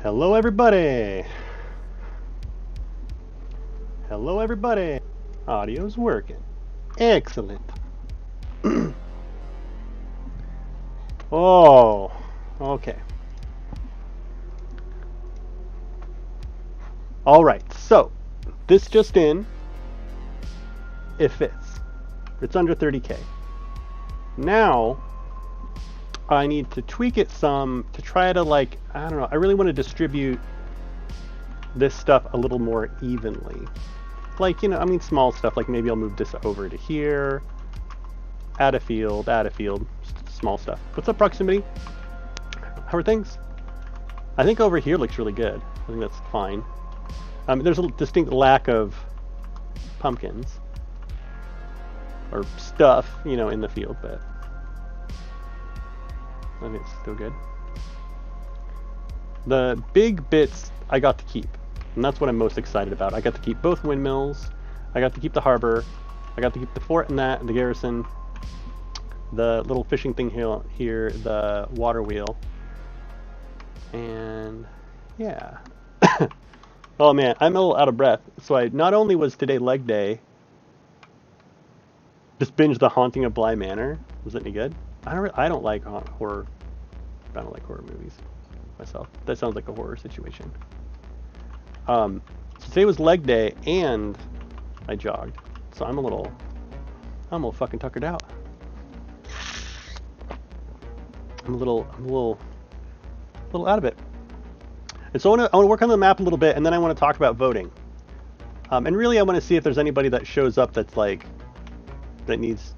Hello everybody! Hello everybody! Audio's working. Excellent. Oh, okay. Alright, so, this just in, it fits. It's under 30k. Now, I need to tweak it some to try to I don't know, I really want to distribute this stuff a little more evenly. Small stuff, like maybe I'll move this over to here, add a field, small stuff. What's up, proximity? How are things? I think over here looks really good. I think that's fine. There's a distinct lack of pumpkins or stuff, in the field, but I think it's still good. The big bits I got to keep, and that's what I'm most excited about. I got to keep both windmills, I got to keep the harbor, I got to keep the fort and the garrison, the little fishing thing here, the water wheel, and yeah. Oh man, I'm a little out of breath. So not only was today leg day, just binged The Haunting of Bly Manor. Was it any good? I don't like horror. I don't like horror movies myself. That sounds like a horror situation. So today was leg day and I jogged. So I'm a little fucking tuckered out. I'm a little out of it. And so I want to work on the map a little bit, and then I want to talk about voting. And really, I want to see if there's anybody that shows up that's that needs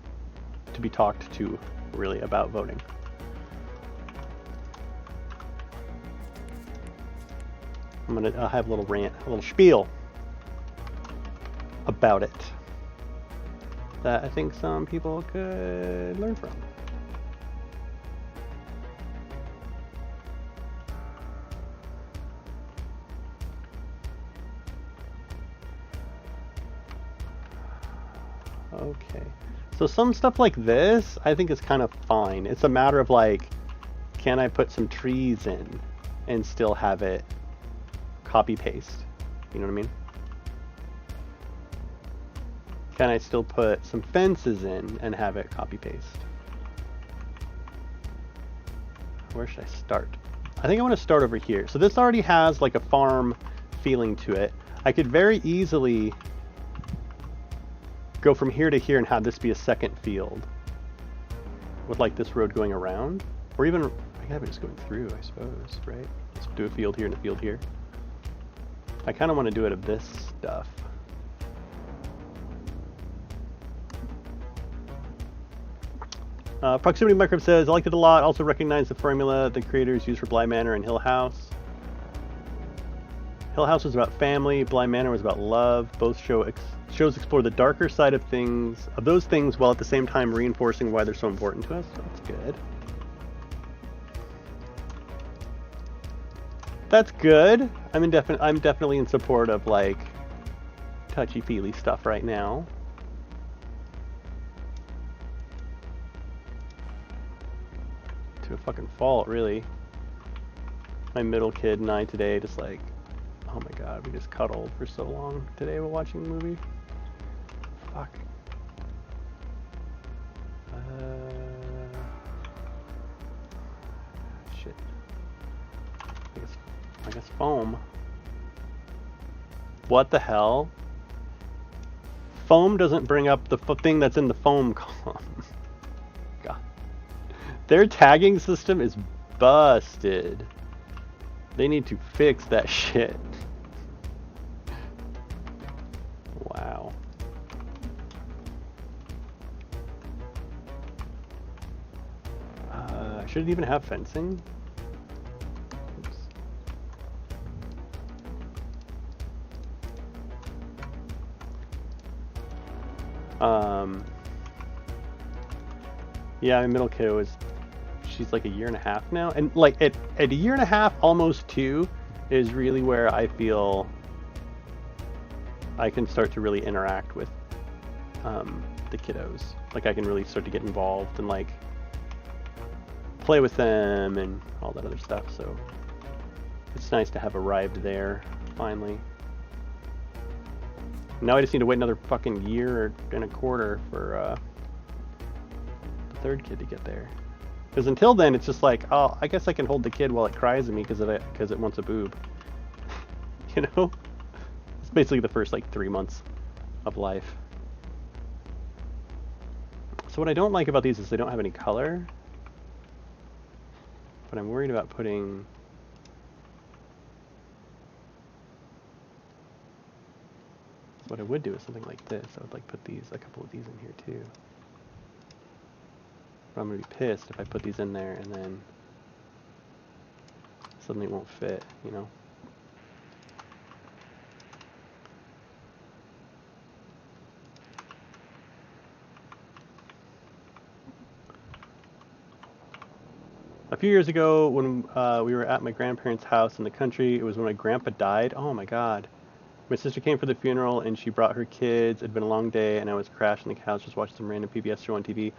to be talked to, really, about voting. I'll have a little rant, a little spiel about it that I think some people could learn from. Okay, so some stuff like this I think is kind of fine. It's a matter of can I put some trees in and still have it copy paste? You know what I mean? Can I still put some fences in and have it copy paste? Where should I start? I think I want to start over here. So this already has a farm feeling to it. I could very easily go from here to here and have this be a second field with this road going around, or even I can have it just going through, I suppose, right? Let's do a field here and a field here. I kind of want to do it of this stuff. Proximity Microbe says, I liked it a lot. Also recognize the formula the creators used for Bly Manor and Hill House. Hill House was about family. Bly Manor was about love. Both shows explore the darker side of those things, while at the same time reinforcing why they're so important to us. That's good. That's good. I'm definitely in support of touchy-feely stuff right now. To a fucking fault, really. My middle kid and I today just oh my god, we just cuddled for so long today while watching the movie. Fuck. Shit. I guess foam. What the hell? Foam doesn't bring up the thing that's in the foam column. God. Their tagging system is busted. They need to fix that shit. Wow. Should it even have fencing? Oops. Yeah, my middle kiddo she's a year and a half now, and at a year and a half, almost 2, is really where I feel I can start to really interact with the kiddos. I can really start to get involved and play with them and all that other stuff. So It's nice to have arrived there, finally. Now I just need to wait another fucking year and a quarter for the third kid to get there. Because until then, it's just like, oh, I guess I can hold the kid while it cries at me because it wants a boob. You know? It's basically the first, like, 3 months of life. So what I don't like about these is they don't have any color. But I'm worried about putting... So what I would do is something like this. I would, like, put a couple of these in here, too. But I'm going to be pissed if I put these in there and then suddenly it won't fit, you know? A few years ago when we were at my grandparents' house in the country, it was when my grandpa died. Oh my god. My sister came for the funeral and she brought her kids. It had been a long day and I was crashed on the couch just watching some random PBS show on TV.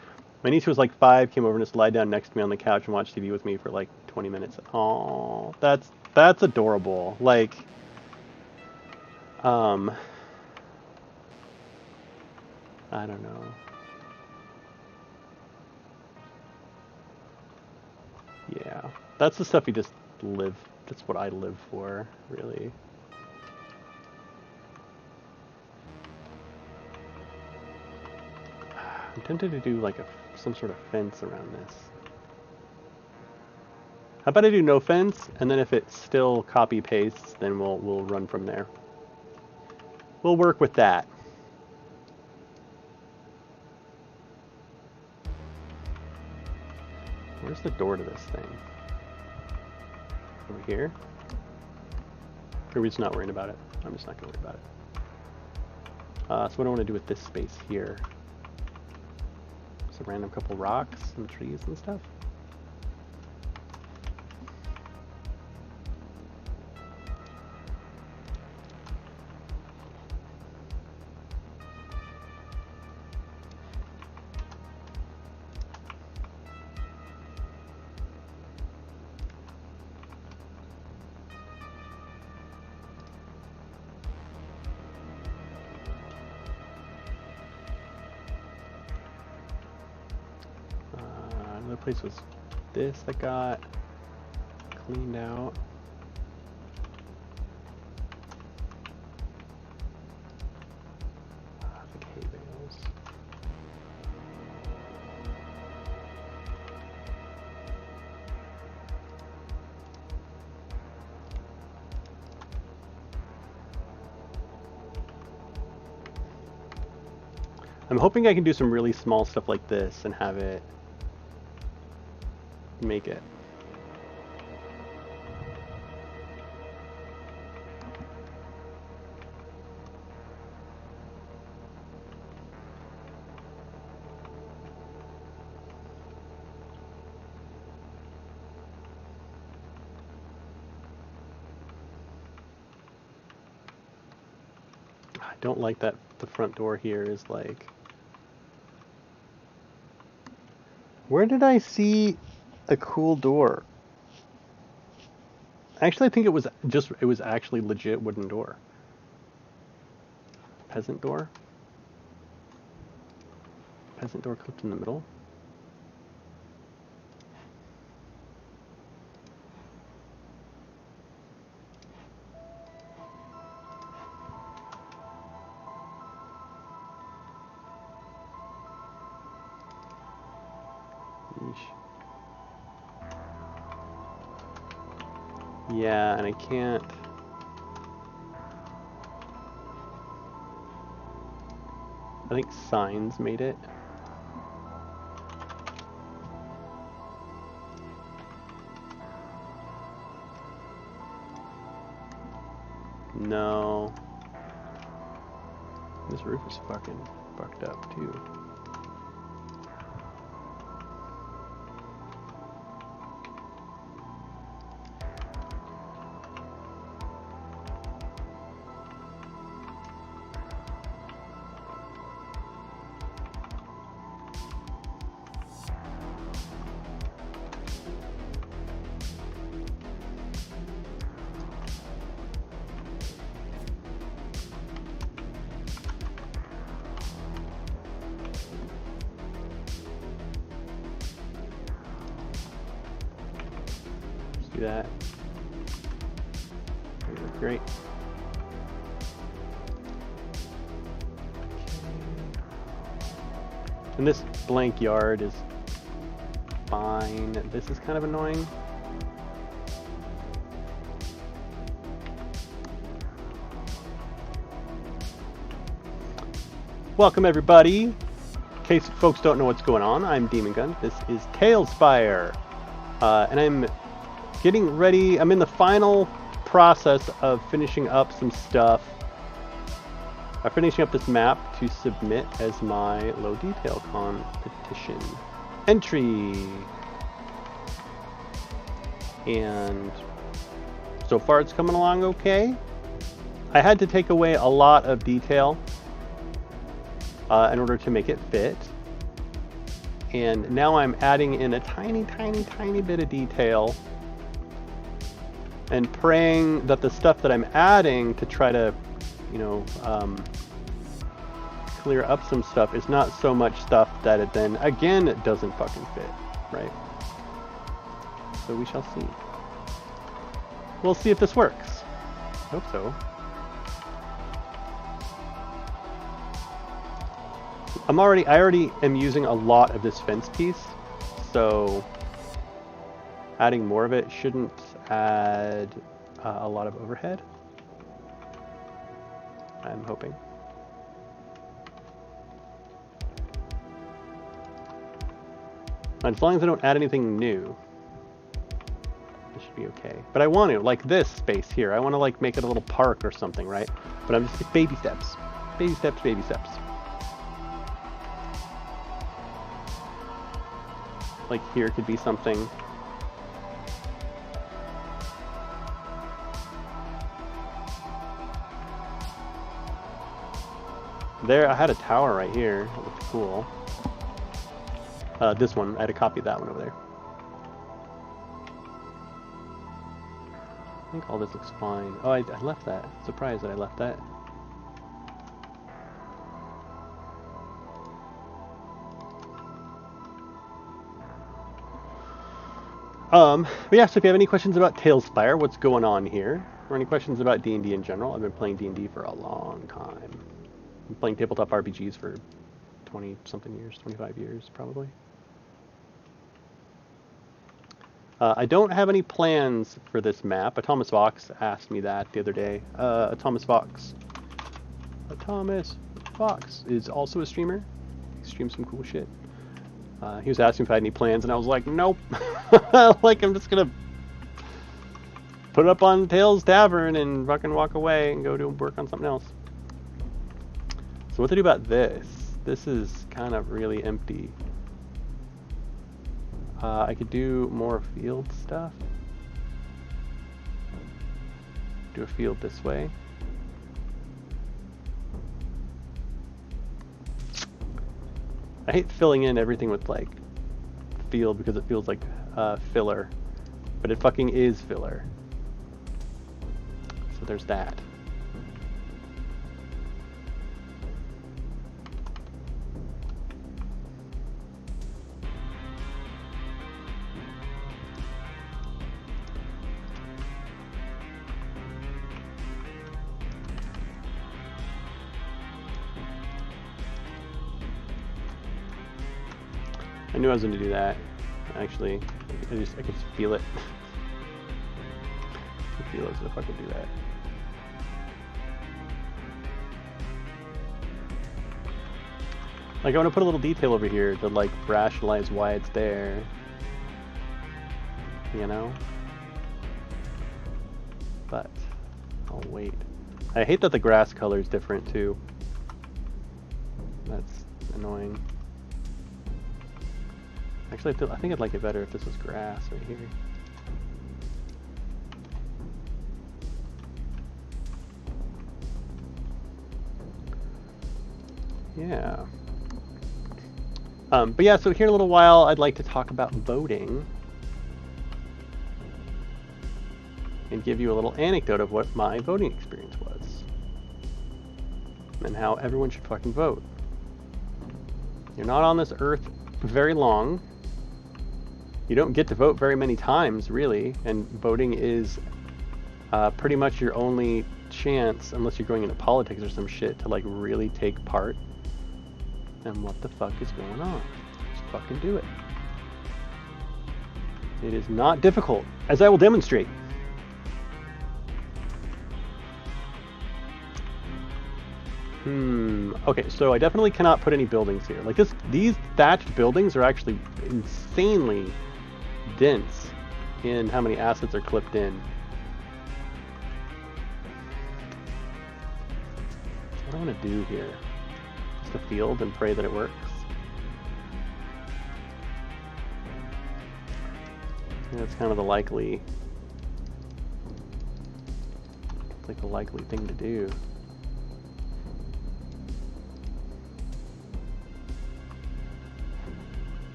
My niece, who was like 5, came over and just lied down next to me on the couch and watched TV with me for like 20 minutes. Oh, that's adorable. Like, I don't know. Yeah, that's the stuff you just live. That's what I live for, really. I'm tempted to do like some sort of fence around this. How about I do no fence, and then if it still copy pastes, then we'll run from there. We'll work with that. Where's the door to this thing? Over here? Or are we just not worrying about it? I'm just not going to worry about it. So what I want to do with this space here? Just a random couple rocks and trees and stuff. Another place was this that got cleaned out. The hay bales. I'm hoping I can do some really small stuff like this and have it make it. I don't like that the front door here is like... Where did I see a cool door? Actually, I think it was actually legit wooden door. Peasant door? Peasant door clipped in the middle? Yeah, and I can't... I think signs made it. No. This roof is fucking fucked up too. Do that. Great. And this blank yard is fine. This is kind of annoying. Welcome everybody. In case folks don't know what's going on, I'm Demon Gun. This is TaleSpire. And I'm getting ready. I'm in the final process of finishing up some stuff. I'm finishing up this map to submit as my low detail competition entry. And so far it's coming along okay. I had to take away a lot of detail in order to make it fit. And now I'm adding in a tiny bit of detail and praying that the stuff that I'm adding to try to, you know, clear up some stuff is not so much stuff that it then, again, it doesn't fucking fit, right? So we shall see. We'll see if this works. Hope so. I already am using a lot of this fence piece, so adding more of it shouldn't add a lot of overhead. I'm hoping. As long as I don't add anything new, it should be okay. But I want to, like this space here, I want to like make it a little park or something, right? But I'm just like baby steps. Baby steps, baby steps. Like here could be something. There, I had a tower right here. That looked cool. This one, I had to copy that one over there. I think all this looks fine. Oh, I left that. Surprised that I left that. But yeah, so if you have any questions about TaleSpire, what's going on here, or any questions about D&D in general, I've been playing D&D for a long time. I've been playing tabletop RPGs for 20-something years, 25 years, probably. I don't have any plans for this map. Atomus Vox asked me that the other day. Atomus Vox is also a streamer. He streams some cool shit. He was asking if I had any plans, and I was like, nope. Like, I'm just gonna put it up on Tales Tavern and fucking walk away and go do work on something else. So what to do about this? This is kind of really empty. I could do more field stuff. Do a field this way. I hate filling in everything with like field because it feels like filler, but it fucking is filler. So there's that. I knew I was going to do that. Actually, I could just feel it. I feel as if I could do that. Like I want to put a little detail over here to like rationalize why it's there. You know? But I'll wait. I hate that the grass color is different too. That's annoying. Actually, I think I'd like it better if this was grass right here. Yeah. But yeah, so here in a little while, I'd like to talk about voting. And give you a little anecdote of what my voting experience was. And how everyone should fucking vote. You're not on this earth very long. you don't get to vote very many times, really, and voting is pretty much your only chance, unless you're going into politics or some shit, to like really take part. And what the fuck is going on? Just fucking do it. It is not difficult, as I will demonstrate. Okay, so I definitely cannot put any buildings here. Like these thatched buildings are actually insanely dense in how many assets are clipped in. What do I want to do here? Just a field and pray that it works. That's kind of the likely, it's like the likely thing to do.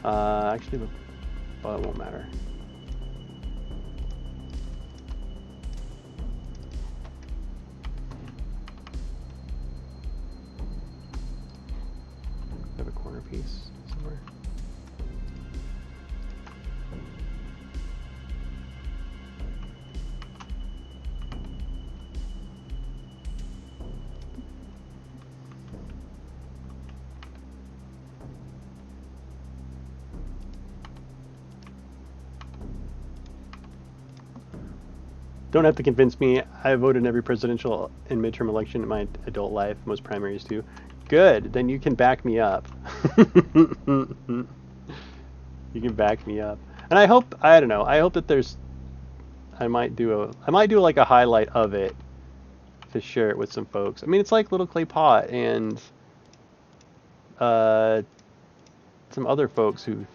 Actually, but it won't matter. I have a corner piece somewhere. Don't have to convince me. I voted in every presidential and midterm election in my adult life, most primaries too. Good, then you can back me up. You can back me up. And I hope, I don't know, I hope that there's, I might do like a highlight of it to share it with some folks. I mean, it's like Little Clay Pot and some other folks who,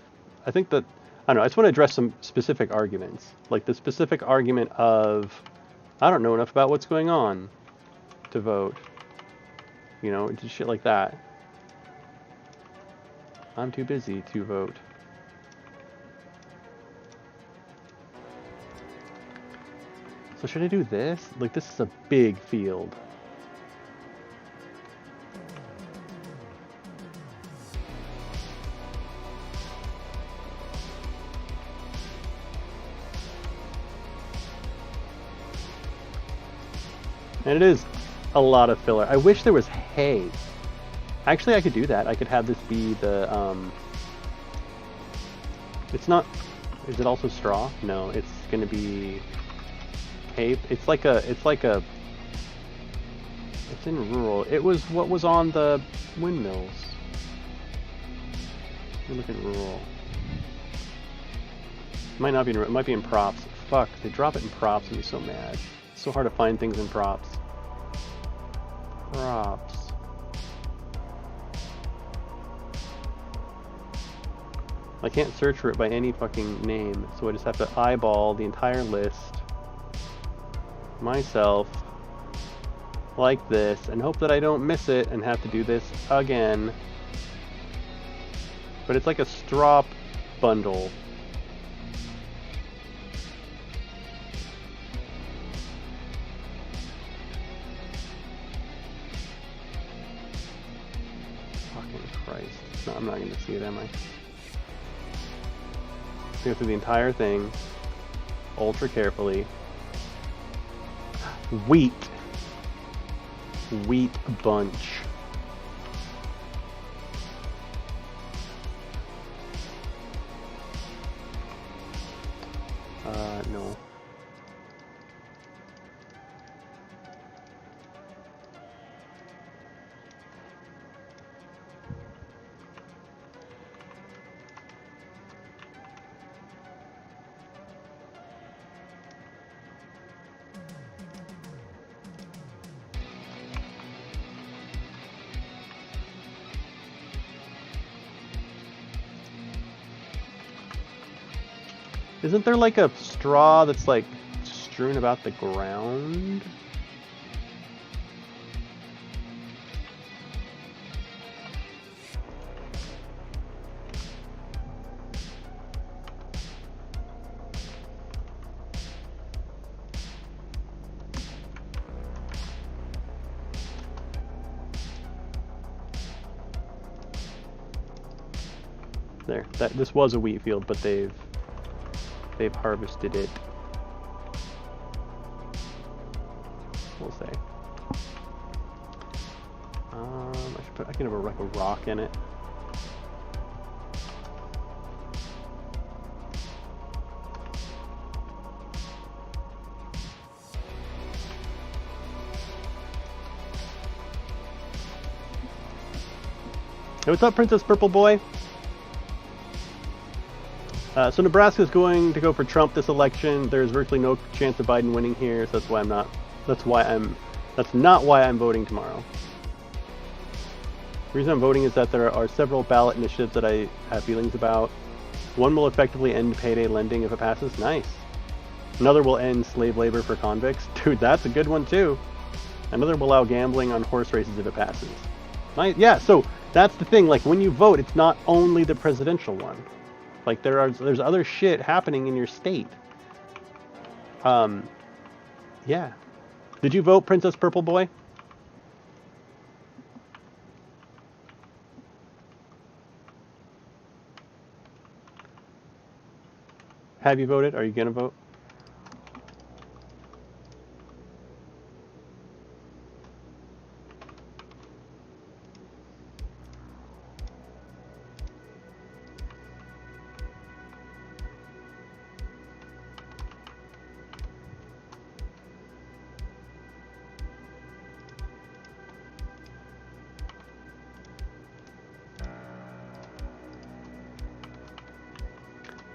I think that, I don't know, I just want to address some specific arguments. Like the specific argument of, I don't know enough about what's going on to vote. You know, just shit like that. I'm too busy to vote. So should I do this? Like, this is a big field. And it is a lot of filler. I wish there was hay. Actually, I could do that. I could have this be the, it's not, is it also straw? No, it's gonna be hay. It's in rural. It was what was on the windmills. Let me look at rural. It might not be in, it might be in props. Fuck, they drop it in props and be so mad. It's so hard to find things in props. Props. I can't search for it by any fucking name, so I just have to eyeball the entire list myself like this and hope that I don't miss it and have to do this again. But it's like a straw bundle. Fucking Christ. No, I'm not going to see it, am I? Go through the entire thing ultra carefully. Wheat bunch. No. Isn't there like a straw that's like strewn about the ground? There, this was a wheat field, but they've they've harvested it. We'll say. I can have like a rock in it. Hey, what's up, Princess Purple Boy? So Nebraska's going to go for Trump this election. There's virtually no chance of Biden winning here, so that's why I'm not. That's not why I'm voting tomorrow. The reason I'm voting is that there are several ballot initiatives that I have feelings about. One will effectively end payday lending if it passes. Nice. Another will end slave labor for convicts. Dude, that's a good one too. Another will allow gambling on horse races if it passes. Nice. Yeah, so that's the thing. Like, when you vote, it's not only the presidential one. Like, there's other shit happening in your state. Yeah. Did you vote, Princess Purple Boy? Have you voted? Are you gonna vote?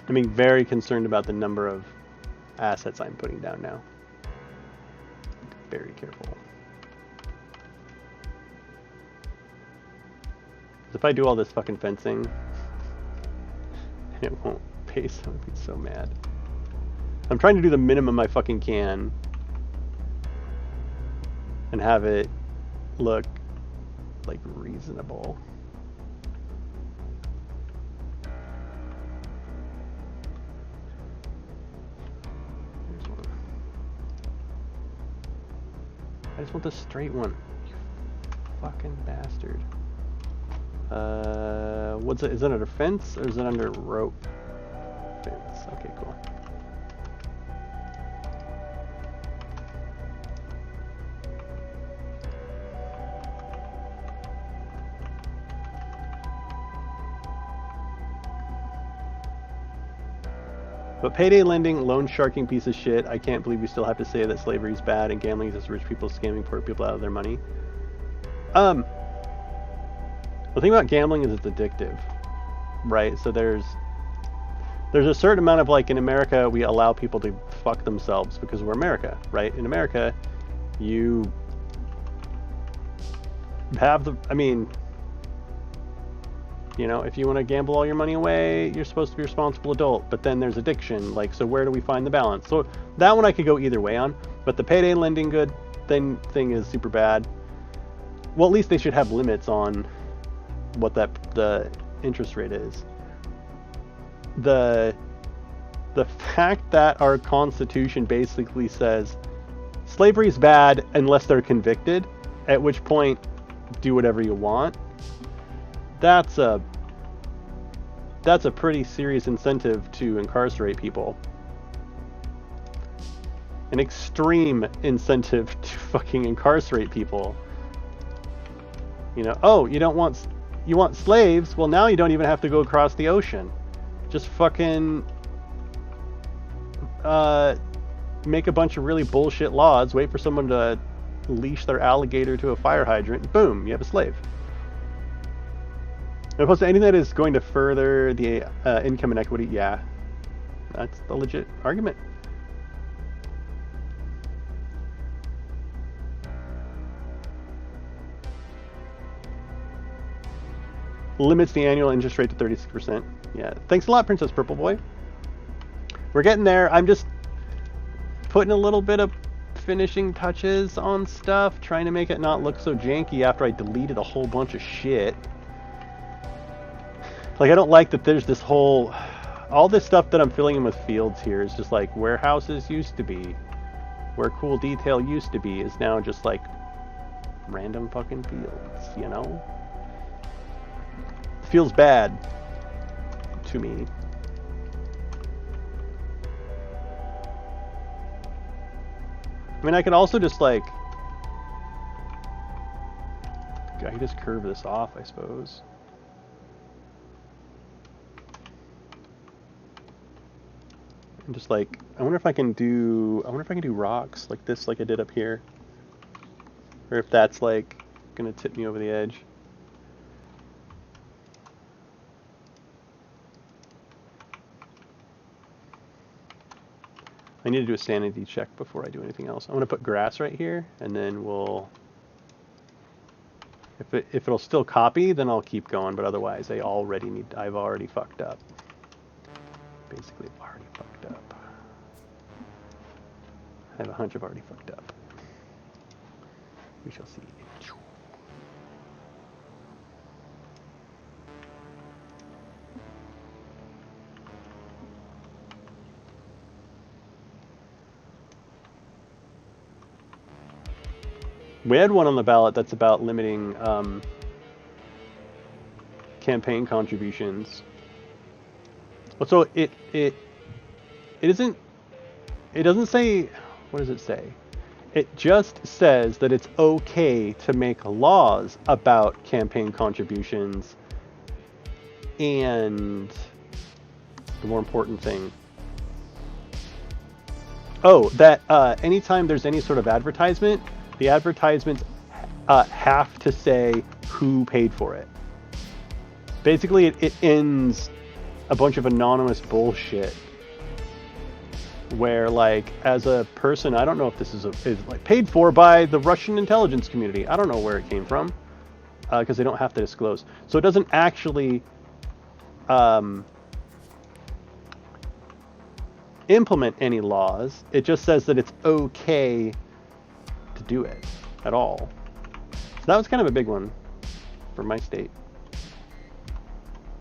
I'm being very concerned about the number of assets I'm putting down now. Very careful. If I do all this fucking fencing, it won't pay, so I'd be so mad. I'm trying to do the minimum I fucking can and have it look like reasonable. I just want the straight one. You fucking bastard. What's it? Is it under fence or is it under rope? Fence. Okay, cool. But payday lending, loan sharking piece of shit. I can't believe we still have to say that slavery is bad and gambling is just rich people scamming poor people out of their money. The thing about gambling is it's addictive, right? So there's a certain amount of, like, in America, we allow people to fuck themselves because we're America, right? In America, you have the, I mean, you know, if you want to gamble all your money away, you're supposed to be a responsible adult. But then there's addiction. Like, so where do we find the balance? So that one I could go either way on. But the payday lending good thing is super bad. Well, at least they should have limits on what the interest rate is. The fact that our Constitution basically says slavery is bad unless they're convicted, at which point do whatever you want. That's a pretty serious incentive to incarcerate people. An extreme incentive to fucking incarcerate people. You know, oh, you want slaves? Well, now you don't even have to go across the ocean. Just fucking make a bunch of really bullshit laws, wait for someone to leash their alligator to a fire hydrant, boom, you have a slave. As opposed to anything that is going to further the income inequity, yeah, that's the legit argument. Limits the annual interest rate to 36%. Yeah, thanks a lot, Princess Purple Boy. We're getting there. I'm just putting a little bit of finishing touches on stuff, trying to make it not look so janky after I deleted a whole bunch of shit. Like, I don't like that there's this whole, all this stuff that I'm filling in with fields here is just like where houses used to be, where cool detail used to be is now just like random fucking fields, you know? It feels bad to me. I mean, I could also just like... I could just curve this off, I suppose. And just like, I wonder if I can do rocks like this, like I did up here. Or if that's like gonna tip me over the edge. I need to do a sanity check before I do anything else. I'm gonna put grass right here, and then we'll... If it'll still copy, then I'll keep going, but otherwise I've already fucked up. Basically, I've already fucked up. I have a hunch I've already fucked up. We shall see. We had one on the ballot that's about limiting campaign contributions. So it doesn't say, what does it say? It just says that it's okay to make laws about campaign contributions, and the more important thing, that anytime there's any sort of advertisement, the advertisements have to say who paid for it. Basically, it ends a bunch of anonymous bullshit where, like, as a person, I don't know if this is like paid for by the Russian intelligence community. I don't know where it came from because they don't have to disclose. So it doesn't actually implement any laws. It just says that it's okay to do it at all. So that was kind of a big one for my state.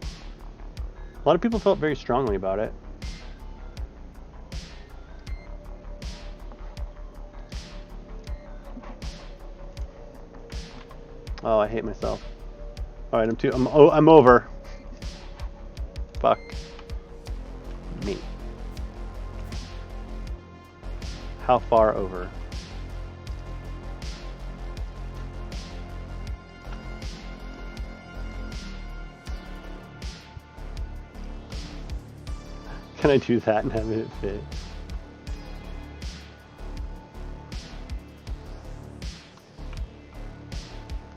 A lot of people felt very strongly about it. Oh, I hate myself. All right, I'm over. Fuck me. How far over? Can I do that and have it fit?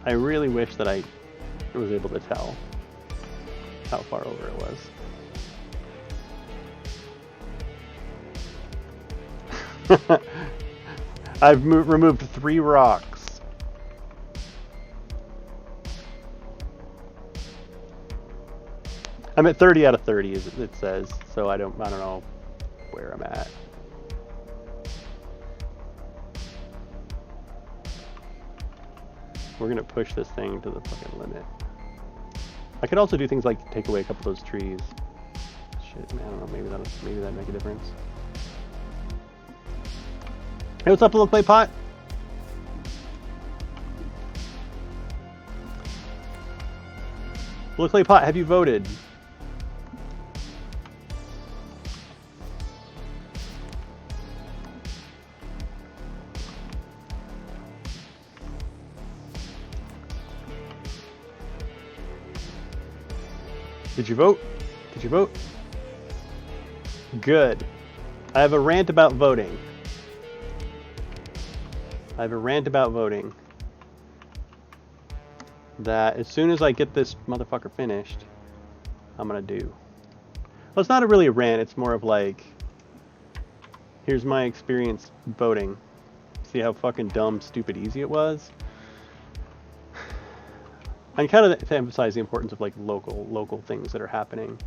I really wish that I was able to tell how far over it was. I've removed 3 rocks. I'm at 30 out of 30, as it says, so I don't know where I'm at. We're gonna push this thing to the fucking limit. I could also do things like take away a couple of those trees. Shit, man, I don't know, maybe that'd make a difference. Hey, what's up, little clay pot? Little clay pot, have you voted? Did you vote? Did you vote? Good. I have a rant about voting. That as soon as I get this motherfucker finished, I'm gonna do. Well, it's not really a rant, it's more of like, here's my experience voting. See how fucking dumb, stupid, easy it was? And kind of to emphasize the importance of like local things that are happening.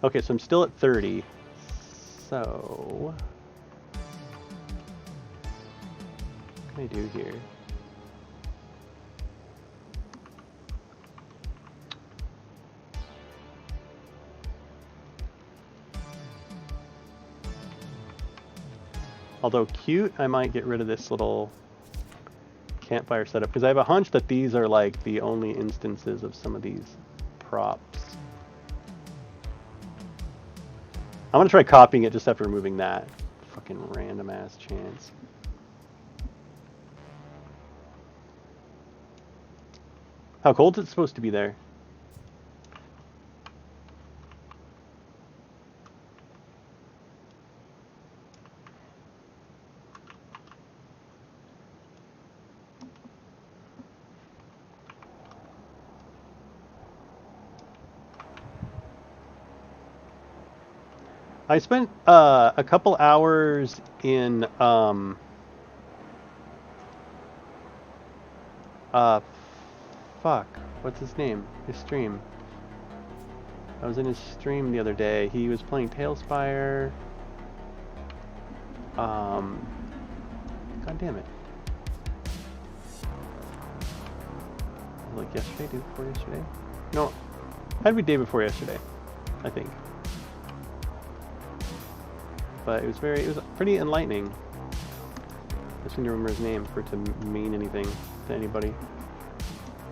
Okay, so I'm still at 30. So what can I do here? Although cute, I might get rid of this little campfire setup because I have a hunch that these are like the only instances of some of these props. I'm gonna try copying it just after removing that fucking random ass chance. How cold is it supposed to be there? I spent a couple hours in fuck, what's his name? His stream. I was in his stream the other day. He was playing TaleSpire. God damn it. Like yesterday, day before yesterday? No, had to be day before yesterday, I think. But it was pretty enlightening. I just need to remember his name for it to mean anything to anybody.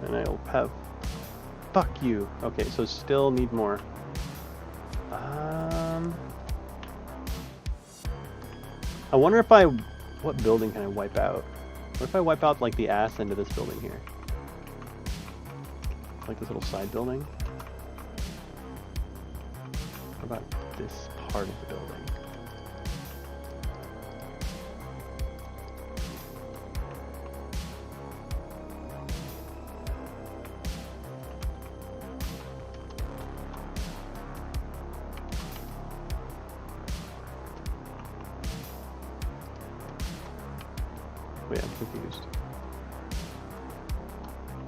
And I'll have... Fuck you! Okay, so still need more. I wonder if what building can I wipe out? What if I wipe out, like, the ass end of this building here? Like this little side building? What about this part of the building? Wait, I'm confused.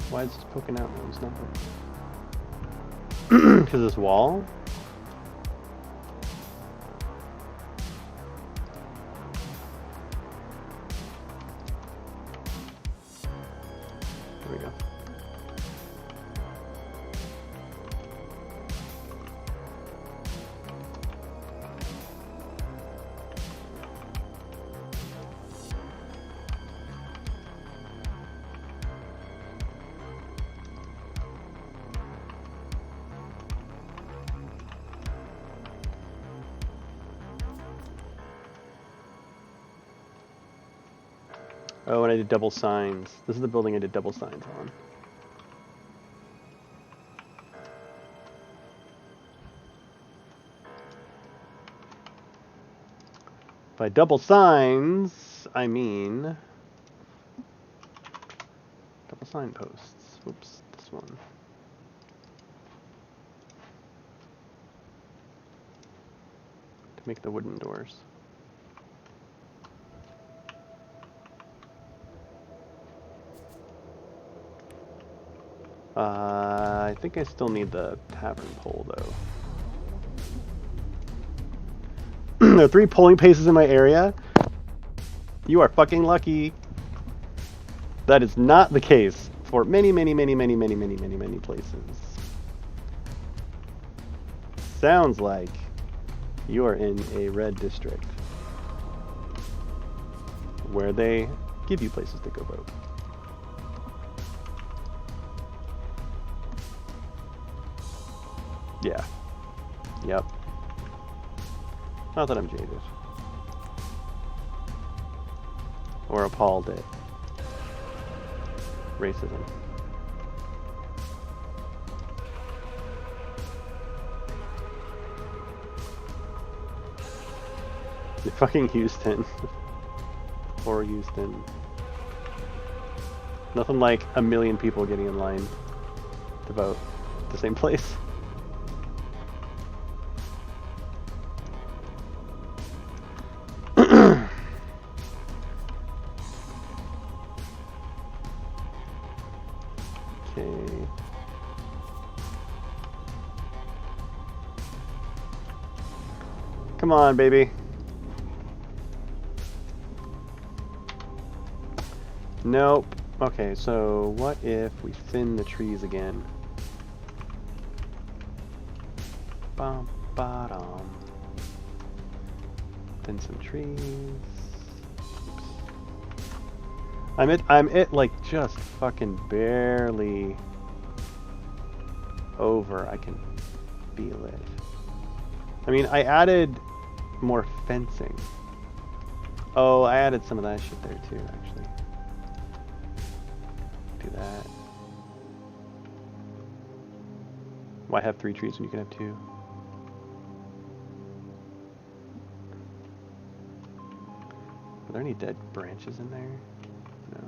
Why is this poking out when it's not poking? Because this wall? There we go. Oh, and I did double signs. This is the building I did double signs on. By double signs, I mean double sign posts. Oops, this one. To make the wooden doors. I think I still need the tavern pole, though. There are 3 polling places in my area. You are fucking lucky. That is not the case for many places. Sounds like you are in a red district where they give you places to go vote. Yeah. Yep. Not that I'm jaded. Or appalled at racism. You're fucking Houston. Or Houston. Nothing like a million people getting in line to vote at the same place. Come on, baby. Nope. Okay, so what if we thin the trees again? Bum, ba-dum. Thin some trees. Oops. I'm at like just fucking barely over. I can feel it. I mean, I added more fencing. Oh, I added some of that shit there too, actually. Do that. Why have 3 trees when you can have 2? Are there any dead branches in there? No.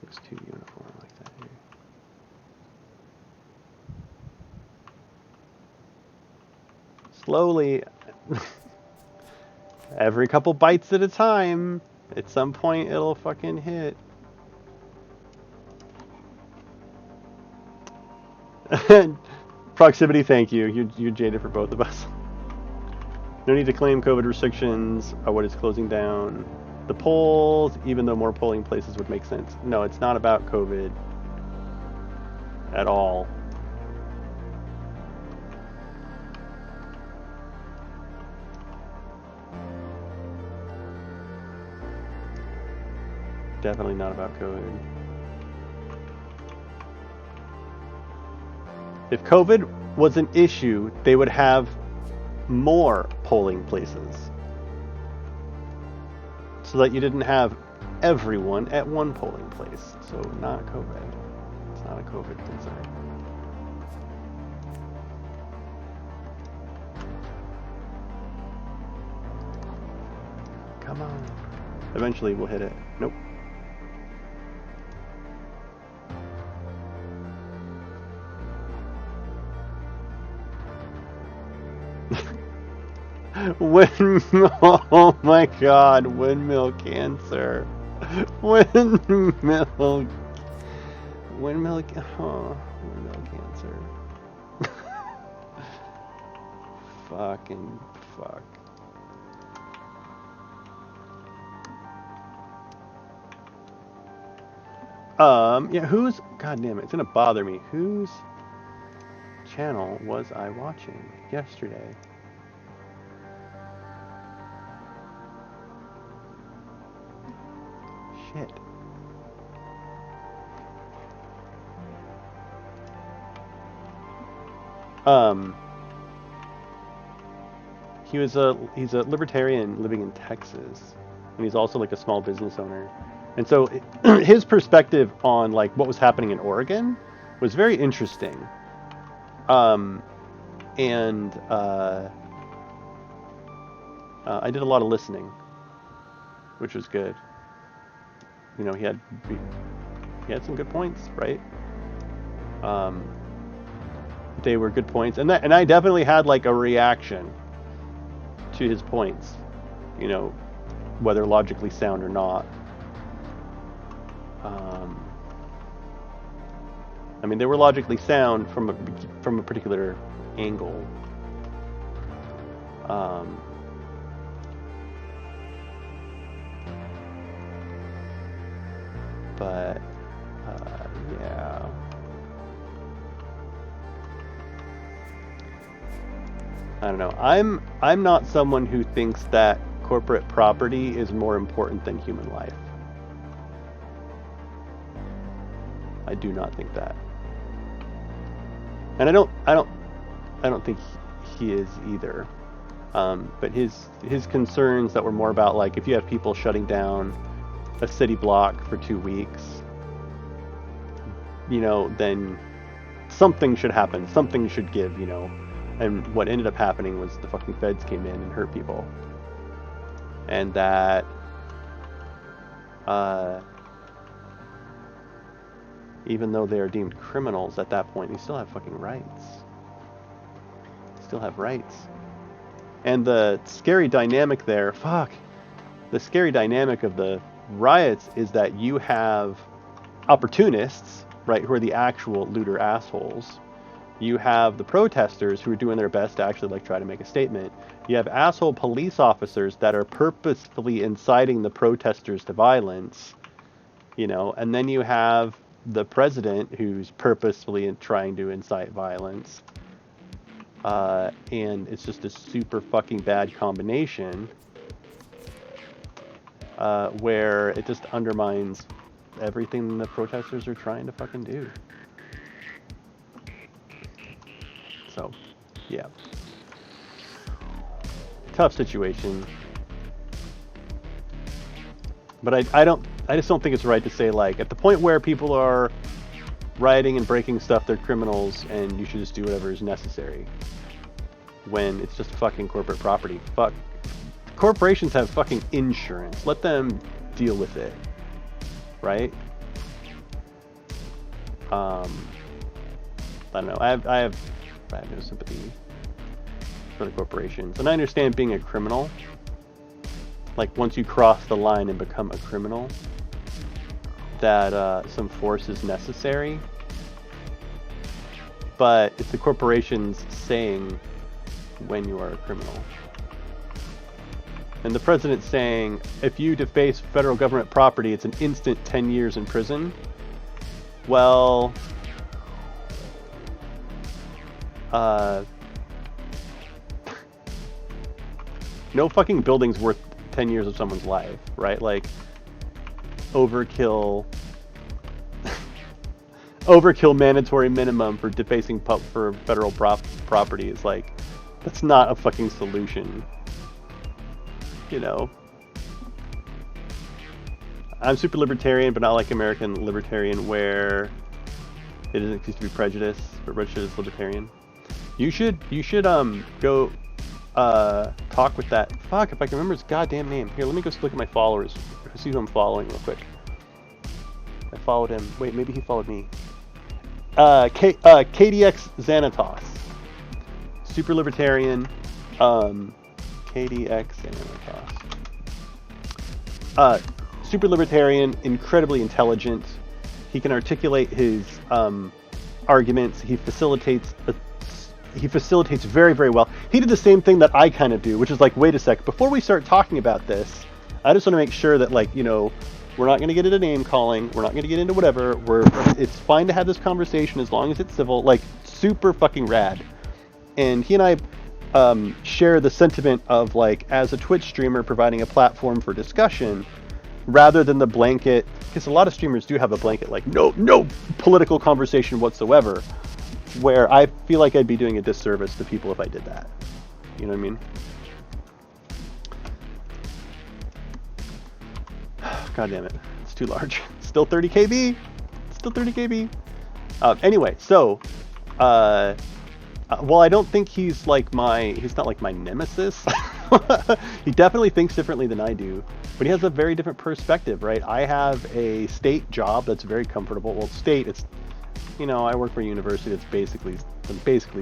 Looks too uniform like that here. Slowly. Every couple bites at a time. At some point, it'll fucking hit. Proximity, thank you. You're jaded for both of us. No need to claim COVID restrictions are what is closing down the polls, even though more polling places would make sense. No, it's not about COVID at all. Definitely not about COVID. If COVID was an issue, they would have more polling places so that you didn't have everyone at one polling place. So not COVID. It's not a COVID concern. Come on. Eventually we'll hit it. Nope. Oh my god, windmill cancer. Windmill cancer. Fucking fuck. Yeah, god damn it, it's gonna bother me. Whose channel was I watching yesterday? Shit. He's a libertarian living in Texas, and he's also like a small business owner. And so his perspective on like what was happening in Oregon was very interesting. I did a lot of listening, which was good. You know, he had some good points, right? They were good points, and I definitely had like a reaction to his points, you know, whether logically sound or not. I mean, they were logically sound from a particular angle. But yeah. I don't know. I'm not someone who thinks that corporate property is more important than human life. I do not think that. And I don't think he is either. But his concerns that were more about like if you have people shutting down a city block for 2 weeks, you know, then something should happen. Something should give, you know. And what ended up happening was the fucking feds came in and hurt people. And that even though they are deemed criminals at that point, they still have fucking rights. Still have rights. And the scary dynamic there, the scary dynamic of the riots is that you have opportunists, right, who are the actual looter assholes. You have the protesters who are doing their best to actually like try to make a statement. You have asshole police officers that are purposefully inciting the protesters to violence, you know, and then you have the president who's purposefully trying to incite violence. And it's just a super fucking bad combination where it just undermines everything the protesters are trying to fucking do. So, yeah. Tough situation. But I just don't think it's right to say, like, at the point where people are rioting and breaking stuff, they're criminals, and you should just do whatever is necessary. When it's just fucking corporate property. Fuck. Corporations have fucking insurance. Let them deal with it. Right? I don't know. I have no sympathy for the corporations. And I understand being a criminal. Like, once you cross the line and become a criminal, that some force is necessary. But it's the corporations saying when you are a criminal. And the president's saying, if you deface federal government property, it's an instant 10 years in prison. Well, no fucking building's worth 10 years of someone's life, right? Like, overkill mandatory minimum for defacing for federal property is like, that's not a fucking solution. You know, I'm super libertarian, but not like American libertarian, where it doesn't exist to be prejudice, but prejudice libertarian. You should go talk with that. Fuck, if I can remember his goddamn name. Here, let me go look at my followers. See who I'm following real quick. I followed him. Wait, maybe he followed me. KDX Xanatos. Super libertarian. KDX Xanatos. Super libertarian, incredibly intelligent. He can articulate his arguments. He facilitates very, very well. He did the same thing that I kind of do, which is like, wait a sec, before we start talking about this, I just want to make sure that, like, you know, we're not going to get into name calling. We're not going to get into whatever. It's fine to have this conversation as long as it's civil. Like, super fucking rad. And he and I share the sentiment of, like, as a Twitch streamer, providing a platform for discussion rather than the blanket, because a lot of streamers do have a blanket, like, no political conversation whatsoever, where I feel like I'd be doing a disservice to people if I did that. You know what I mean? God damn it. It's too large. Still 30 KB. Still 30 KB. Anyway, so, well, I don't think he's not like my nemesis. He definitely thinks differently than I do, but he has a very different perspective, right? I have a state job that's very comfortable. Well, state, it's, you know, I work for a university that's basically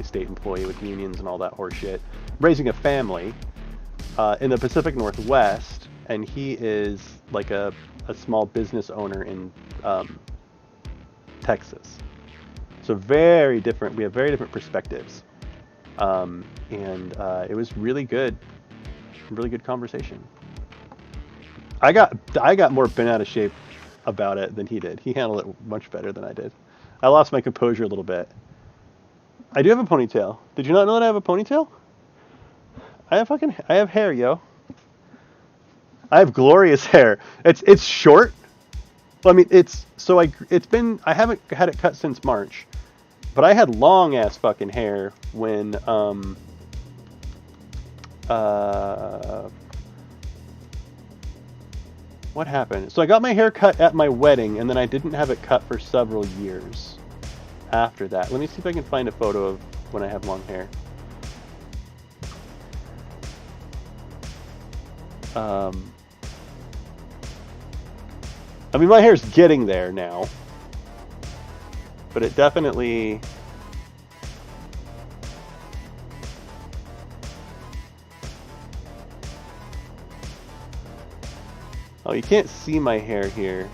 state employee with unions and all that horse shit. Raising a family in the Pacific Northwest, and he is like a small business owner in Texas. So very different. We have very different perspectives. And it was really good conversation. I got more bent out of shape about it than he did. He handled it much better than I did. I lost my composure a little bit. I do have a ponytail. Did you not know that I have a ponytail? I have hair, yo. I have glorious hair. It's short. Well, I mean, I haven't had it cut since March, but I had long ass fucking hair when what happened? So I got my hair cut at my wedding, and then I didn't have it cut for several years after that. Let me see if I can find a photo of when I have long hair. I mean, my hair's getting there now, but it definitely... Oh, you can't see my hair here.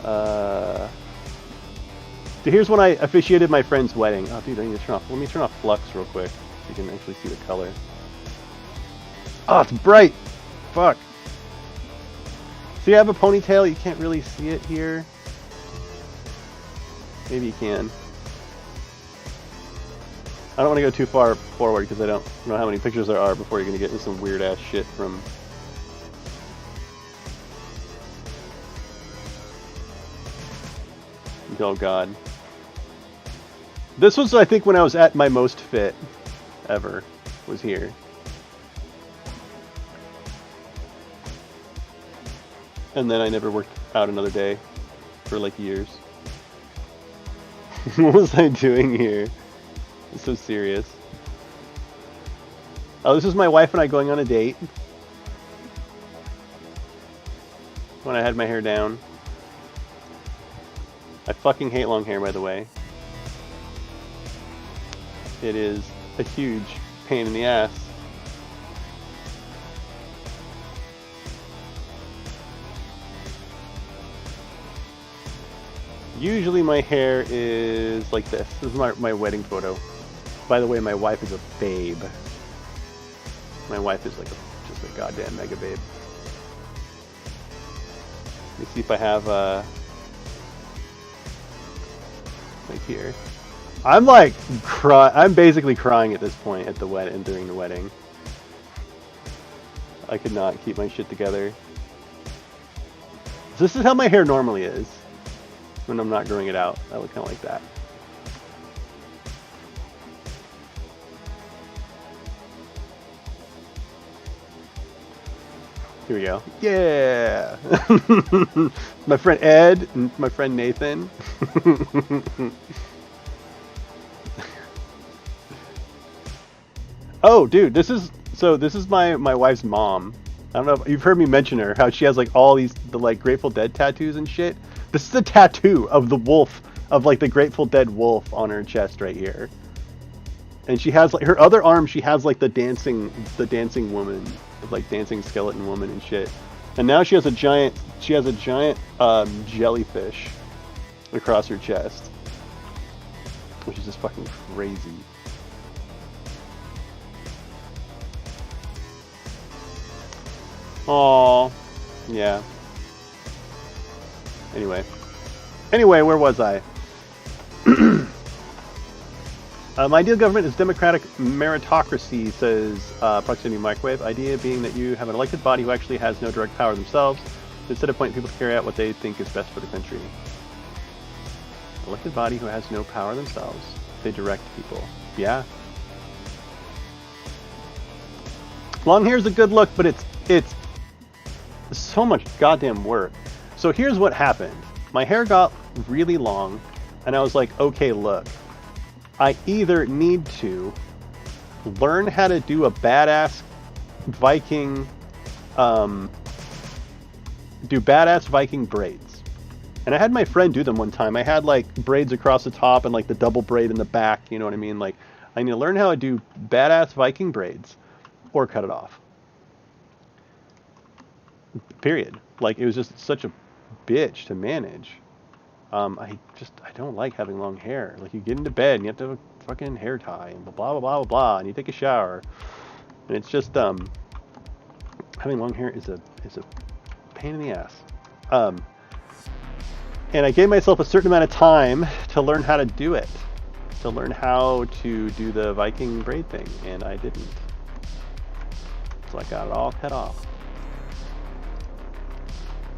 So here's when I officiated my friend's wedding. Oh, dude, I need to turn off. Let me turn off flux real quick so you can actually see the color. Oh, it's bright. Fuck. See, I have a ponytail. You can't really see it here. Maybe you can. I don't want to go too far forward because I don't know how many pictures there are before you're going to get into some weird ass shit from... Oh god. This was, I think, when I was at my most fit ever, was here. And then I never worked out another day for like years. What was I doing here? It's so serious. Oh, this is my wife and I going on a date. When I had my hair down. I fucking hate long hair, by the way. It is a huge pain in the ass. Usually my hair is like this. This is my wedding photo. By the way, my wife is a babe. My wife is like just a goddamn mega babe. Let me see if I have like here. I'm like I'm basically crying at this point at the wedding, during the wedding. I could not keep my shit together. This is how my hair normally is when I'm not growing it out. I look kind of like that. Here we go. Yeah! My friend Ed and my friend Nathan. Oh, dude, this is my wife's mom. I don't know if you've heard me mention her, how she has like all the like Grateful Dead tattoos and shit. This is a tattoo of the wolf, of like the Grateful Dead wolf on her chest right here. And she has like her other arm, she has like the dancing woman, like dancing skeleton woman and shit. And now she has a giant jellyfish across her chest, which is just fucking crazy. Aww, yeah. Anyway, where was I? My ideal government is democratic meritocracy, says Proximity Microwave. Idea being that you have an elected body who actually has no direct power themselves. Instead of appointing people to carry out what they think is best for the country. Elected body who has no power themselves. They direct people. Yeah. Long hair is a good look, but it's so much goddamn work. So here's what happened. My hair got really long, and I was like, okay, look. I either need to learn how to do a badass Viking, braids. And I had my friend do them one time. I had like braids across the top and like the double braid in the back, you know what I mean? Like, I need to learn how to do badass Viking braids or cut it off. Period. Like, it was just such a bitch to manage. I don't like having long hair. Like, you get into bed and you have to have a fucking hair tie and blah blah blah blah blah, and you take a shower, and it's just having long hair is a pain in the ass. And I gave myself a certain amount of time to learn how to do it, to learn how to do the Viking braid thing, and I didn't. So I got it all cut off.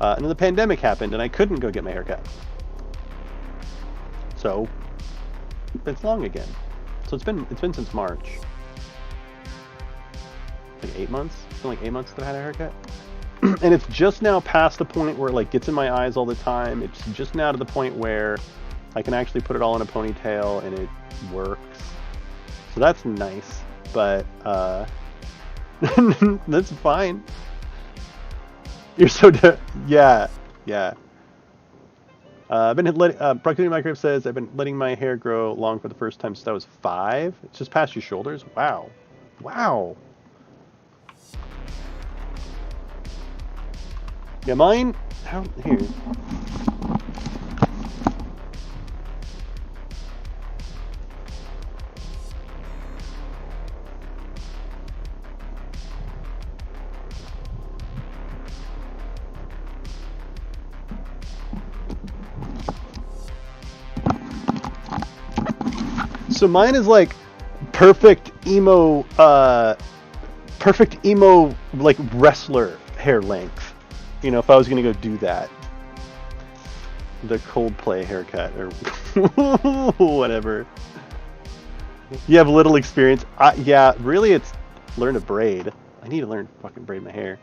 And then the pandemic happened, and I couldn't go get my hair cut. So it's long again. So it's been since March. Like 8 months? It's been like 8 months that I had a haircut. And it's just now past the point where it like gets in my eyes all the time. It's just now to the point where I can actually put it all in a ponytail and it works. So that's nice. But that's fine. You're so yeah. I've been Proximity Microwave says I've been letting my hair grow long for the first time since I was 5. It's just past your shoulders. Wow. Yeah, mine. Here. So mine is like perfect emo like wrestler hair length. You know, if I was gonna go do that, the Coldplay haircut or whatever. You have little experience. Yeah, really, it's learn to braid. I need to learn to fucking braid my hair.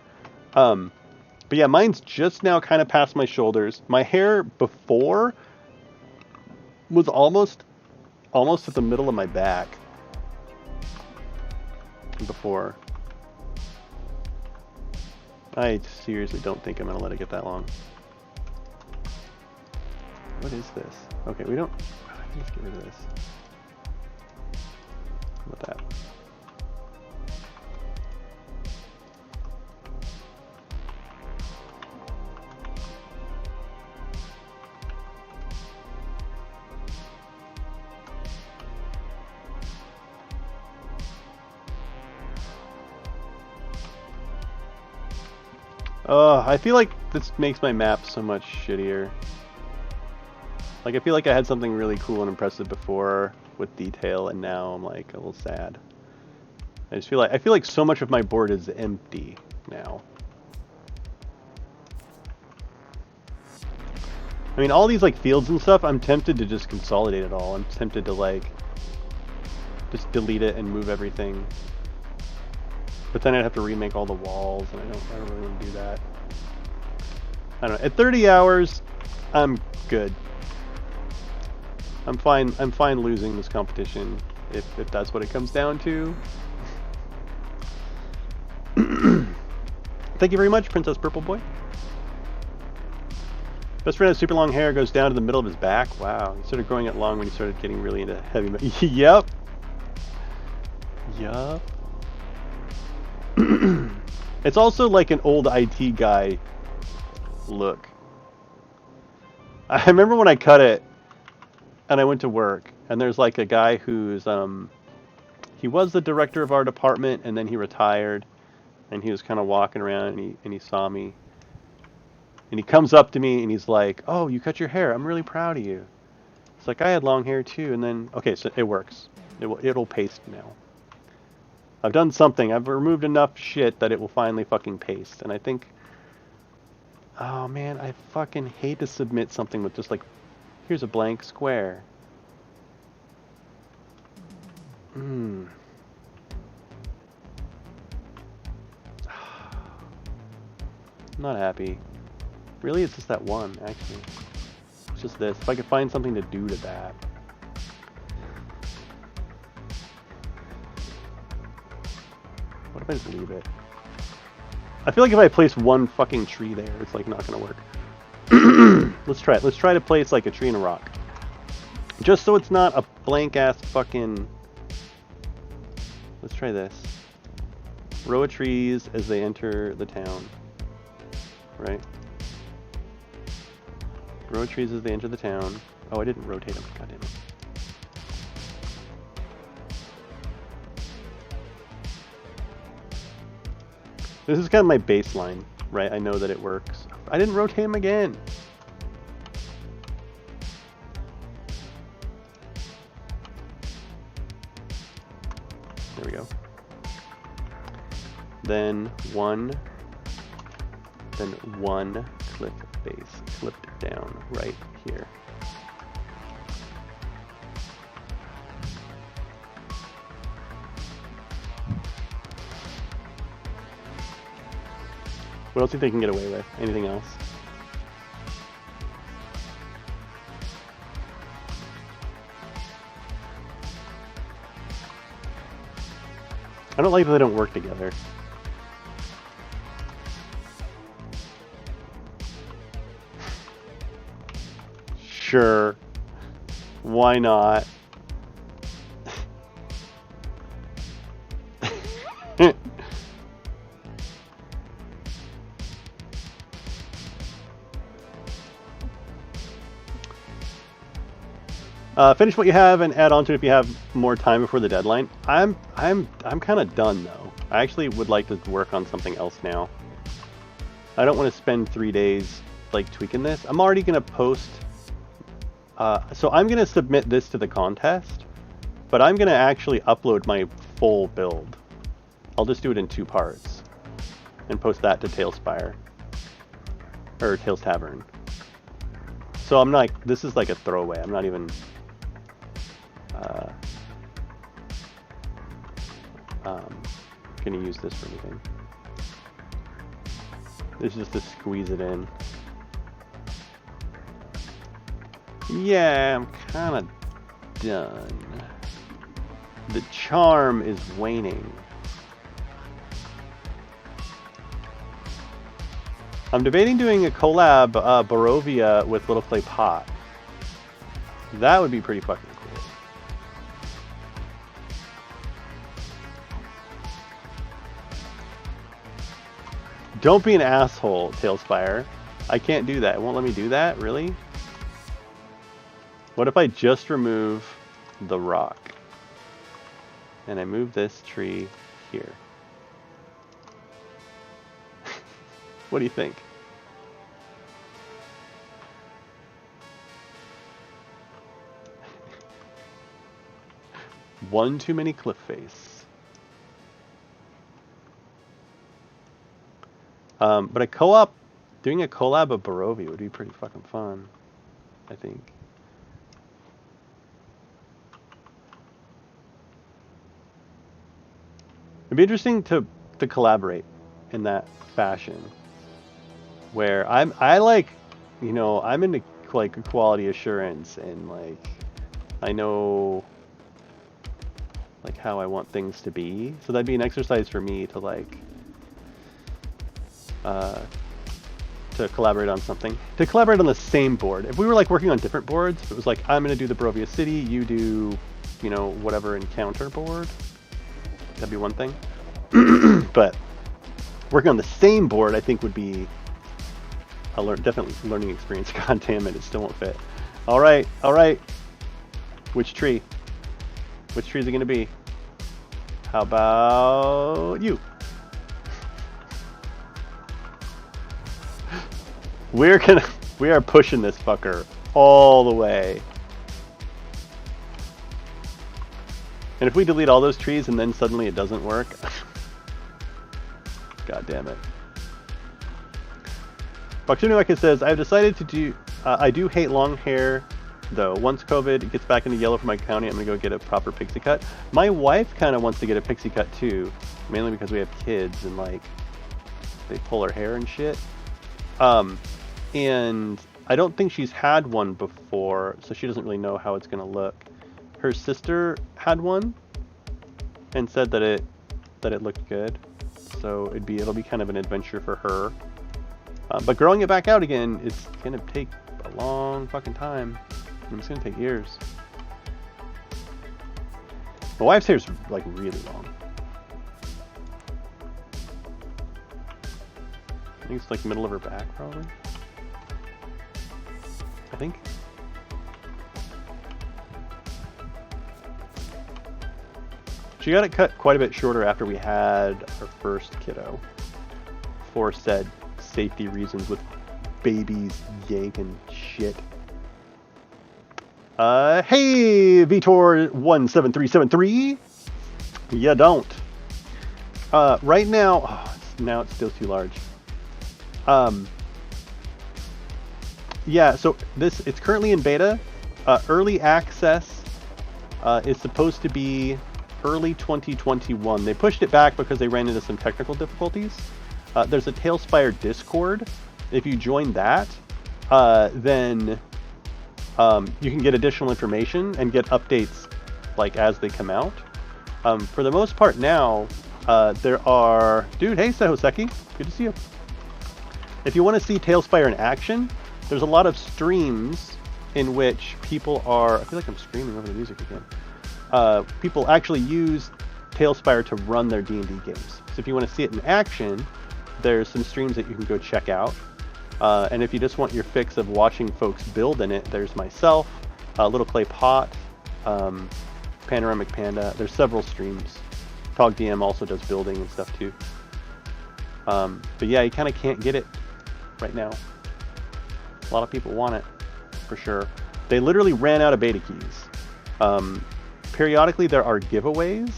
But yeah, mine's just now kind of past my shoulders. My hair before was almost at the middle of my back. Before. I seriously don't think I'm going to let it get that long. What is this? Okay, we don't... Let's get rid of this. How about that? I feel like this makes my map so much shittier. Like, I feel like I had something really cool and impressive before with detail, and now I'm like a little sad. I feel like so much of my board is empty now. I mean, all these like fields and stuff, I'm tempted to just consolidate it all. I'm tempted to like just delete it and move everything. But then I'd have to remake all the walls, and I don't really want to do that. I don't know. At 30 hours, I'm good. I'm fine losing this competition if that's what it comes down to. Thank you very much, Princess Purple Boy. Best friend has super long hair, goes down to the middle of his back. Wow, he started growing it long when he started getting really into heavy metal. Yep. Yup. It's also like an old IT guy look. I remember when I cut it and I went to work, and there's like a guy who's he was the director of our department, and then he retired, and he was kind of walking around, and he saw me, and he comes up to me and he's like, "Oh, you cut your hair. I'm really proud of you." It's like, I had long hair too. And then, okay, so it works. It'll paste now. I've done something. I've removed enough shit that it will finally fucking paste. And I think, oh man, I fucking hate to submit something with just like, here's a blank square. I'm not happy. Really, it's just that one, actually. It's just this. If I could find something to do to that. What if I just leave it? I feel like if I place one fucking tree there, it's like not gonna work. Let's try it. Let's try to place like a tree and a rock. Just so it's not a blank ass fucking... Let's try this. Row of trees as they enter the town. Right? Row of trees as they enter the town. Oh, I didn't rotate them. God damn it. This is kind of my baseline, right? I know that it works. I didn't rotate him again. There we go. Then one clip base clipped down right here. What else do you think I can get away with? Anything else? I don't like that they don't work together. Sure. Why not? Finish what you have and add on to it if you have more time before the deadline. I'm kind of done though. I actually would like to work on something else now. I don't want to spend 3 days like tweaking this. I'm already gonna post. So I'm gonna submit this to the contest, but I'm gonna actually upload my full build. I'll just do it in 2 parts and post that to TaleSpire or Tales Tavern. So I'm not. This is like a throwaway. I'm not even. Gonna use this for anything. This is just to squeeze it in. Yeah, I'm kind of done. The charm is waning. I'm debating doing a collab Barovia with Little Clay Pot. That would be pretty fucking cool. Don't be an asshole, TaleSpire. I can't do that. It won't let me do that? Really? What if I just remove the rock? And I move this tree here. What do you think? One too many cliff face. But a co-op, doing a collab of Barovia would be pretty fucking fun, I think. It'd be interesting to collaborate in that fashion, where I like, you know, I'm into like quality assurance and like I know like how I want things to be. So that'd be an exercise for me to like to collaborate on something. To collaborate on the same board. If we were like working on different boards, if it was like I'm gonna do the Barovia City, you do, you know, whatever encounter board. That'd be one thing. But working on the same board, I think, would be a definitely learning experience. God damn it, it still won't fit. All right, all right. Which tree? Which tree is it going to be? How about you? We are pushing this fucker all the way. And if we delete all those trees and then suddenly it doesn't work, god damn it. Bakshuniwaka says, I've decided to do, I do hate long hair, though. Once COVID gets back into yellow for my county, I'm going to go get a proper pixie cut. My wife kind of wants to get a pixie cut too, mainly because we have kids and like, they pull her hair and shit. And I don't think she's had one before, so she doesn't really know how it's going to look. Her sister had one and said that it looked good, so it'll be kind of an adventure for her. But growing it back out again, it's gonna take a long fucking time. It's gonna take years. My wife's hair's like really long. I think it's like middle of her back, probably. I think. She got it cut quite a bit shorter after we had our first kiddo, for said safety reasons with babies yanking shit. Hey, Vitor17373. You don't. Right now, now it's still too large. Yeah, so it's currently in beta. Early access is supposed to be early 2021. They pushed it back because they ran into some technical difficulties. There's a TaleSpire Discord. If you join that, then you can get additional information and get updates like as they come out. For the most part now, there are... Dude, hey Sehoseki, good to see you. If you want to see TaleSpire in action, there's a lot of streams in which people are... I feel like I'm screaming over the music again. People actually use TaleSpire to run their D&D games. So if you want to see it in action, there's some streams that you can go check out. And if you just want your fix of watching folks build in it, there's myself, Little Clay Pot, Panoramic Panda. There's several streams. TogDM also does building and stuff too. But yeah, you kind of can't get it right now. A lot of people want it, for sure. They literally ran out of beta keys. Periodically there are giveaways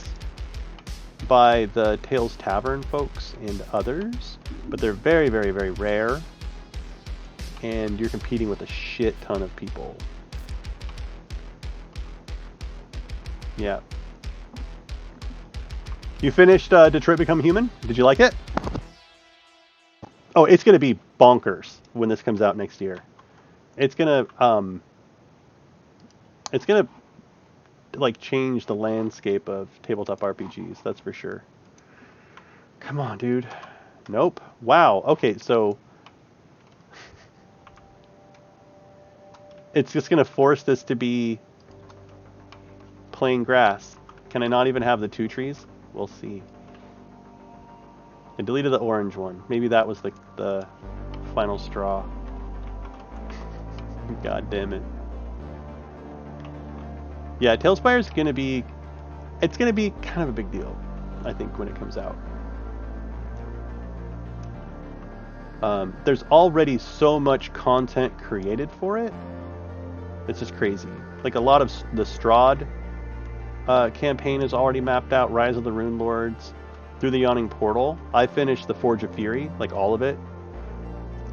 by the Tales Tavern folks and others, but they're very, very, very rare, and you're competing with a shit ton of people. Yeah. You finished Detroit Become Human? Did you like it? Oh, it's gonna be bonkers when this comes out next year. It's gonna like change the landscape of tabletop RPGs. That's for sure. Come on, dude. Nope. Wow. Okay, so it's just gonna force this to be plain grass. Can I not even have the 2 trees? We'll see. I deleted the orange one. Maybe that was the final straw. God damn it. Yeah, TaleSpire is gonna be... It's gonna be kind of a big deal, I think, when it comes out. There's already so much content created for it. It's just crazy. Like, a lot of the Strahd campaign is already mapped out. Rise of the Rune Lords, Through the Yawning Portal. I finished the Forge of Fury, like all of it.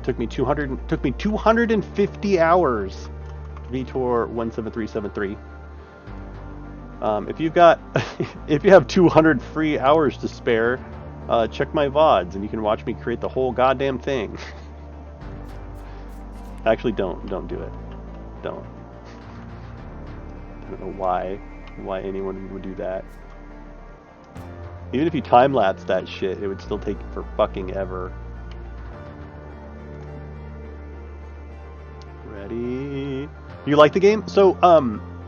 Took me 250 hours. Vitor 17373. If you've got, if you have 200 free hours to spare, check my VODs and you can watch me create the whole goddamn thing. Actually, don't do it. Don't. I don't know why anyone would do that. Even if you time-lapse that shit, it would still take for fucking ever. Ready? You like the game? So,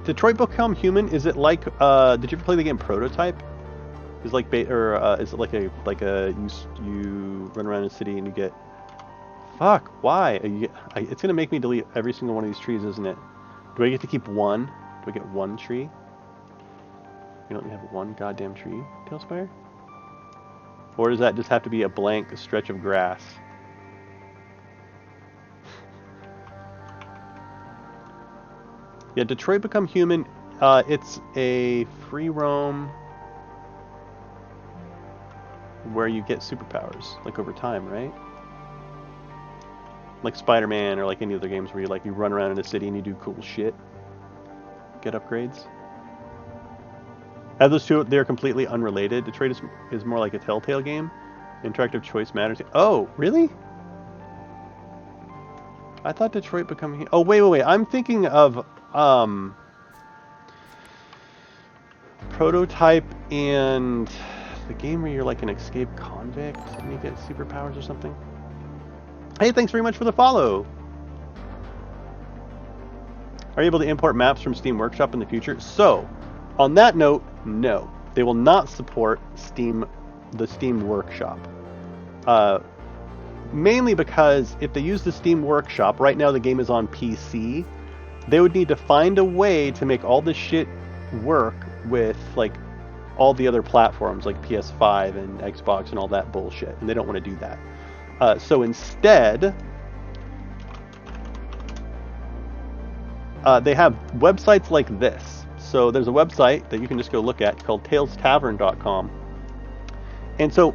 Detroit Become Human, is it like, did you ever play the game Prototype? Is like, is it like a you run around a city and you get, fuck, why? It's gonna make me delete every single one of these trees, isn't it? Do I get to keep one? Do I get one tree? You don't have one goddamn tree, TaleSpire? Or does that just have to be a blank stretch of grass? Yeah, Detroit Become Human, it's a free roam where you get superpowers, like over time, right? Like Spider-Man or like any other games where you run around in a city and you do cool shit. Get upgrades. As those two, they're completely unrelated. Detroit is more like a Telltale game. Interactive choice matters. Oh, really? I thought Detroit Become Human... Oh, wait. I'm thinking of Prototype and the game where you're like an escaped convict and you get superpowers or something. Hey, thanks very much for the follow. Are you able to import maps from Steam Workshop in the future? So, on that note, no. They will not support the Steam Workshop. Mainly because if they use the Steam Workshop, right now the game is on PC, they would need to find a way to make all this shit work with, like, all the other platforms, like PS5 and Xbox and all that bullshit, and they don't want to do that. So instead, they have websites like this. So there's a website that you can just go look at called TalesTavern.com. And so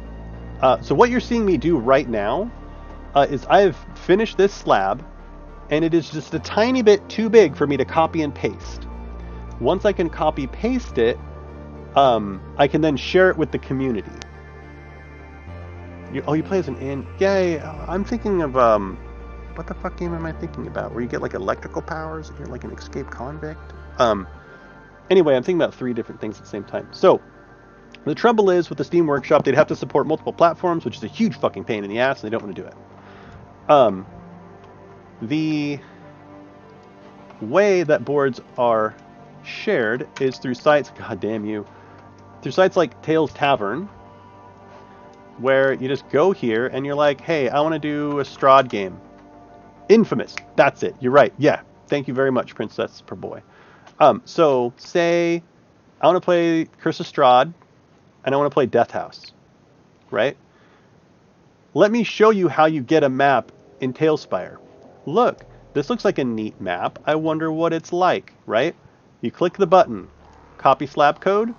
what you're seeing me do right now is I've finished this slab, and it is just a tiny bit too big for me to copy and paste. Once I can copy paste it, I can then share it with the community. You play as an inn? Yay! I'm thinking of what the fuck game am I thinking about? Where you get like electrical powers and you're like an escaped convict. Anyway, I'm thinking about 3 different things at the same time. So, the trouble is with the Steam Workshop, they'd have to support multiple platforms, which is a huge fucking pain in the ass, and they don't want to do it. The way that boards are shared is through sites, god damn you, through sites like Tales Tavern, where you just go here and you're like, hey, I want to do a Strahd game. Infamous. That's it. You're right. Yeah. Thank you very much, Princess per boy. So say I want to play Curse of Strahd and I want to play Death House, right? Let me show you how you get a map in TaleSpire. Look, this looks like a neat map. I wonder what it's like, right? You click the button, copy slab code.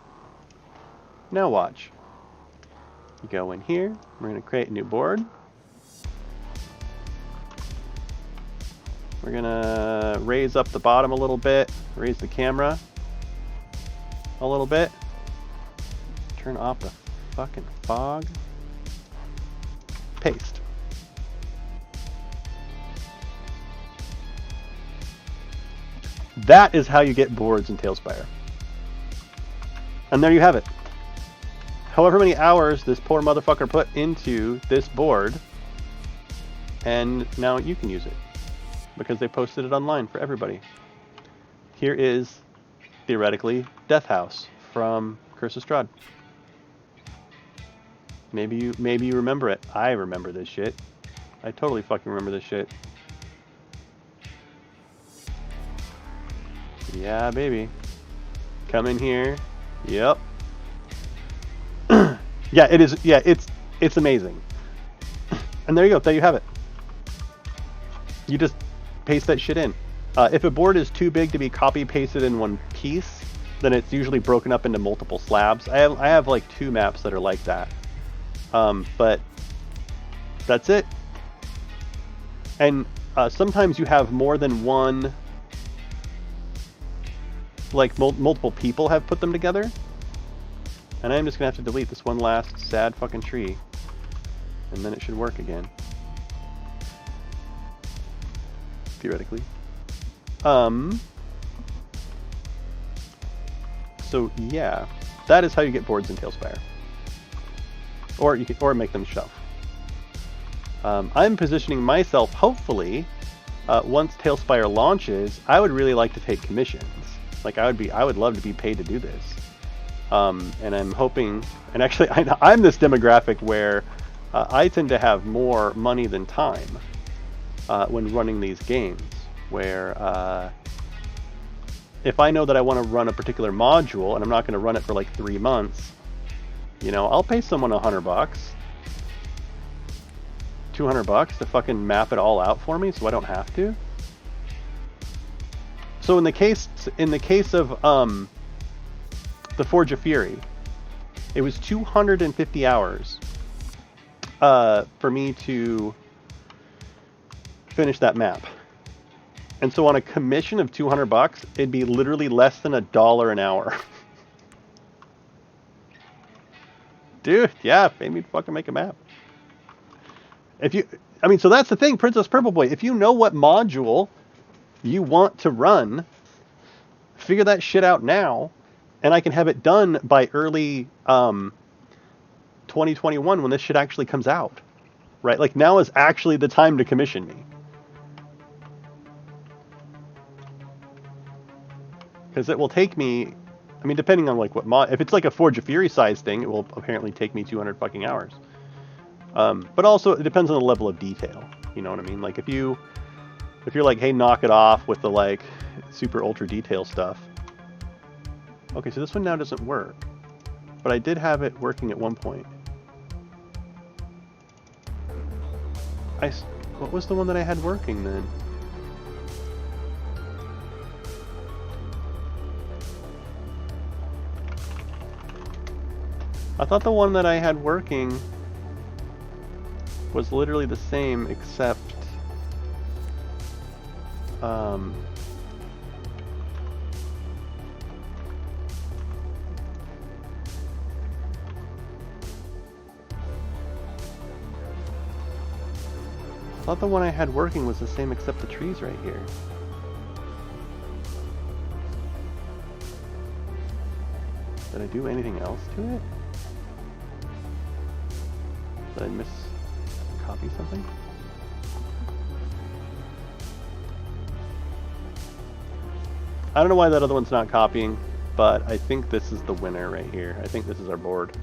Now watch. You go in here. We're going to create a new board. We're going to raise up the bottom a little bit, raise the camera a little bit, turn off the fucking fog, paste. That is how you get boards in TaleSpire. And there you have it. However many hours this poor motherfucker put into this board, and now you can use it because they posted it online for everybody. Here is, theoretically, Death House from Curse of Strahd. Maybe you remember it. I remember this shit. I totally fucking remember this shit. Yeah, baby. Come in here. Yep. Yeah, it is. Yeah, it's amazing. And there you go. There you have it. You just paste that shit in. If a board is too big to be copy pasted in one piece, then it's usually broken up into multiple slabs. I have like 2 maps that are like that. But that's it. And sometimes you have more than one, like multiple people have put them together. And I'm just gonna have to delete this one last sad fucking tree, and then it should work again. Theoretically. So yeah, that is how you get boards in TaleSpire. Or you can, or make them shelf. I'm positioning myself, hopefully, once TaleSpire launches, I would really like to take commissions. Like I would love to be paid to do this. And I'm hoping, and actually I'm this demographic where I tend to have more money than time when running these games, where if I know that I want to run a particular module and I'm not going to run it for like 3 months, you know, I'll pay someone $100, $200 to fucking map it all out for me so I don't have to. So in the case of the Forge of Fury, it was 250 hours for me to finish that map. And so on a commission of $200, it'd be literally less than $1 an hour. Dude, yeah, pay me to fucking make a map. So that's the thing, Princess Purple Boy. If you know what module you want to run, figure that shit out now, and I can have it done by early 2021 when this shit actually comes out. Right? Like, now is actually the time to commission me. Because it will take me, I mean, depending on like what mod, if it's like a Forge of Fury size thing, it will apparently take me 200 fucking hours. But also it depends on the level of detail. You know what I mean? Like if you're like, hey, knock it off with the like super ultra detail stuff. Okay, so this one now doesn't work, but I did have it working at one point. What was the one that I had working then? I thought the one that I had working was literally the same, except I thought the one I had working was the same except the trees right here. Did I do anything else to it? Did I copy something? I don't know why that other one's not copying, but I think this is the winner right here. I think this is our board.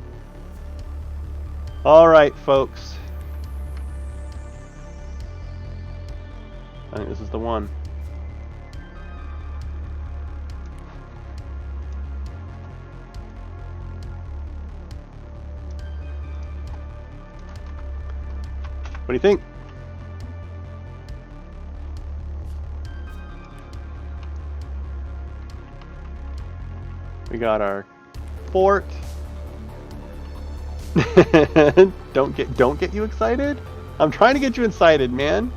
Alright, folks. I think this is the one. What do you think? We got our fort. Don't get you excited? I'm trying to get you excited, man.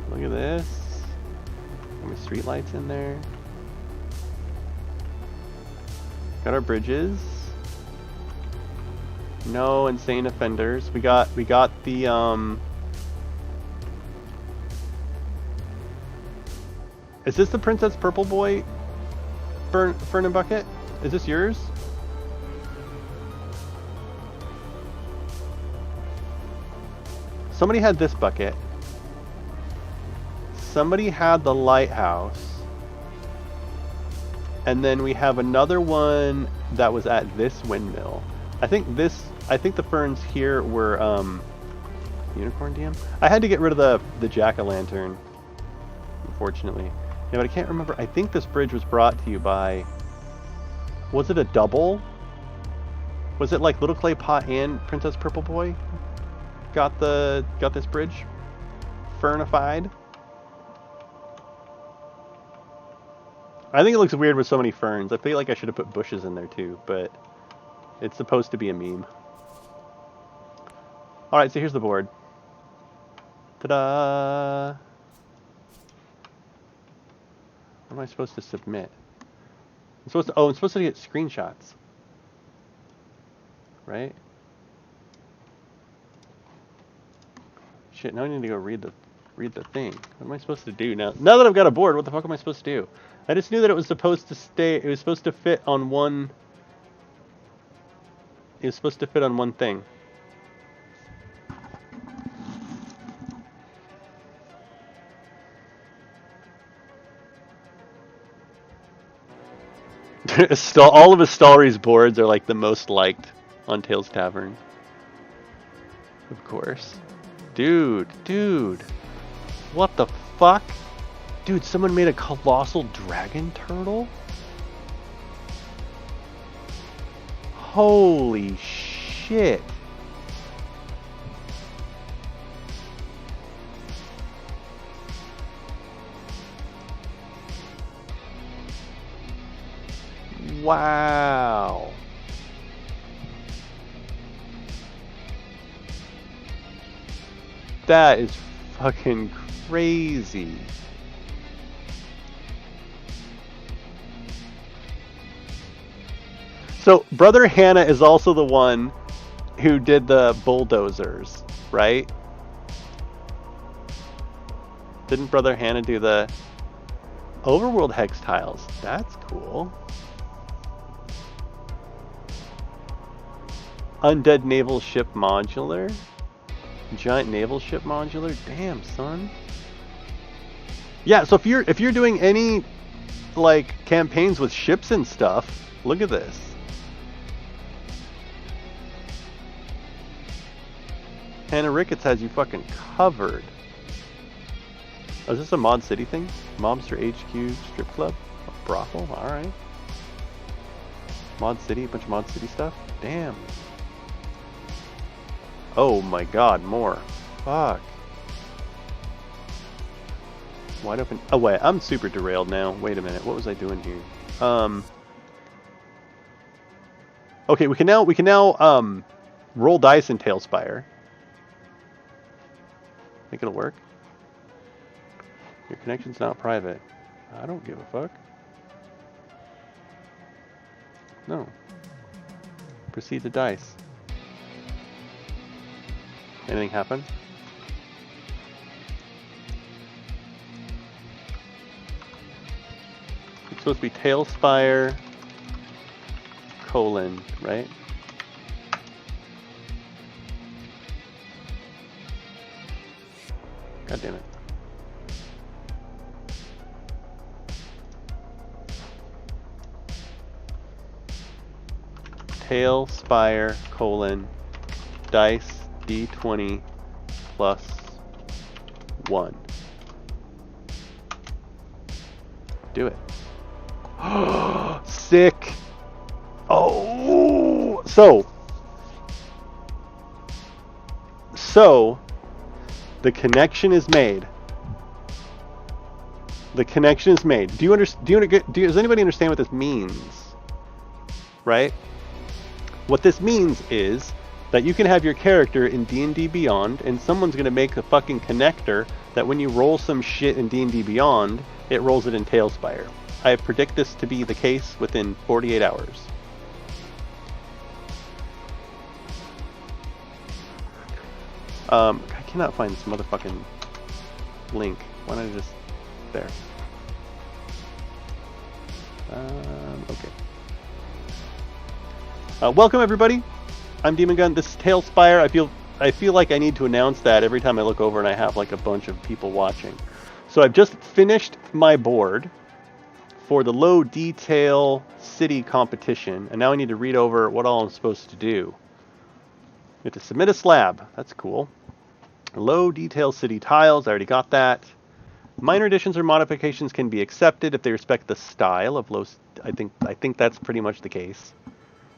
Look at this. Got my street lights in there. Got our bridges. No insane offenders. We got the Is this the Princess Purple Boy Fern and Bucket? Is this yours? Somebody had this bucket. Somebody had the lighthouse. And then we have another one that was at this windmill. I think the ferns here were unicorn DM? I had to get rid of the jack-o'-lantern, unfortunately. Yeah, but I can't remember. I think this bridge was brought to you by... Was it a double? Was it like Little Clay Pot and Princess Purple Boy got this bridge fernified? I think it looks weird with so many ferns. I feel like I should have put bushes in there too, but it's supposed to be a meme. Alright, so here's the board. Ta-da! What am I supposed to submit? I'm supposed to get screenshots. Right? Shit, now I need to go read the thing. What am I supposed to do now? Now that I've got a board, what the fuck am I supposed to do? I just knew that it was supposed to fit on one... It was supposed to fit on one thing. All of Istallri's boards are like the most liked on Tales Tavern. Of course. Dude. What the fuck? Dude, someone made a colossal dragon turtle? Holy shit. Wow. That is fucking crazy. So, Brother Hannah is also the one who did the bulldozers, right? Didn't Brother Hannah do the Overworld Hex tiles? That's cool. Undead Naval Ship Modular. Giant Naval Ship Modular. Damn, son. Yeah, so if you're doing any like campaigns with ships and stuff, look at this. Hannah Ricketts has you fucking covered. Oh, is this a Mod City thing? Mobster HQ Strip Club? A brothel? Alright. Mod City, a bunch of Mod City stuff? Damn. Oh my god, more. Fuck. Wide open. Oh wait, I'm super derailed now. Wait a minute, what was I doing here? Okay, we can now roll dice in TaleSpire. Think it'll work? Your connection's not private. I don't give a fuck. No. Proceed to dice. Anything happen? It's supposed to be TaleSpire, right? God damn it. TaleSpire, dice D20 plus 1. Do it. Sick. Oh, so the connection is made. The connection is made. Does anybody understand what this means? Right? What this means is that you can have your character in D&D Beyond, and someone's going to make a fucking connector that when you roll some shit in D&D Beyond, it rolls it in TaleSpire. I predict this to be the case within 48 hours. I cannot find this motherfucking link. Why don't I just... There. Okay. Welcome everybody. I'm Demon Gun. This is TaleSpire. I feel like I need to announce that every time I look over and I have like a bunch of people watching. So I've just finished my board for the low detail city competition, and now I need to read over what all I'm supposed to do. You have to submit a slab. That's cool. Low detail city tiles. I already got that. Minor additions or modifications can be accepted if they respect the style of low. I think that's pretty much the case.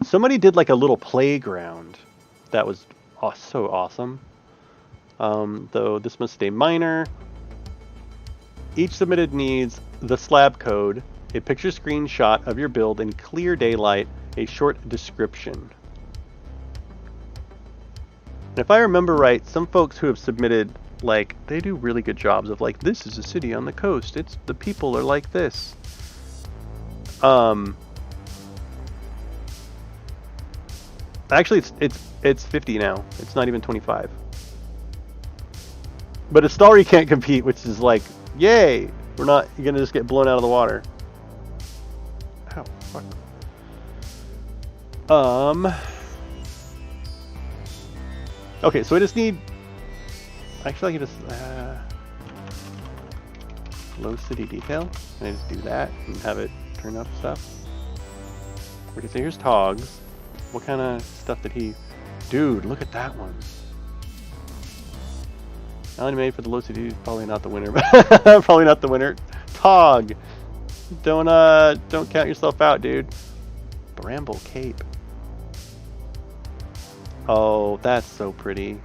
Somebody did like a little playground. That was so awesome. Though this must stay minor. Each submitted needs the slab code, a picture screenshot of your build in clear daylight, a short description. And if I remember right, some folks who have submitted, like, they do really good jobs of like, this is a city on the coast. The people are like this. Actually, it's 50 now. It's not even 25. But Istallri can't compete, which is like, yay! You're gonna just get blown out of the water. Ow, fuck. Okay, so I just need. Actually, I can just low city detail. Can I just do that and have it turn up stuff? Okay, so here's Togs. What kind of stuff did he... Dude, look at that one. Already made for the low city, probably not the winner. Probably not the winner. Tog! Don't count yourself out, dude. Bramble Cape. Oh, that's so pretty.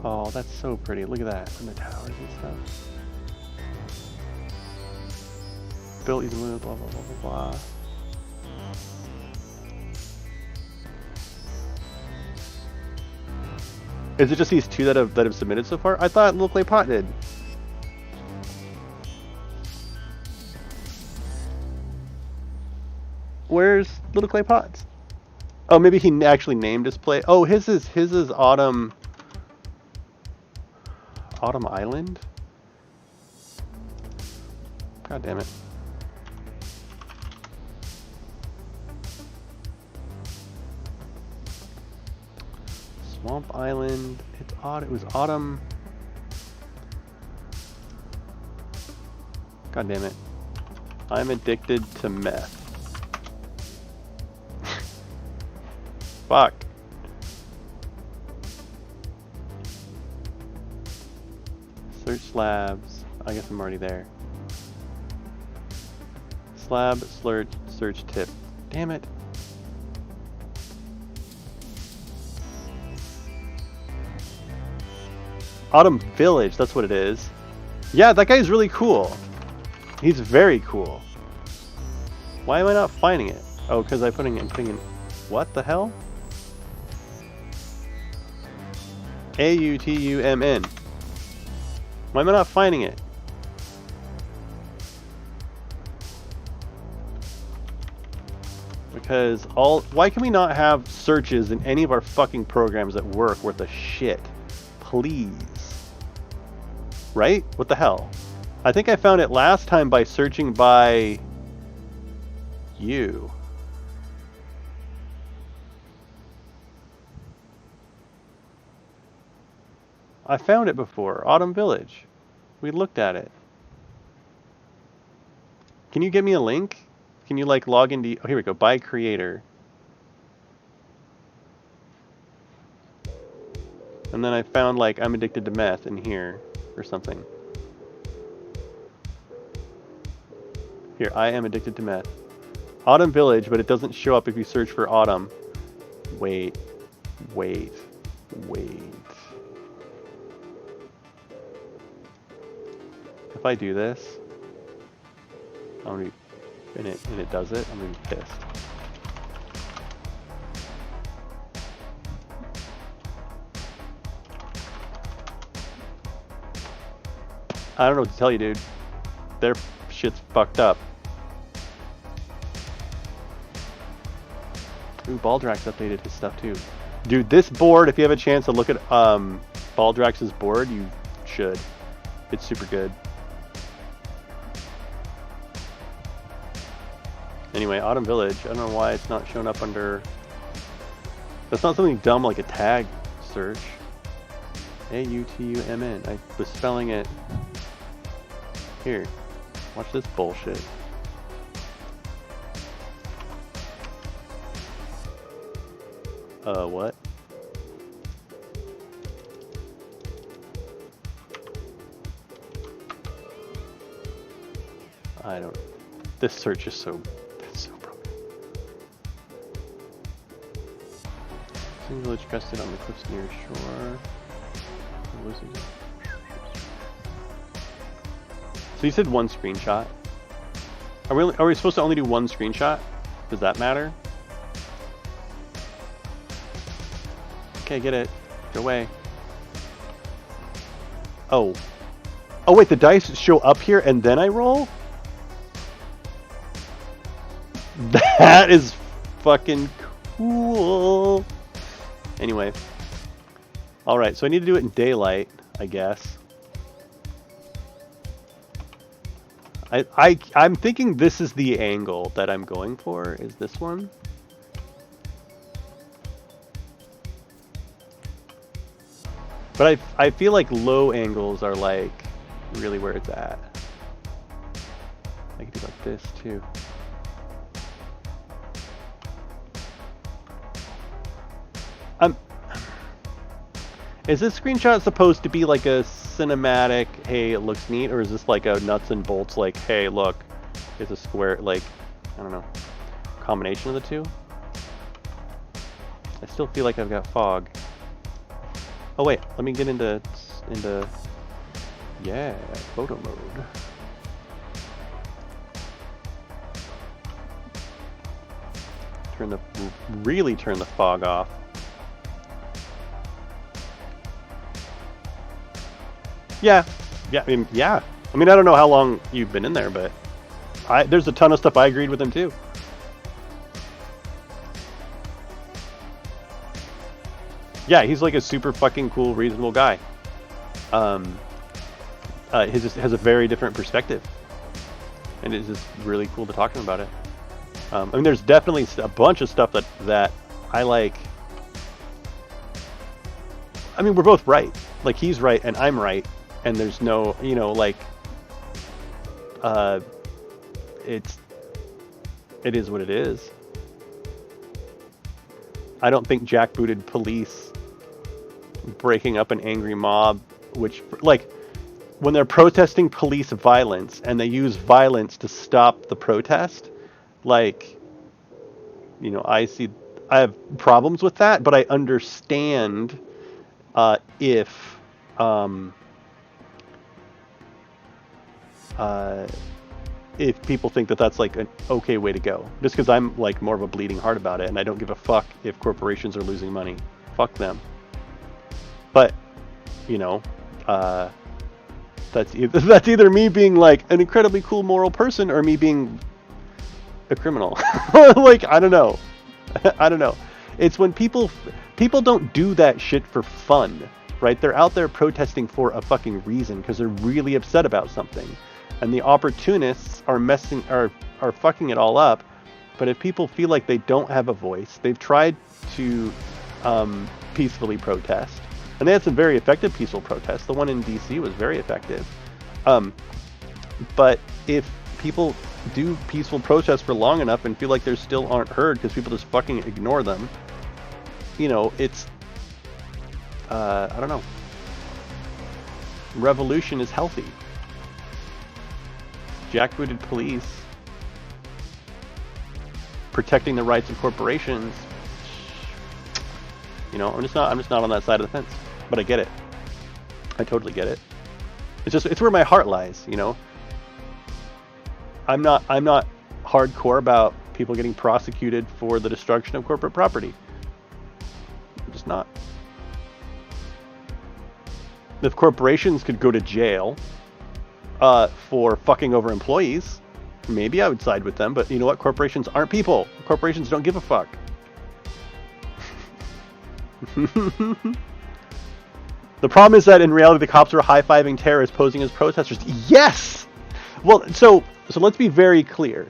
Oh, that's so pretty. Look at that. And the towers and stuff. Built using blah blah blah blah blah. Is it just these two that have submitted so far? I thought Little Clay Pot did. Where's Little Clay Pots? Oh, maybe he actually named his play. Oh, his is Autumn Island. God damn it. Swamp Island. It's odd. It was Autumn. God damn it. I'm addicted to meth. Fuck. Search slabs. I guess I'm already there. Slab, search tip. Damn it. Autumn Village, that's what it is. Yeah, that guy's really cool. He's very cool. Why am I not finding it? Oh, because I'm putting it in. What the hell? AUTUMN. Why am I not finding it? Because why can we not have searches in any of our fucking programs that work worth a shit? Please. Right? What the hell? I think I found it last time by searching by you. I found it before. Autumn Village. We looked at it. Can you give me a link? Can you like log into... Oh, here we go. By creator. And then I found like I'm addicted to meth in here or something. Here, I am addicted to meth. Autumn Village, but it doesn't show up if you search for Autumn. Wait. If I do this, I'm gonna be, and it does it, I'm gonna be pissed. I don't know what to tell you, dude. Their shit's fucked up. Ooh, Baldrax updated his stuff too. Dude, this board, if you have a chance to look at Baldrax's board, you should. It's super good. Anyway, Autumn Village. I don't know why it's not showing up under... That's not something dumb like a tag search. A-U-T-U-M-N. I was spelling it... Here. Watch this bullshit. What? I don't... This search is so... It's so broken. Single village crested on the cliffs near shore. What was it? So you said one screenshot. Are we supposed to only do one screenshot? Does that matter? Okay, get it. Go away. Oh. Oh wait, the dice show up here and then I roll? That is fucking cool. Anyway. Alright, so I need to do it in daylight, I guess. I'm thinking this is the angle that I'm going for. Is this one? But I feel like low angles are like really where it's at. I can do like this too. Is this screenshot supposed to be like a cinematic, hey, it looks neat, or is this like a nuts and bolts, like, hey, look, it's a square, like, I don't know, combination of the two? I still feel like I've got fog. Oh wait, let me get into yeah, photo mode. Really turn the fog off. Yeah, I mean, I don't know how long you've been in there, but there's a ton of stuff I agreed with him too. Yeah, he's like a super fucking cool, reasonable guy. He just has a very different perspective, and it's just really cool to talk to him about it. I mean, there's definitely a bunch of stuff that I like. I mean, we're both right. Like, he's right and I'm right. And there's no, you know, like, it is what it is. I don't think jackbooted police breaking up an angry mob, which, like, when they're protesting police violence and they use violence to stop the protest, like, you know, I have problems with that, but I understand if people think that that's like an okay way to go. Just because I'm like more of a bleeding heart about it, and I don't give a fuck if corporations are losing money. Fuck them. But, you know, that's either me being like an incredibly cool moral person or me being a criminal. Like, I don't know. I don't know. It's when people don't do that shit for fun, right? They're out there protesting for a fucking reason because they're really upset about something. And the opportunists are fucking it all up. But if people feel like they don't have a voice, they've tried to peacefully protest. And they had some very effective peaceful protests. The one in DC was very effective. But if people do peaceful protests for long enough and feel like they still aren't heard because people just fucking ignore them, you know, it's, I don't know. Revolution is healthy. Jackbooted police protecting the rights of corporations. You know, I'm just not on that side of the fence. But I get it. I totally get it. It's where my heart lies, you know. I'm not hardcore about people getting prosecuted for the destruction of corporate property. I'm just not. If corporations could go to jail for fucking over employees, maybe I would side with them, but you know what? Corporations aren't people. Corporations don't give a fuck. The problem is that in reality the cops are high-fiving terrorists posing as protesters. Yes! Well, so let's be very clear.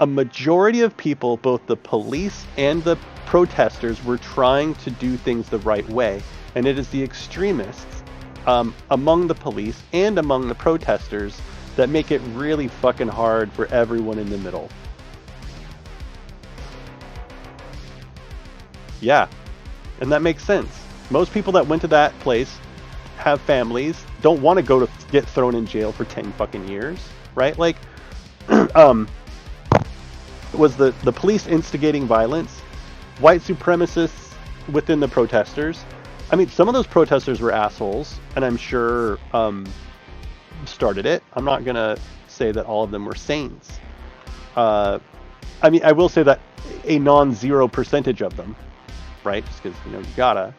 a majority of people, both the police and the protesters, were trying to do things the right way. And it is the extremists among the police and among the protesters that make it really fucking hard for everyone in the middle. Yeah, and that makes sense. Most people that went to that place have families, don't want to go to get thrown in jail for 10 fucking years, right? Like, was the police instigating violence? White supremacists within the protesters? I mean, some of those protesters were assholes, and I'm sure started it. I'm not gonna say that all of them were saints. I mean, I will say that a non-zero percentage of them, right? Just because, you know, you gotta.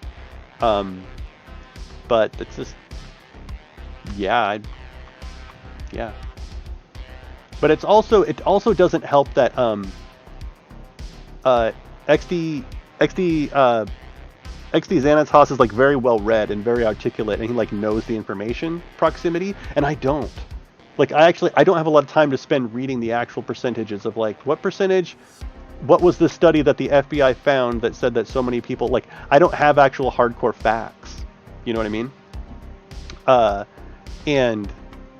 But it's just, yeah, yeah. But it also doesn't help that XD Xanatos is like very well read and very articulate, and he like knows the information proximity, and I don't. Like I don't have a lot of time to spend reading the actual percentages of like what was the study that the FBI found that said that so many people, like I don't have actual hardcore facts. You know what I mean? And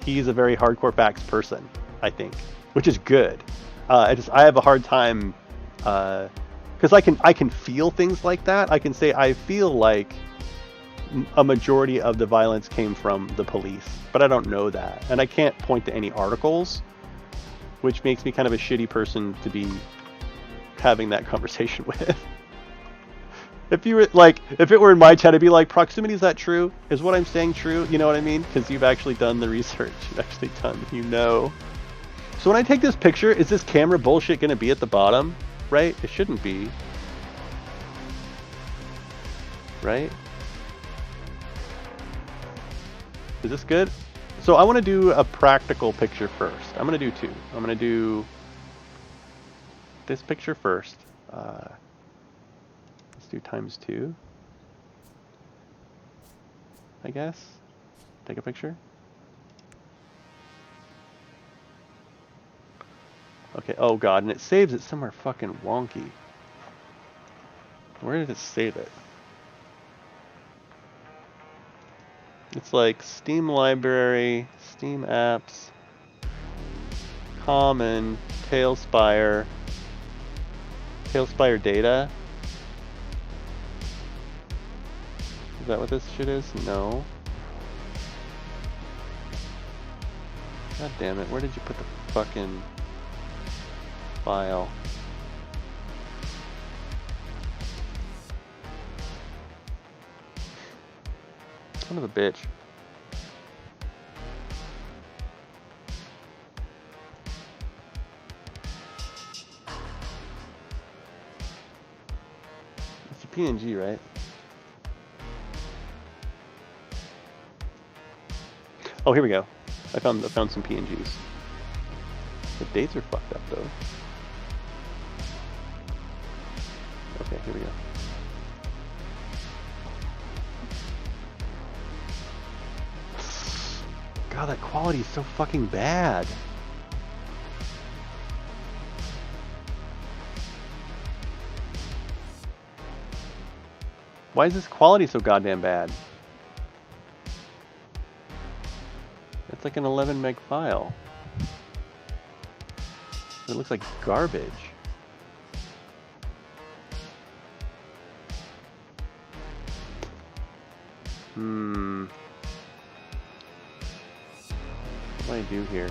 he's a very hardcore facts person, I think, which is good. I have a hard time because I can feel things like that. I can say I feel like a majority of the violence came from the police, but I don't know that, and I can't point to any articles, which makes me kind of a shitty person to be having that conversation with. If you were like, if it were in my chat, I'd be like, proximity, is that true? Is what I'm saying true? You know what I mean? Because you've actually done the research. You've actually done, you know. So when I take this picture, is this camera bullshit going to be at the bottom? Right? It shouldn't be. Right? Is this good? So I want to do a practical picture first. I'm going to do two. I'm going to do this picture first. Do ×2, I guess. Take a picture. Okay, oh god, and it saves it somewhere fucking wonky. Where did it save it? It's like Steam Library, Steam Apps, Common, TaleSpire, TaleSpire Data. Is that what this shit is? No. God damn it, where did you put the fucking file? Son of a bitch. It's a PNG, right? Oh, here we go. I found some PNGs. The dates are fucked up though. Okay, here we go. God, that quality is so fucking bad. Why is this quality so goddamn bad? It's like an 11 meg file. It looks like garbage. What do I do here?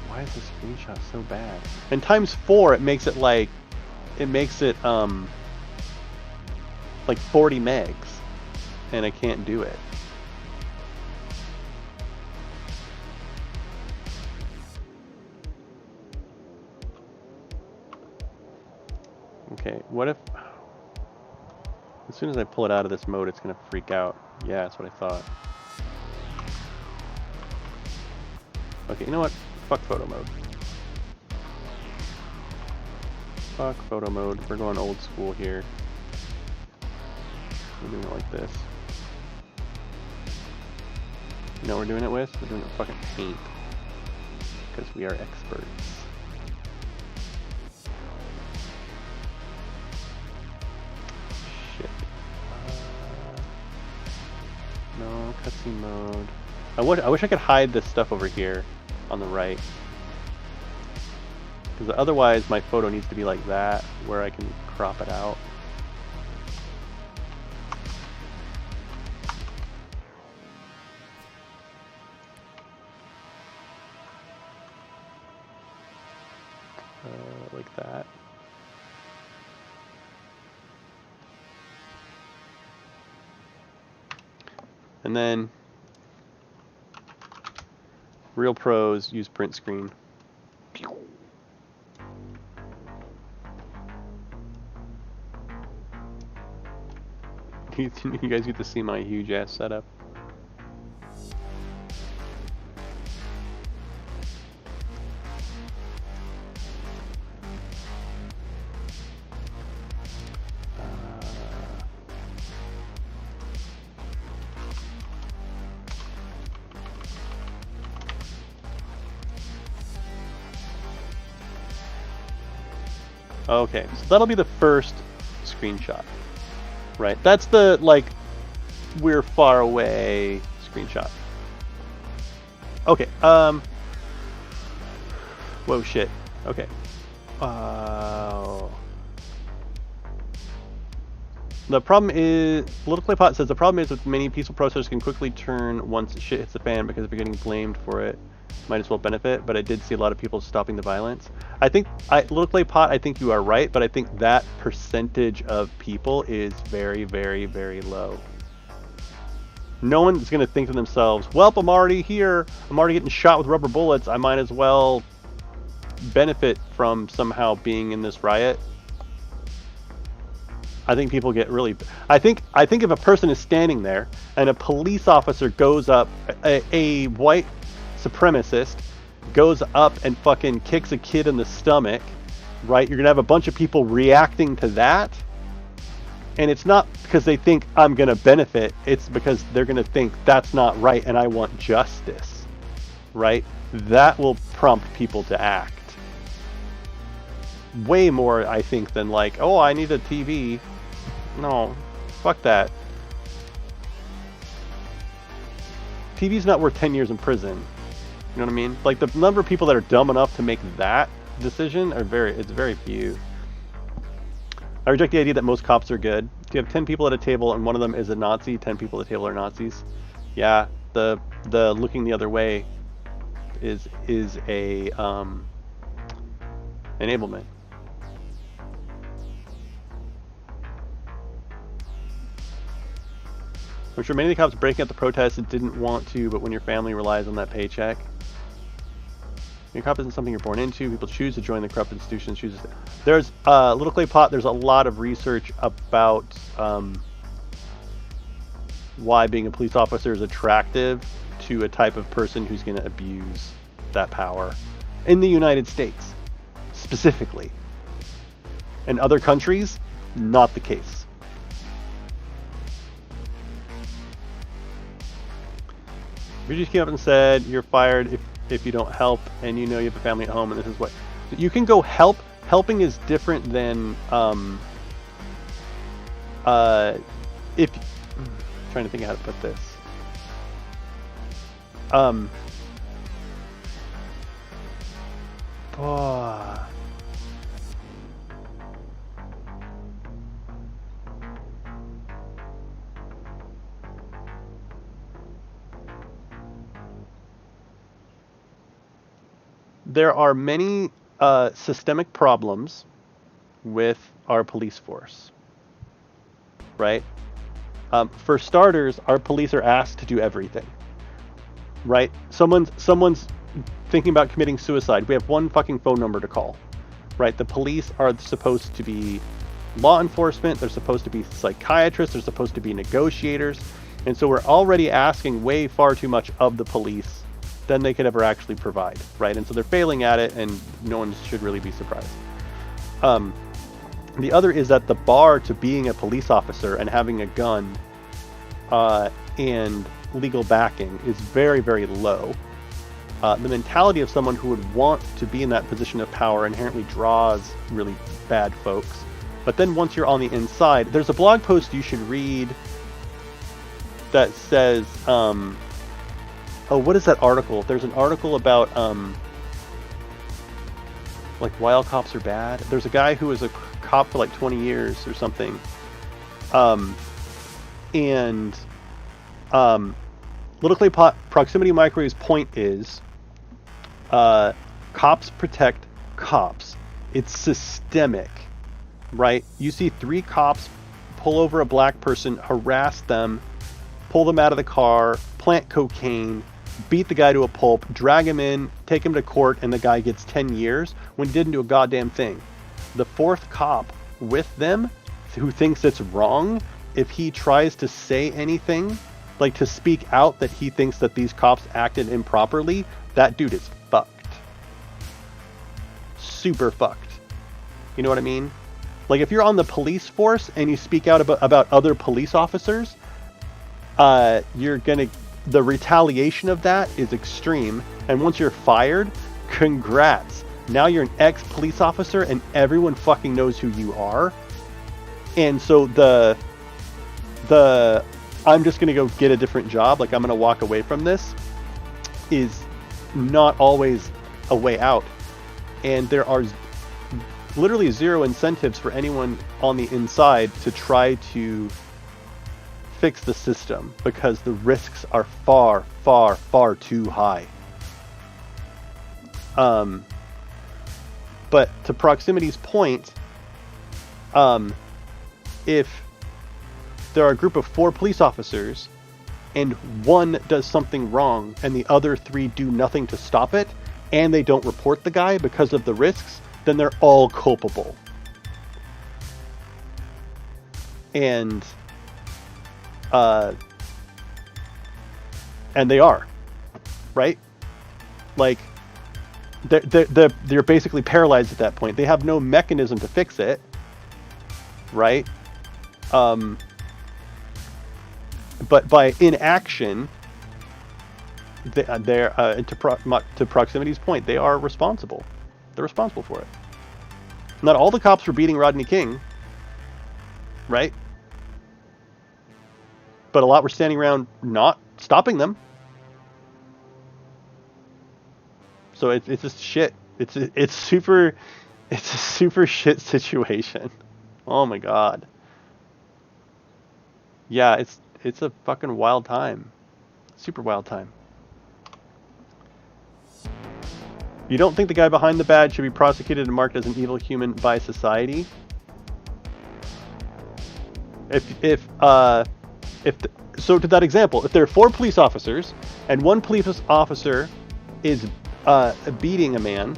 Why is this screenshot so bad? And ×4, it makes it like, like 40 megs, and I can't do it. Okay, what if, as soon as I pull it out of this mode, it's gonna freak out. Yeah, that's what I thought. Okay, you know what? Fuck photo mode. Fuck photo mode. We're going old school here. We're doing it like this. You know what we're doing it with? We're doing it with fucking paint. Because we are experts. Shit. No, cutscene mode. I wish I could hide this stuff over here on the right. Because otherwise my photo needs to be like that, where I can crop it out. Like that. And then real pros use print screen. You guys get to see my huge ass setup. Okay, so that'll be the first screenshot, right? That's the, like, we're far away screenshot. Okay, whoa, shit. Okay. The problem is, Political Pot says, the problem is that many peaceful protesters can quickly turn once shit hits the fan because if you're getting blamed for it, might as well benefit, but I did see a lot of people stopping the violence. I think, Little Clay Pot, I think you are right, but I think that percentage of people is very, very, very low. No one's going to think to themselves, well, I'm already here, I'm already getting shot with rubber bullets, I might as well benefit from somehow being in this riot. I think people get really... I think if a person is standing there and a police officer goes up, a white supremacist goes up and fucking kicks a kid in the stomach, right? You're gonna have a bunch of people reacting to that, and it's not because they think I'm gonna benefit, it's because they're gonna think that's not right and I want justice, right? That will prompt people to act way more, I think, than like, oh, I need a TV. No, fuck that. TV's not worth 10 years in prison. You know what I mean? Like, the number of people that are dumb enough to make that decision are very few. I reject the idea that most cops are good. If you have 10 people at a table and one of them is a Nazi, 10 people at the table are Nazis. Yeah, the looking the other way is a enablement. I'm sure many of the cops breaking up the protests didn't want to, but when your family relies on that paycheck. Your cop isn't something you're born into. People choose to join the corrupt institutions. There's Little Clay Pot. There's a lot of research about why being a police officer is attractive to a type of person who's going to abuse that power in the United States, specifically. In other countries, not the case. If you just came up and said you're fired if you don't help and you know you have a family at home and this is what you can go help. Helping is different than if I'm trying to think how to put this. There are many systemic problems with our police force, right? For starters, our police are asked to do everything, right? Someone's thinking about committing suicide. We have one fucking phone number to call, right? The police are supposed to be law enforcement. They're supposed to be psychiatrists. They're supposed to be negotiators. And so we're already asking way far too much of the police than they could ever actually provide, right? And so they're failing at it, and no one should really be surprised. The other is that the bar to being a police officer and having a gun and legal backing is very, very low. The mentality of someone who would want to be in that position of power inherently draws really bad folks. But then once you're on the inside, there's a blog post you should read that says, oh, what is that article? There's an article about, like, why all cops are bad. There's a guy who was a cop for like 20 years or something. Little Clay Proximity Microwave's point is, cops protect cops. It's systemic, right? You see 3 cops pull over a black person, harass them, pull them out of the car, plant cocaine, beat the guy to a pulp, drag him in, take him to court, and the guy gets 10 years when he didn't do a goddamn thing. The 4th cop with them, who thinks it's wrong, if he tries to say anything, like to speak out that he thinks that these cops acted improperly, that dude is fucked. Super fucked. You know what I mean? Like, if you're on the police force and you speak out about other police officers, the retaliation of that is extreme. And once you're fired, congrats. Now you're an ex-police officer and everyone fucking knows who you are. And so the I'm just going to go get a different job, like I'm going to walk away from this, is not always a way out. And there are literally zero incentives for anyone on the inside to try to fix the system, because the risks are far, far, far too high. But to Proximity's point, if there are a group of 4 police officers and one does something wrong and the other 3 do nothing to stop it, and they don't report the guy because of the risks, then they're all culpable. And they are, right? Like, they're basically paralyzed at that point. They have no mechanism to fix it, right? But by inaction, to Proximity's point, they are responsible. They're responsible for it. Not all the cops were beating Rodney King, right? But a lot were standing around not stopping them. So it's just shit. It's a super shit situation. Oh my god. Yeah, it's a fucking wild time. Super wild time. You don't think the guy behind the badge should be prosecuted and marked as an evil human by society? So to that example, if there are 4 police officers and one police officer is beating a man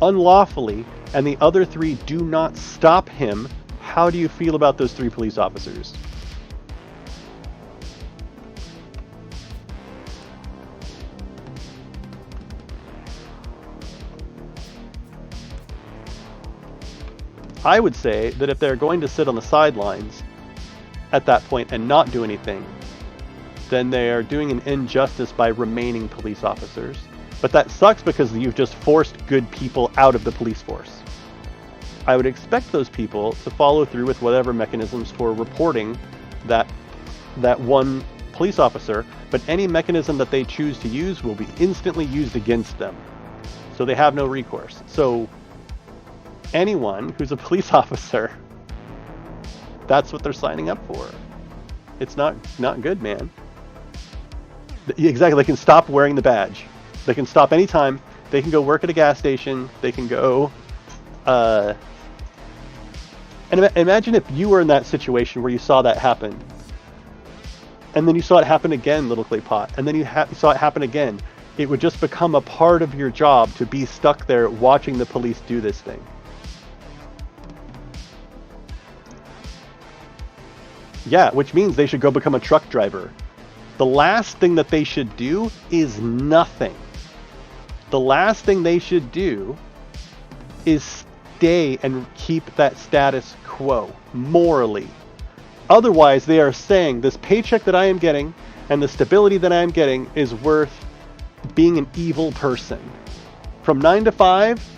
unlawfully and the other 3 do not stop him, how do you feel about those 3 police officers? I would say that if they're going to sit on the sidelines at that point and not do anything, then they are doing an injustice by remaining police officers. But that sucks because you've just forced good people out of the police force. I would expect those people to follow through with whatever mechanisms for reporting that one police officer, but any mechanism that they choose to use will be instantly used against them. So they have no recourse. So anyone who's a police officer, that's what they're signing up for. It's not good, man. Exactly. They can stop wearing the badge. They can stop anytime. They can go work at a gas station. They can go and imagine if you were in that situation where you saw that happen, and then you saw it happen again, Little Clay Pot, and then you saw it happen again. It would just become a part of your job to be stuck there watching the police do this thing. Yeah, which means they should go become a truck driver. The last thing that they should do is nothing. The last thing they should do is stay and keep that status quo, morally. Otherwise, they are saying, this paycheck that I am getting, And the stability that I'm getting is worth being an evil person. From 9 to 5,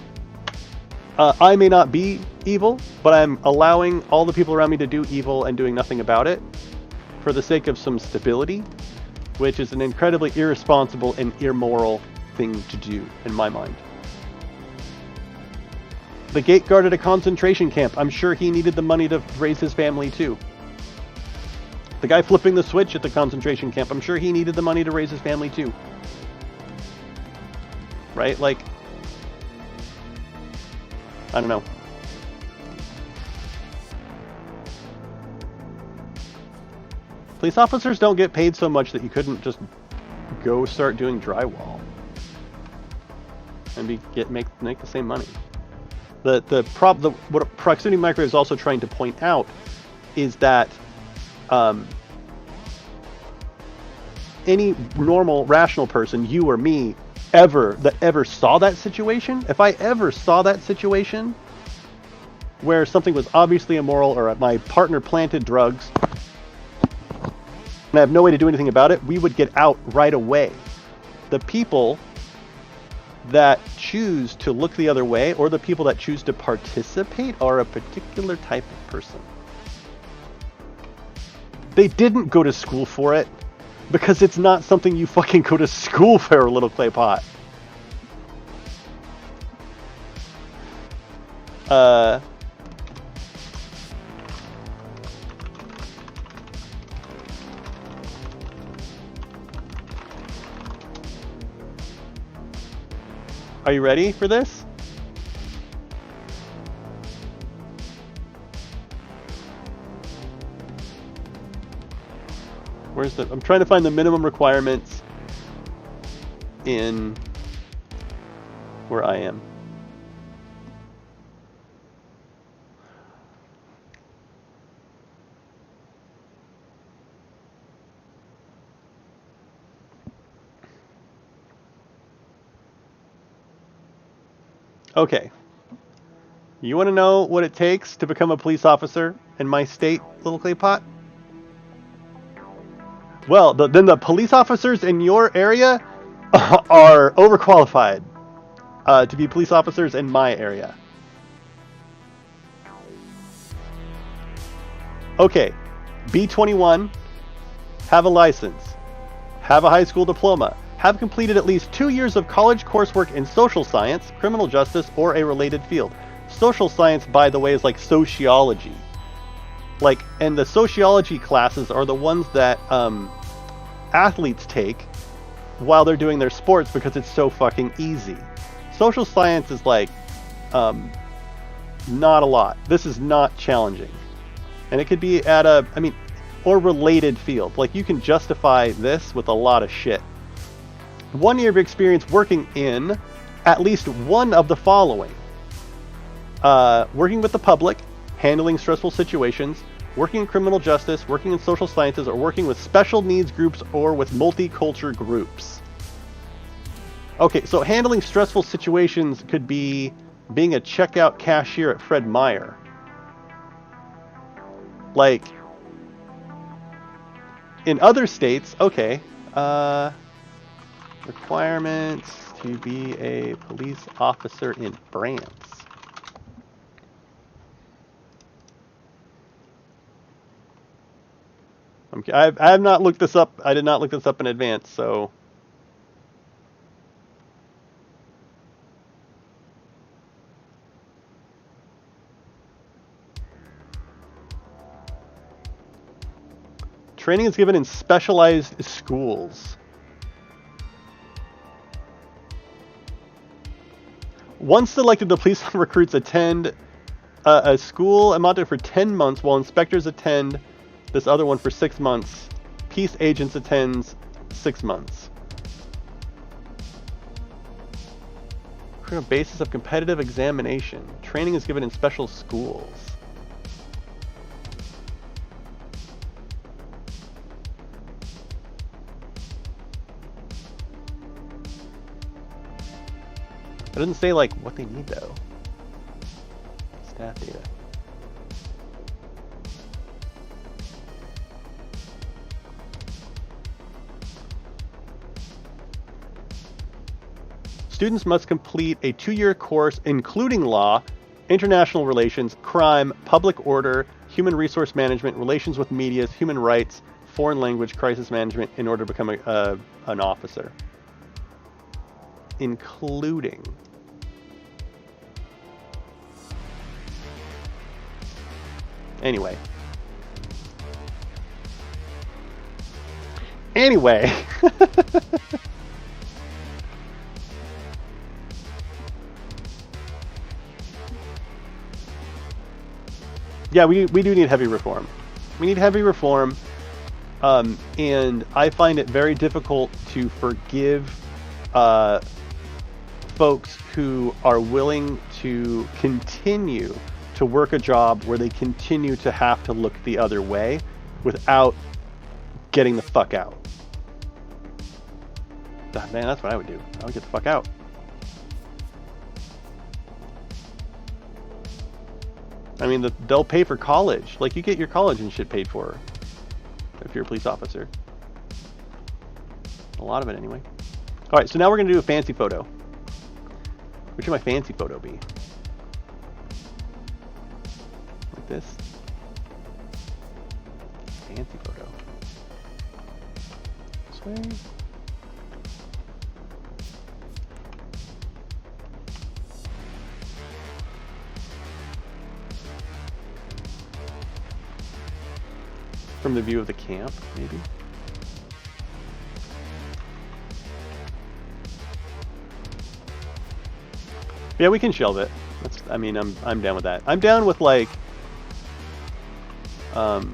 I may not be evil, but I'm allowing all the people around me to do evil and doing nothing about it for the sake of some stability, which is an incredibly irresponsible and immoral thing to do, in my mind. The gate guard at a concentration camp, I'm sure he needed the money to raise his family too. The guy flipping the switch at the concentration camp, I'm sure he needed the money to raise his family too. Right? Like, I don't know. Police officers don't get paid so much that you couldn't just go start doing drywall and make the same money. What Proximity Micro is also trying to point out is that any normal, rational person, you or me, ever saw that situation, if I ever saw that situation where something was obviously immoral or my partner planted drugs and I have no way to do anything about it, we would get out right away. The people that choose to look the other way or the people that choose to participate are a particular type of person. They didn't go to school for it because it's not something you fucking go to school for, little clay pot. Are you ready for this? I'm trying to find the minimum requirements in where I am. Okay. You want to know what it takes to become a police officer in my state, little clay pot? Well, then the police officers in your area are overqualified to be police officers in my area. Okay, be 21, have a license, have a high school diploma, have completed at least 2 years of college coursework in social science, criminal justice, or a related field. Social science, by the way, is like sociology. And the sociology classes are the ones that athletes take while they're doing their sports because it's so fucking easy. Social science is not a lot. This is not challenging. And it could be at or related field. Like, you can justify this with a lot of shit. 1 year of experience working in at least one of the following. Working with the public, handling stressful situations, working in criminal justice, working in social sciences, or working with special needs groups or with multicultural groups. Okay, so handling stressful situations could be being a checkout cashier at Fred Meyer. Like, in other states, okay, requirements to be a police officer in France. I have not looked this up. I did not look this up in advance, so. Training is given in specialized schools. Once selected, the police recruits attend a school amounted for 10 months, while inspectors attend this other one for 6 months. Peace agents attends 6 months. On a basis of competitive examination. Training is given in special schools. It doesn't say what they need though. Staff data. Students must complete a 2-year course including law, international relations, crime, public order, human resource management, relations with media, human rights, foreign language, crisis management in order to become an officer. Including. Anyway. Yeah, we do need heavy reform. We need heavy reform, and I find it very difficult to forgive folks who are willing to continue to work a job where they continue to have to look the other way without getting the fuck out. Man, that's what I would do. I would get the fuck out. I mean, they'll pay for college. Like, you get your college and shit paid for if you're a police officer. A lot of it, anyway. All right, so now we're going to do a fancy photo. What should my fancy photo be? Like this? Fancy photo. This way? From the view of the camp, maybe? Yeah, we can shelve it. I mean, I'm down with that. I'm down with, like, oh,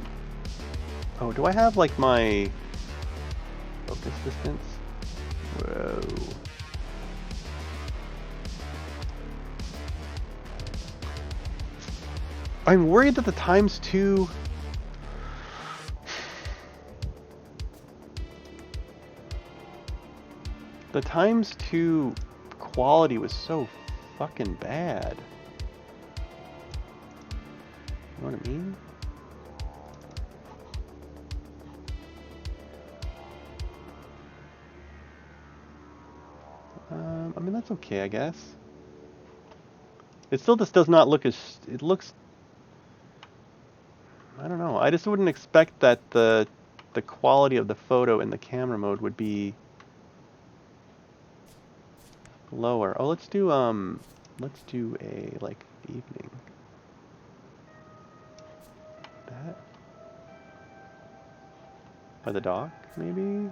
do I have, like, my focus distance? Whoa. I'm worried that the times 2 quality was so fucking bad. You know what I mean? I mean, that's okay, I guess. It still just does not look as... It looks... I don't know. I just wouldn't expect that the quality of the photo in the camera mode would be lower. Oh, let's do a, like, evening. That? By the dock, maybe?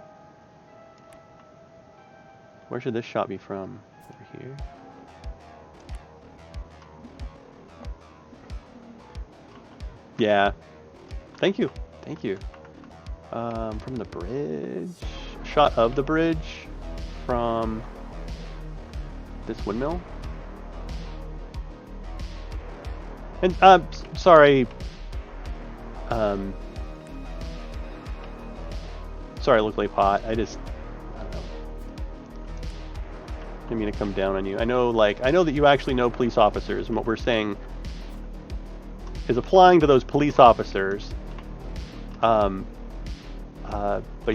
Where should this shot be from? Over here? Yeah. Thank you. Thank you. From the bridge. Shot of the bridge from this windmill. And sorry. Sorry, I look like pot. I don't know. I mean to come down on you. I know that you actually know police officers, and what we're saying is applying to those police officers. But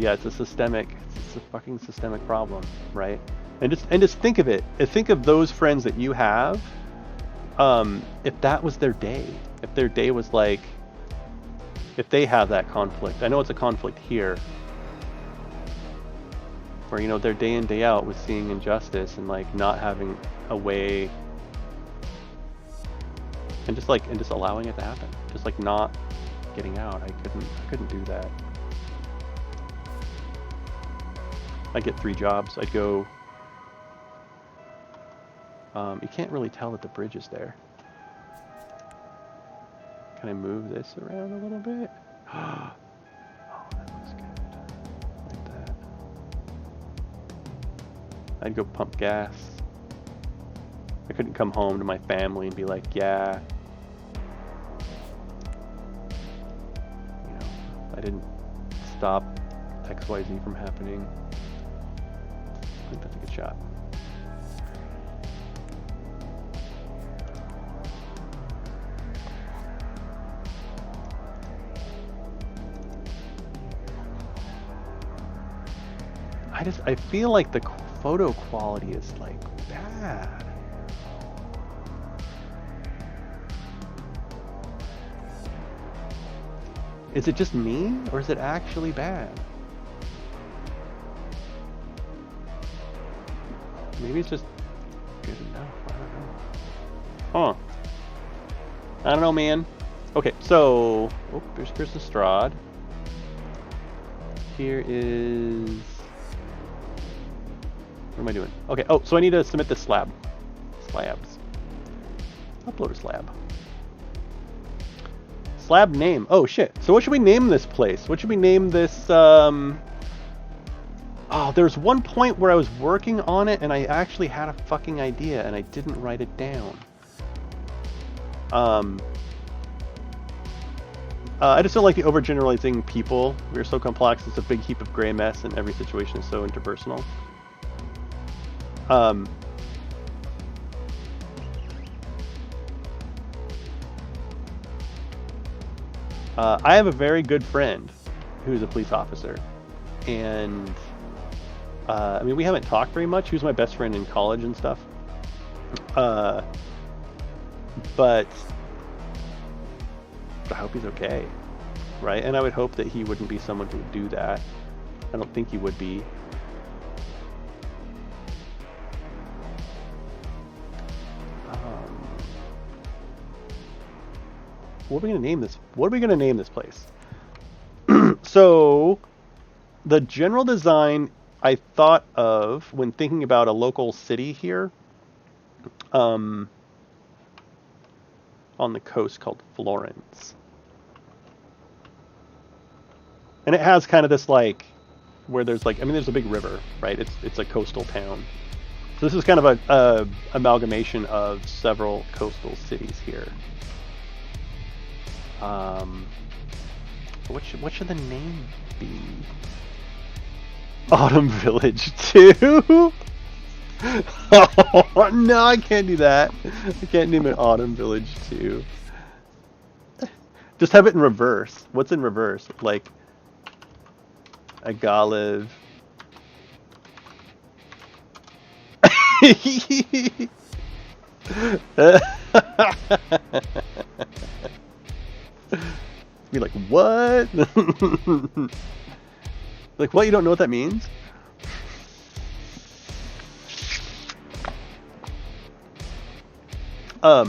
yeah, it's a fucking systemic problem, right? And just think of it. Think of those friends that you have. If that was their day, if their day was like, if they have that conflict. I know it's a conflict here, where, you know, their day in, day out was seeing injustice and, like, not having a way, and just allowing it to happen, just like not getting out. I couldn't do that. I'd get 3 jobs. I'd go. You can't really tell that the bridge is there. Can I move this around a little bit? Oh, that looks good. Like that. I'd go pump gas. I couldn't come home to my family and be like, yeah. You know, I didn't stop XYZ from happening. I think that's a good shot. I feel like the photo quality is like bad. Is it just me, or is it actually bad? Maybe it's just good enough. I don't know. Huh. I don't know, man. Okay, so there's Chris Lestrade. Here is. What am I doing? Okay. Oh, so I need to submit this slab. Slabs. Upload a slab. Slab name. Oh shit. So what should we name this place? What should we name this? Oh, there's one point where I was working on it and I actually had a fucking idea and I didn't write it down. I just don't like the overgeneralizing people. We're so complex, it's a big heap of gray mess, and every situation is so interpersonal. I have a very good friend who's a police officer, and I mean, we haven't talked very much. He was my best friend in college and stuff. But I hope he's okay, right? And I would hope that he wouldn't be someone who would do that. I don't think he would be. What are we gonna name this? What are we gonna name this place? So, the general design I thought of when thinking about a local city here, on the coast called Florence. And it has kind of this like, where there's like, I mean, there's a big river, right? It's a coastal town. So this is kind of a amalgamation of several coastal cities here. What should the name be? Autumn Village 2? Oh, no, I can't do that. I can't name it Autumn Village 2. Just have it in reverse. What's in reverse? Like, Agaliv. Be like, what? Like, what? You don't know what that means? But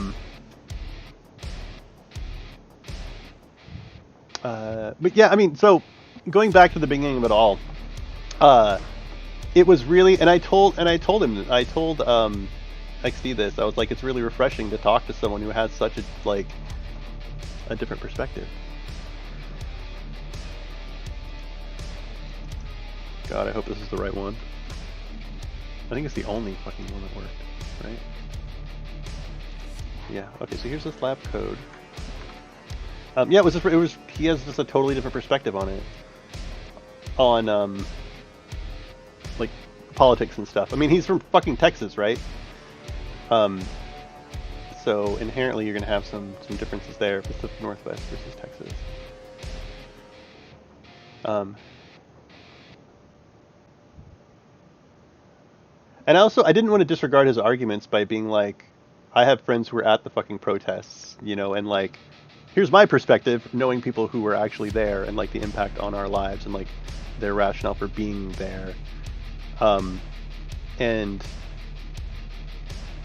yeah, I mean, so going back to the beginning of it all, it was really, and I told him, XD this, I was like, it's really refreshing to talk to someone who has such a different perspective. God, I hope this is the right one. I think it's the only fucking one that worked, right? Yeah, okay, so here's the slab code. Yeah, he has just a totally different perspective on it. On, like, politics and stuff. I mean, he's from fucking Texas, right? So inherently you're gonna have some differences there, Pacific Northwest versus Texas. And also, I didn't want to disregard his arguments by being like, I have friends who were at the fucking protests, you know, and like, here's my perspective, knowing people who were actually there and like the impact on our lives and like their rationale for being there. And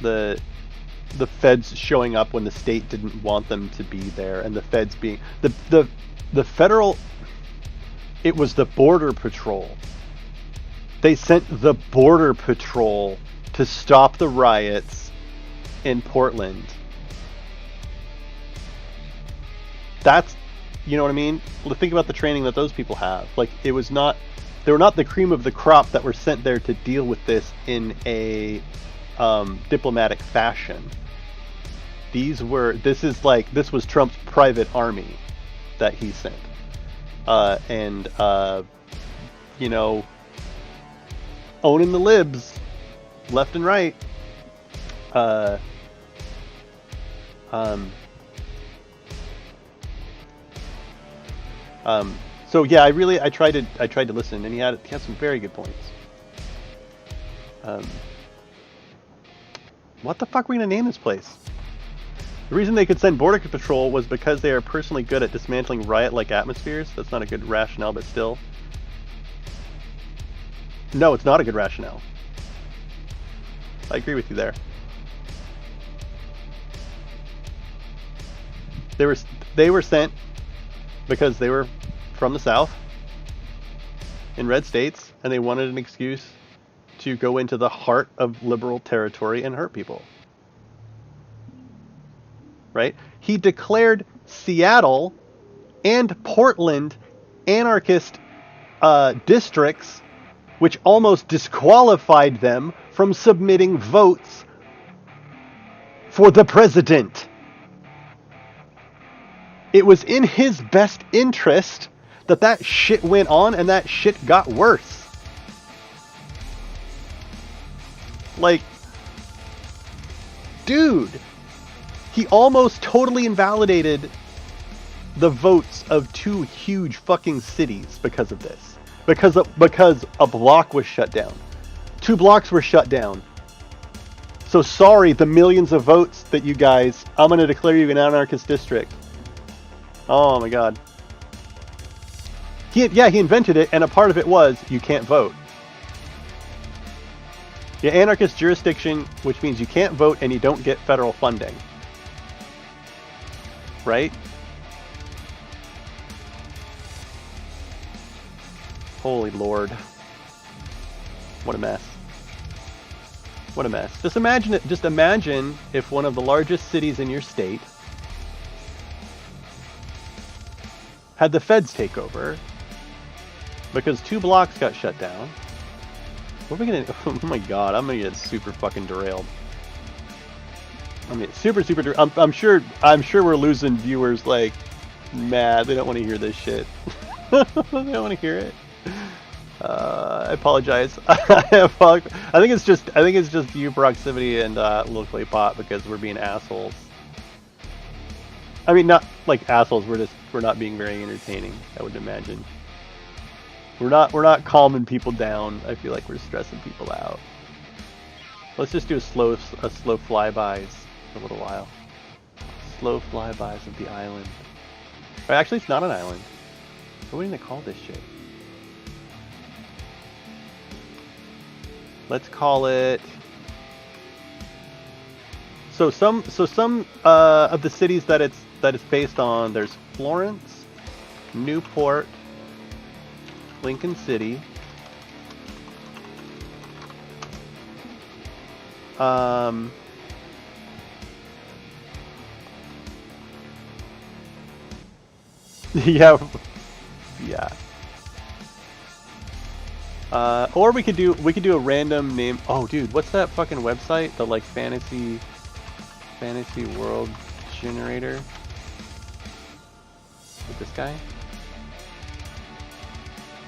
the feds showing up when the state didn't want them to be there, and the feds being the federal, it was the border patrol. They sent the border patrol to stop the riots in Portland. That's, you know what I mean? Well, think about the training that those people have. Like, they were not the cream of the crop that were sent there to deal with this in a diplomatic fashion. This was Trump's private army that he sent. You know, owning the libs left and right. So yeah, I tried to listen, and he had some very good points. What the fuck are we gonna name this place? The reason they could send border patrol was because they are personally good at dismantling riot-like atmospheres. That's not a good rationale, but still. No, it's not a good rationale. I agree with you there. They were sent because they were from the South in red states, and they wanted an excuse to go into the heart of liberal territory and hurt people. Right? He declared Seattle and Portland anarchist districts, which almost disqualified them from submitting votes for the president. It was in his best interest that shit went on, and that shit got worse. Like, dude, he almost totally invalidated the votes of 2 huge fucking cities because of this. Because a block was shut down. 2 blocks were shut down. So sorry, the millions of votes that you guys, I'm going to declare you an anarchist district. Oh my god. He invented it, and a part of it was you can't vote. Yeah, anarchist jurisdiction, which means you can't vote and you don't get federal funding. Right? Holy Lord. What a mess. What a mess. Just imagine if one of the largest cities in your state had the feds take over because 2 blocks got shut down. What are we gonna? Oh my god, I'm gonna get super fucking derailed. I mean, super derailed. I'm sure we're losing viewers like mad. They don't want to hear this shit. They don't want to hear it. I apologize. I think it's just view proximity and locally pot because we're being assholes. I mean, not like assholes. We're not being very entertaining. I would imagine. We're not calming people down. I feel like we're stressing people out. Let's just do a slow flybys for a little while. Slow flybys of the island. Or actually, it's not an island. What are we gonna call this shit? Let's call it. So some of the cities that it's based on. There's Florence, Newport, Lincoln City. Yeah. Or we could do a random name. Oh, dude, what's that fucking website? The like fantasy world generator. Is this guy?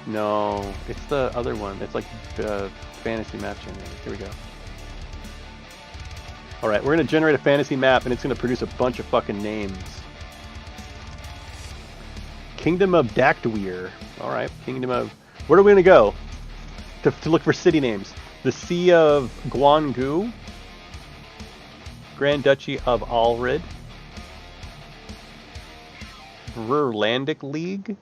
No, it's the other one. It's like the fantasy map generator. Here we go. All right, we're gonna generate a fantasy map, and it's gonna produce a bunch of fucking names. Kingdom of Dactweir. All right, Kingdom of. Where are we gonna go to look for city names? The Sea of Guanggu, Grand Duchy of Alred, Verlandic League,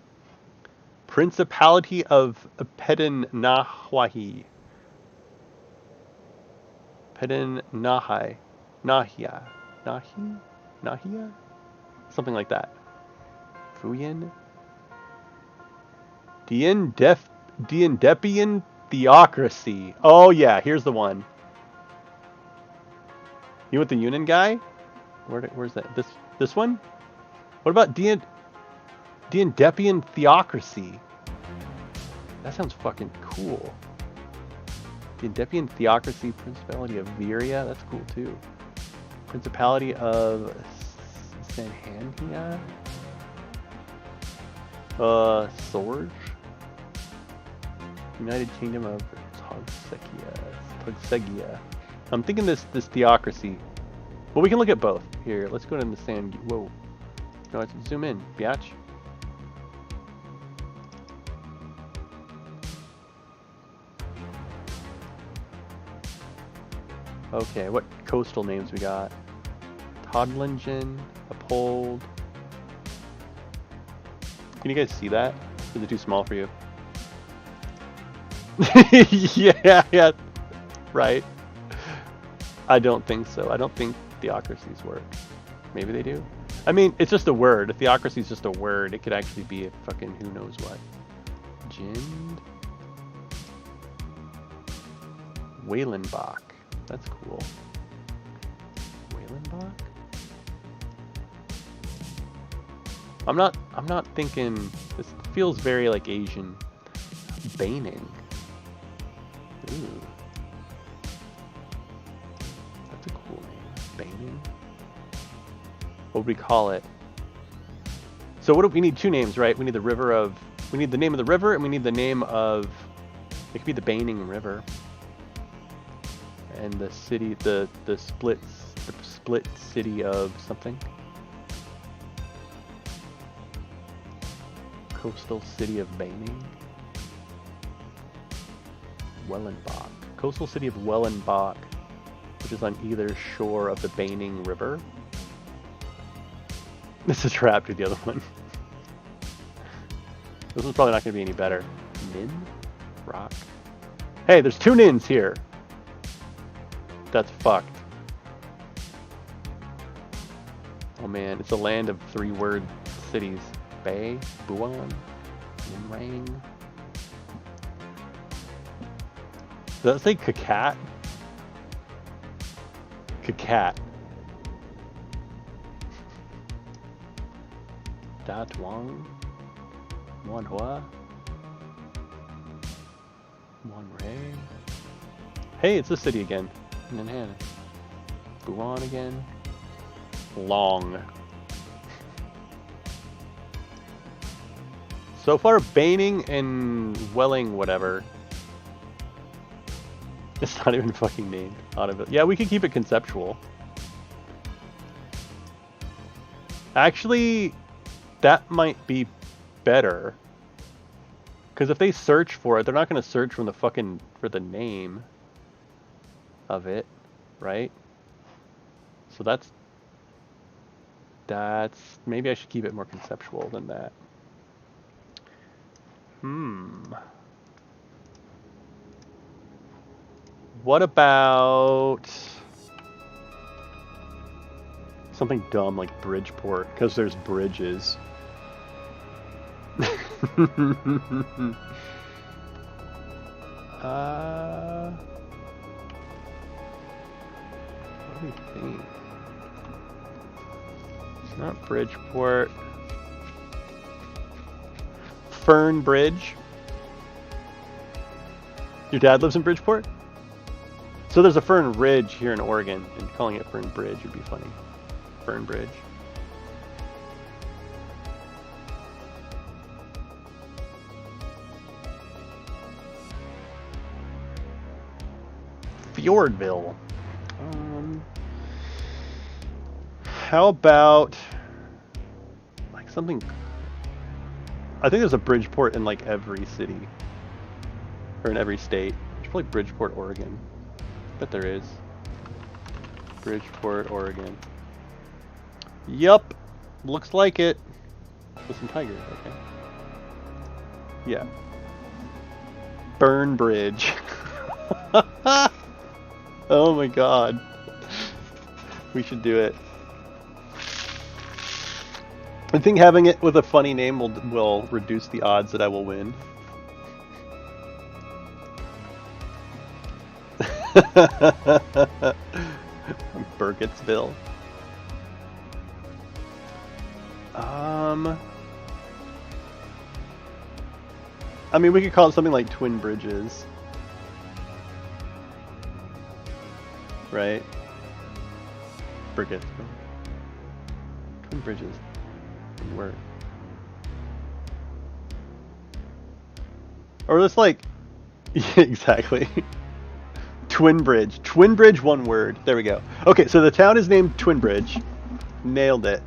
Principality of Pedin-Nahia. Nahia? Something like that. Fuyin? Diendepian Theocracy. Oh yeah, here's the one. You want the Yunan guy? Where's that? This one? What about Diendepian Theocracy? That sounds fucking cool. Diendepian Theocracy, Principality of Viria. That's cool too. Principality of Sanhanhia. Sorge. United Kingdom of Togsegia. I'm thinking this theocracy. Well, we can look at both. Here, let's go to the sand. Whoa. No, let's zoom in, biatch. Okay, what coastal names we got? Todlingen, Uphold. Can you guys see that? Is it too small for you? yeah, right. I don't think so. I don't think theocracies work. Maybe they do. I mean, it's just a word. If theocracy is just a word, it could actually be a fucking who knows what. Jind. Waylenbach. That's cool. Waylenbach? I'm not thinking. This feels very like Asian. Baining. Ooh. That's a cool name. Baining. What would we call it? So what do we need? Two names, right? We need the river of. We need the name of the river, and we need the name of. It could be the Baining River. And the city, the split city of something. Coastal city of Baining. Wellenbach. Coastal city of Wellenbach, which is on either shore of the Baining River. This is trapped with the other one. This is probably not going to be any better. Nin? Rock? Hey, there's two Nins here. That's fucked. Oh man, it's a land of 3-word cities. Bay, Buon, Ninrang. Does that say Kakat? Kakat. Da Tuong. Wanhua. Wanray. Hey, it's a city again. Nanhan. Buon again. Long. So far, Baining and Welling, whatever. It's not even fucking named. Yeah, we could keep it conceptual. Actually, that might be better. Because if they search for it, they're not going to search from the fucking for the name of it, right? So that's maybe I should keep it more conceptual than that. What about something dumb like Bridgeport? Because there's bridges. What do you think? It's not Bridgeport. Fern Bridge. Your dad lives in Bridgeport? So there's a Fern Ridge here in Oregon, and calling it Fern Bridge would be funny. Fern Bridge. Fjordville. How about like something? I think there's a Bridgeport in like every city or in every state. There's probably Bridgeport, Oregon. I bet there is. Bridgeport, Oregon. Yup. Looks like it. With some tigers, okay. Yeah. Burn Bridge. Oh my god. We should do it. I think having it with a funny name will reduce the odds that I will win. Burkittsville. I mean, we could call it something like Twin Bridges. Right? Burkittsville. Twin Bridges. Word. Or let's like... Yeah, exactly. Twin Bridge. Twin Bridge, one word. There we go. Okay, so the town is named Twin Bridge. Nailed it.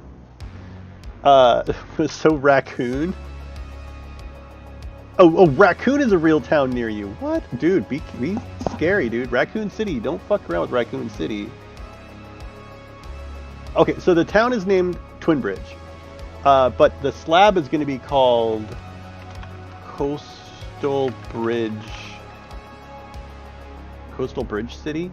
So Raccoon. Oh, Raccoon is a real town near you. What? Dude, be scary, dude. Raccoon City. Don't fuck around with Raccoon City. Okay, so the town is named Twinbridge. But the slab is going to be called Coastal Bridge City.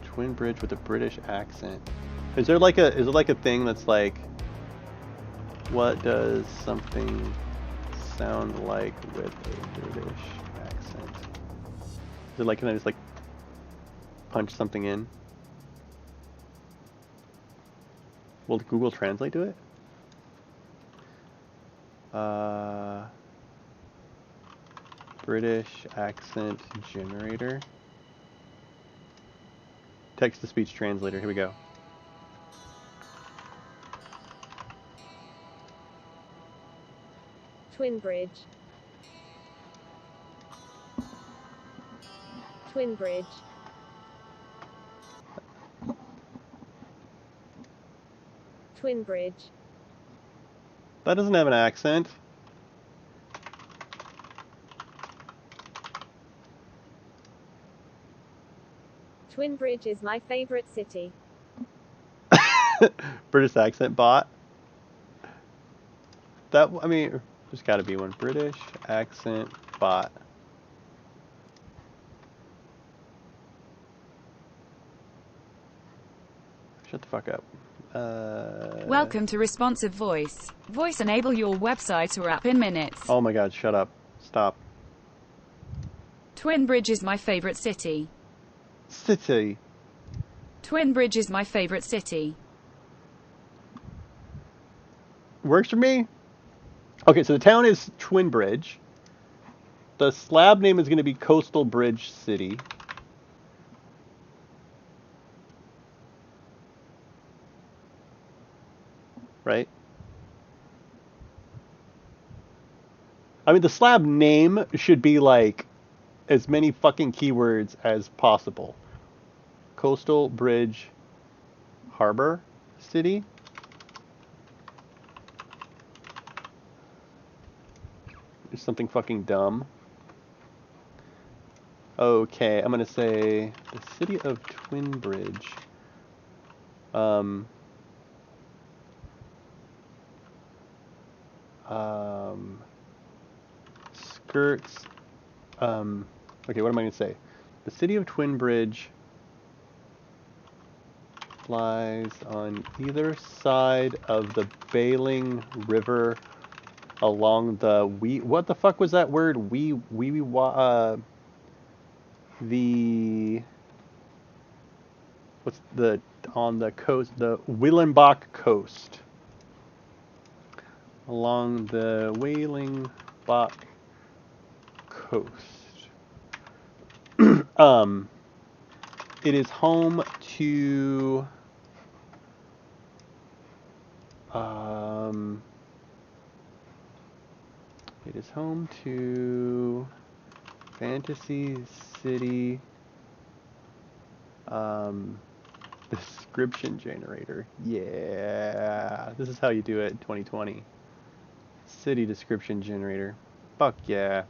Twinbridge with a British accent. Is there like a thing that's like, what does something sound like with a British accent? Is it like, can I just like punch something in? Will Google Translate do it? British accent generator. Text-to-speech translator. Here we go. Twinbridge. Twinbridge. Twinbridge. That doesn't have an accent. Twinbridge is my favorite city. British accent bot. That, I mean, there's got to be one. British accent bot. Shut the fuck up. Welcome to responsive voice. Voice enable your website or app in minutes. Oh my god, shut up. Stop. Twinbridge is my favorite city. City. Twinbridge is my favorite city. Works for me. Okay, so the town is Twinbridge. The slab name is going to be Coastal Bridge City. Right? I mean, the slab name should be like as many fucking keywords as possible. Coastal Bridge Harbor City. There's something fucking dumb. Okay, I'm gonna say the city of Twinbridge. Skirts. Okay, what am I gonna say? The city of Twinbridge lies on either side of the Bailing River along the what the fuck was that word? What's the on the coast? The Willenbach coast. Along the Willenbach coast. It is home to it is home to Fantasy City description generator. Yeah, this is how you do it in 2020. City description generator. Fuck yeah.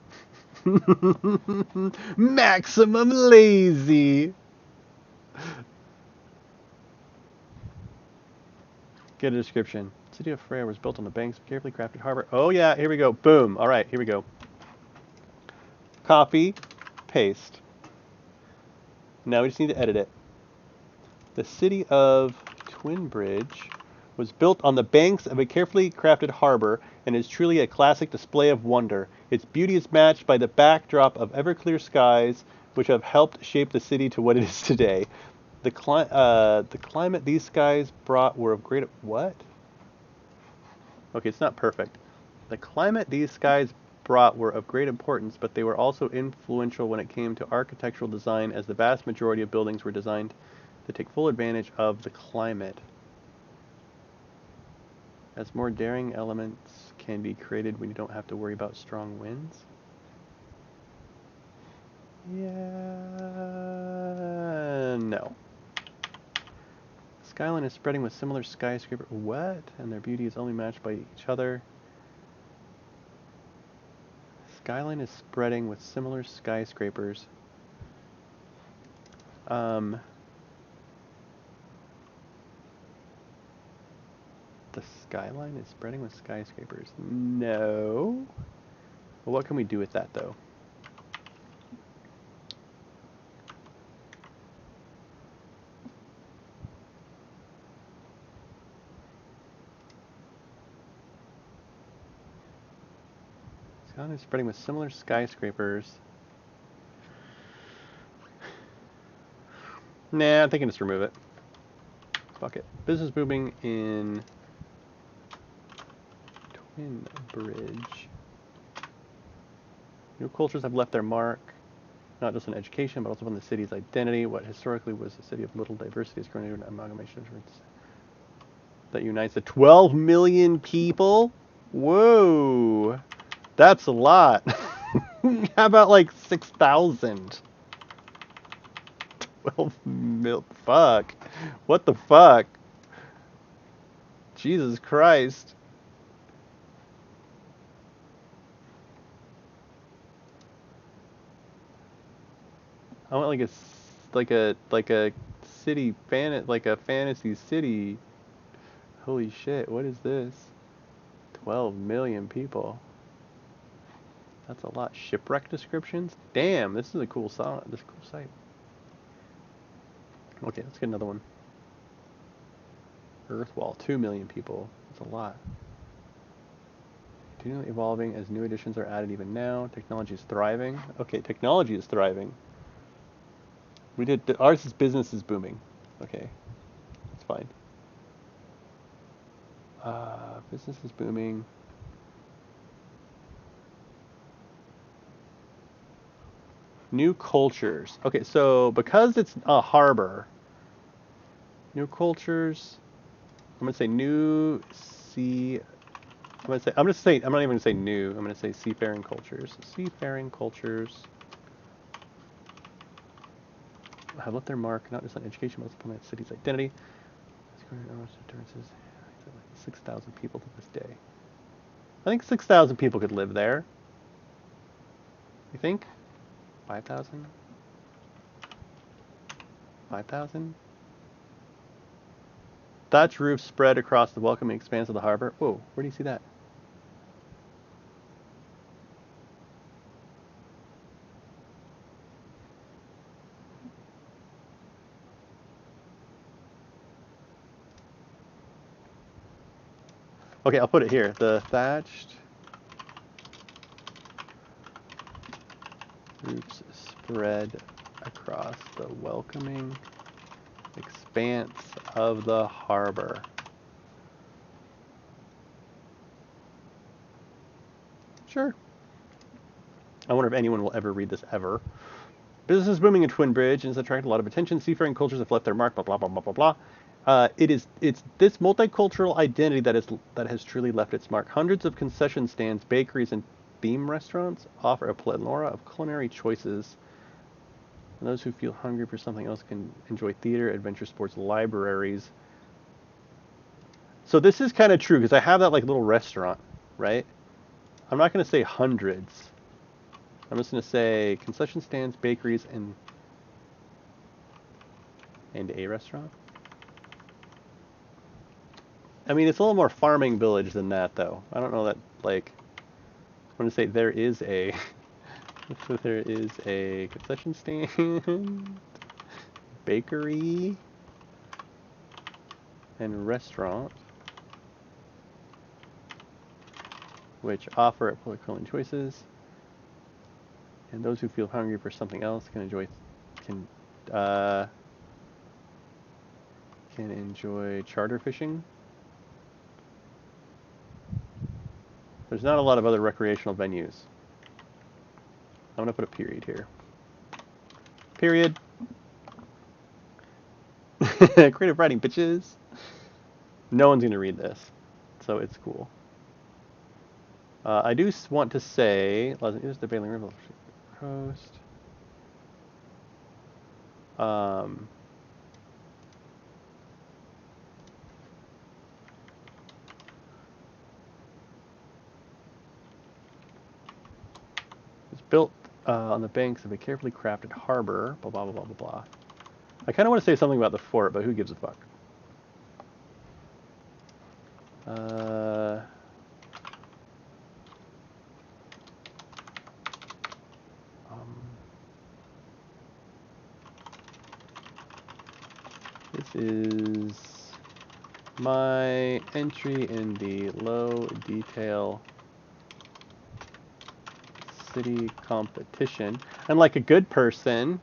Maximum lazy. Get a description. City of Freya was built on the banks of a carefully crafted harbor. Oh yeah, here we go. Boom. All right, here we go. Copy, paste. Now we just need to edit it. The city of Twinbridge was built on the banks of a carefully crafted harbor and is truly a classic display of wonder. Its beauty is matched by the backdrop of ever-clear skies, which have helped shape the city to what it is today. The climate these skies brought were of great... What? Okay, it's not perfect. The climate these skies brought were of great importance, but they were also influential when it came to architectural design, as the vast majority of buildings were designed to take full advantage of the climate. As more daring elements can be created when you don't have to worry about strong winds. Yeah, no. Skyline is spreading with similar skyscraper. What? And their beauty is only matched by each other. skyline is spreading with similar skyscrapers. The skyline is spreading with skyscrapers. No. Well, what can we do with that, though? Skyline is spreading with similar skyscrapers. Nah, I'm thinking just remove it. Fuck it. Business booming in Twin Bridge. New cultures have left their mark, not just on education, but also on the city's identity. What historically was a city of little diversity is currently an amalgamation of that unites the 12 million people. Whoa, that's a lot. How about like 6,000? 12 mil. Fuck. What the fuck? Jesus Christ. I want like a city like a fantasy city. Holy shit, what is this? 12 million people. That's a lot. Shipwreck descriptions? Damn, this is a cool site. Okay, let's get another one. Earthwall, 2 million people. That's a lot. Continually evolving as new additions are added even now. Technology is thriving. Okay, technology is thriving. We did, ours is business is booming. Okay, that's fine. Business is booming. New cultures. Okay, so because it's a harbor, new cultures. I'm gonna say new sea. I'm not even gonna say new. I'm gonna say seafaring cultures. Seafaring cultures have left their mark, not just on education, but also upon the city's identity. 6,000 people to this day. I think 6,000 people could live there. You think? 5,000? 5,000? Thatch roofs spread across the welcoming expanse of the harbor. Whoa, where do you see that? Okay, I'll put it here. The thatched roofs spread across the welcoming expanse of the harbor. Sure. I wonder if anyone will ever read this ever. Business is booming in Twin Bridge and has attracted a lot of attention. Seafaring cultures have left their mark, blah, blah, blah, blah, blah, blah. It's this multicultural identity that has truly left its mark. Hundreds of concession stands, bakeries, and theme restaurants offer a plethora of culinary choices. And those who feel hungry for something else can enjoy theater, adventure sports, libraries. So this is kind of true because I have that like little restaurant, right? I'm not going to say hundreds. I'm just going to say concession stands, bakeries, and a restaurant. I mean, it's a little more farming village than that, though. I don't know that, like, I'm going to say there is a, there is a concession stand, bakery, and restaurant, which offer culinary choices. And those who feel hungry for something else can enjoy charter fishing. There's not a lot of other recreational venues. I'm gonna put a period here. Period. Creative writing, bitches. No one's gonna read this, so it's cool. I do want to say, here's the Bailey River Coast. Built on the banks of a carefully crafted harbor. Blah, blah, blah, blah, blah, blah. I kind of want to say something about the fort, but who gives a fuck? This is my entry in the low detail city competition. And like a good person,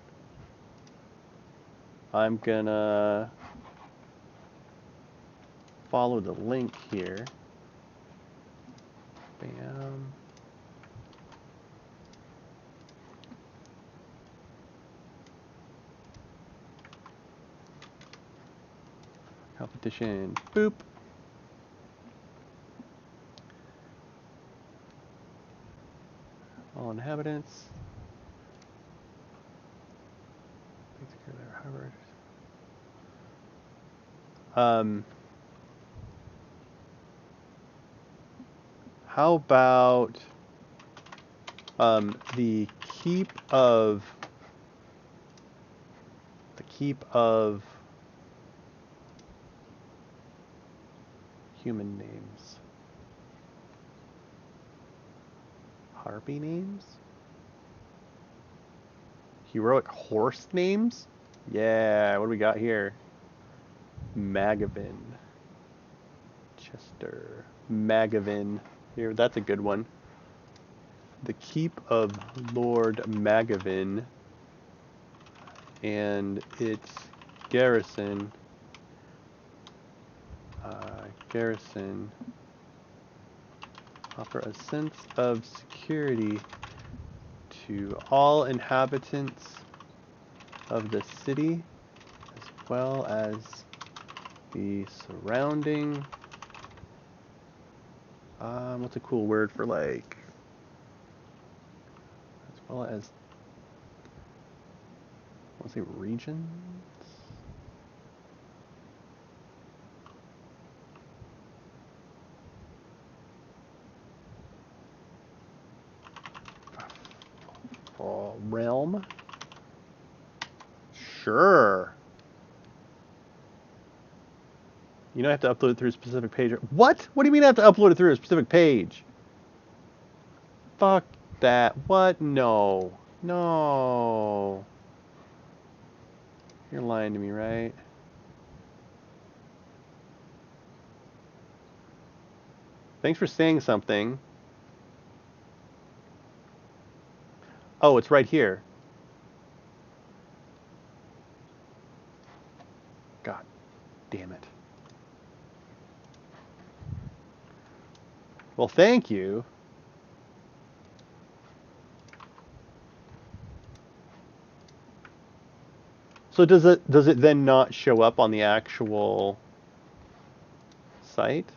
I'm gonna follow the link here. Bam. Competition. Boop. All inhabitants. How about the keep of human names? Harpy names? Heroic horse names? Yeah, what do we got here? Magavin. Chester. Magavin. Here, that's a good one. The keep of Lord Magavin and its garrison. Offer a sense of security to all inhabitants of the city, as well as the surrounding. What's a cool word for like? As well as, I want to say regions. Realm? Sure. You don't have to upload it through a specific page. What? What do you mean I have to upload it through a specific page? Fuck that. What? No. No. You're lying to me, right? Thanks for saying something. Oh, it's right here. God damn it. Well, thank you. So does it then not show up on the actual site?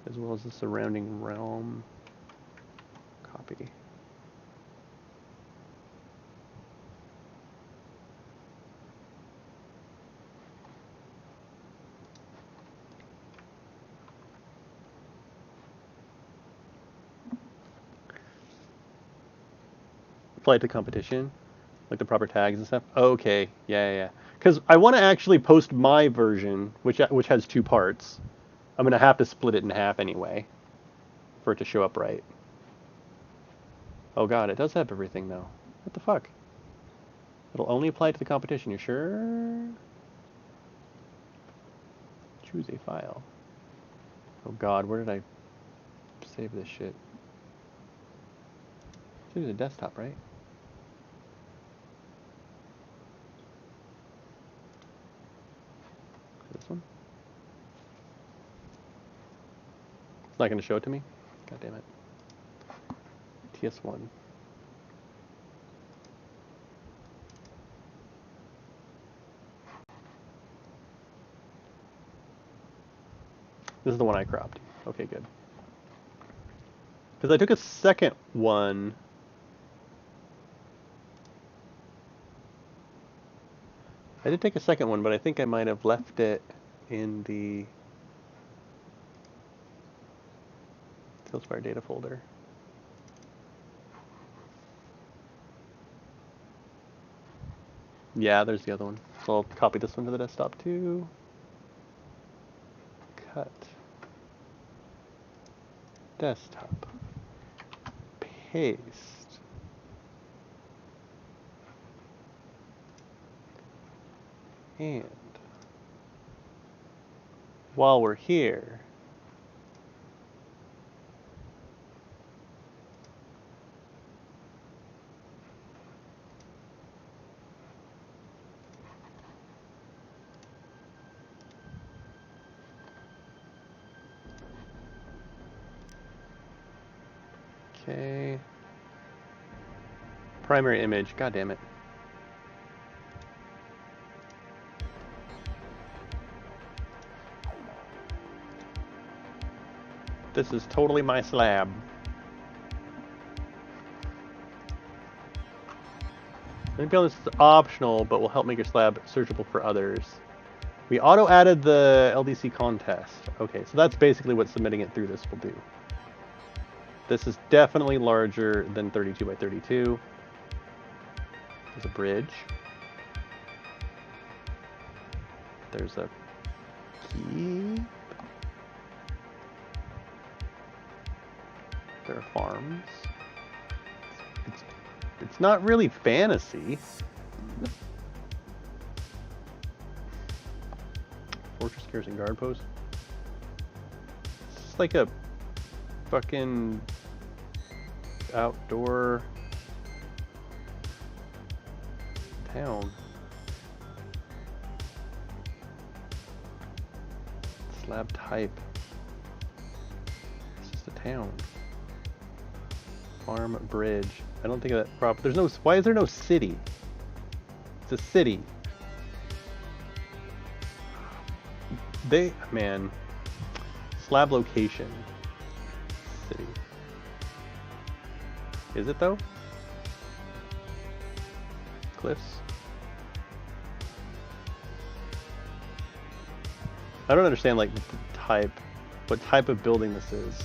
As well as the surrounding realm. Copy. Apply to competition, like the proper tags and stuff. Okay, yeah. Because I want to actually post my version, which has two parts. I'm gonna have to split it in half anyway, for it to show up right. Oh god, it does have everything though. What the fuck? It'll only apply to the competition. You sure? Choose a file. Oh god, where did I save this shit? Choose a desktop, right? This one? It's not going to show it to me? God damn it. TS1. This is the one I cropped. Okay, good. Because I took a second one. I did take a second one, but I think I might have left it in the TaleSpire data folder. Yeah, there's the other one. So I'll copy this one to the desktop too. Cut. Desktop. Paste. And while we're here, okay, primary image, god damn it. This is totally my slab. Maybe this is optional, but will help make your slab searchable for others. We auto-added the LDC contest. Okay, so that's basically what submitting it through this will do. This is definitely larger than 32 by 32. There's a bridge. There's a key. There are farms. It's not really fantasy. Fortress garrison guard post. It's just like a fucking outdoor town. Slab type. It's just a town. Farm bridge. I don't think of that prop. There's no. Why is there no city? It's a city. Man. Slab location. City. Is it though? Cliffs. I don't understand like the type. What type of building this is.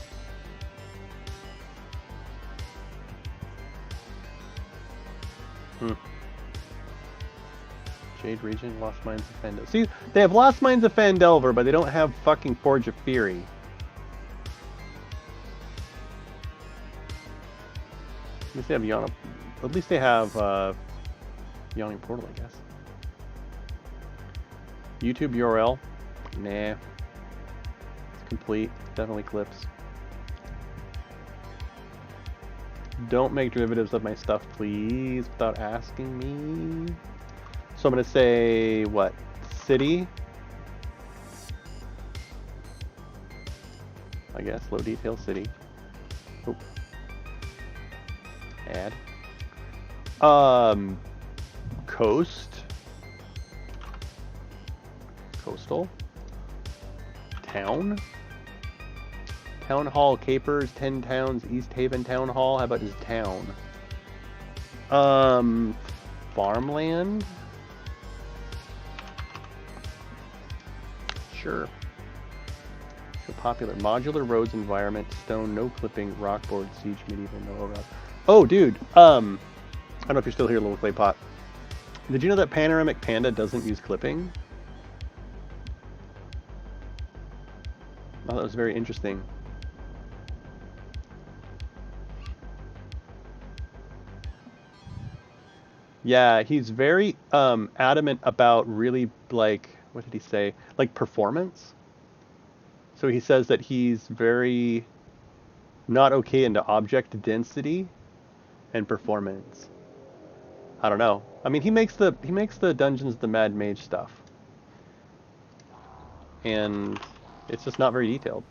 Jade region, Lost Mines of Phandelver. See, they have Lost Mines of Phandelver, but they don't have fucking Forge of Fury. At least they have Yawning. At least they have Yawning Portal, I guess. YouTube URL. Nah. It's complete. Definitely clips. Don't make derivatives of my stuff, please, without asking me. So I'm going to say, what? City? I guess, low detail city. Oh. Add. Coast. Coastal. Town. Town Hall, Capers, 10 Towns, East Haven Town Hall. How about just town? Farmland? Sure. So popular. Modular roads environment, stone, no clipping, rockboard, siege, medieval, no rock. Oh, dude. I don't know if you're still here, little clay pot. Did you know that Panoramic Panda doesn't use clipping? Oh, that was very interesting. Yeah, he's very adamant about really, like, what did he say? Like performance. So he says that he's very not okay into object density and performance. I don't know. I mean, he makes the Dungeons the Mad Mage stuff. And it's just not very detailed.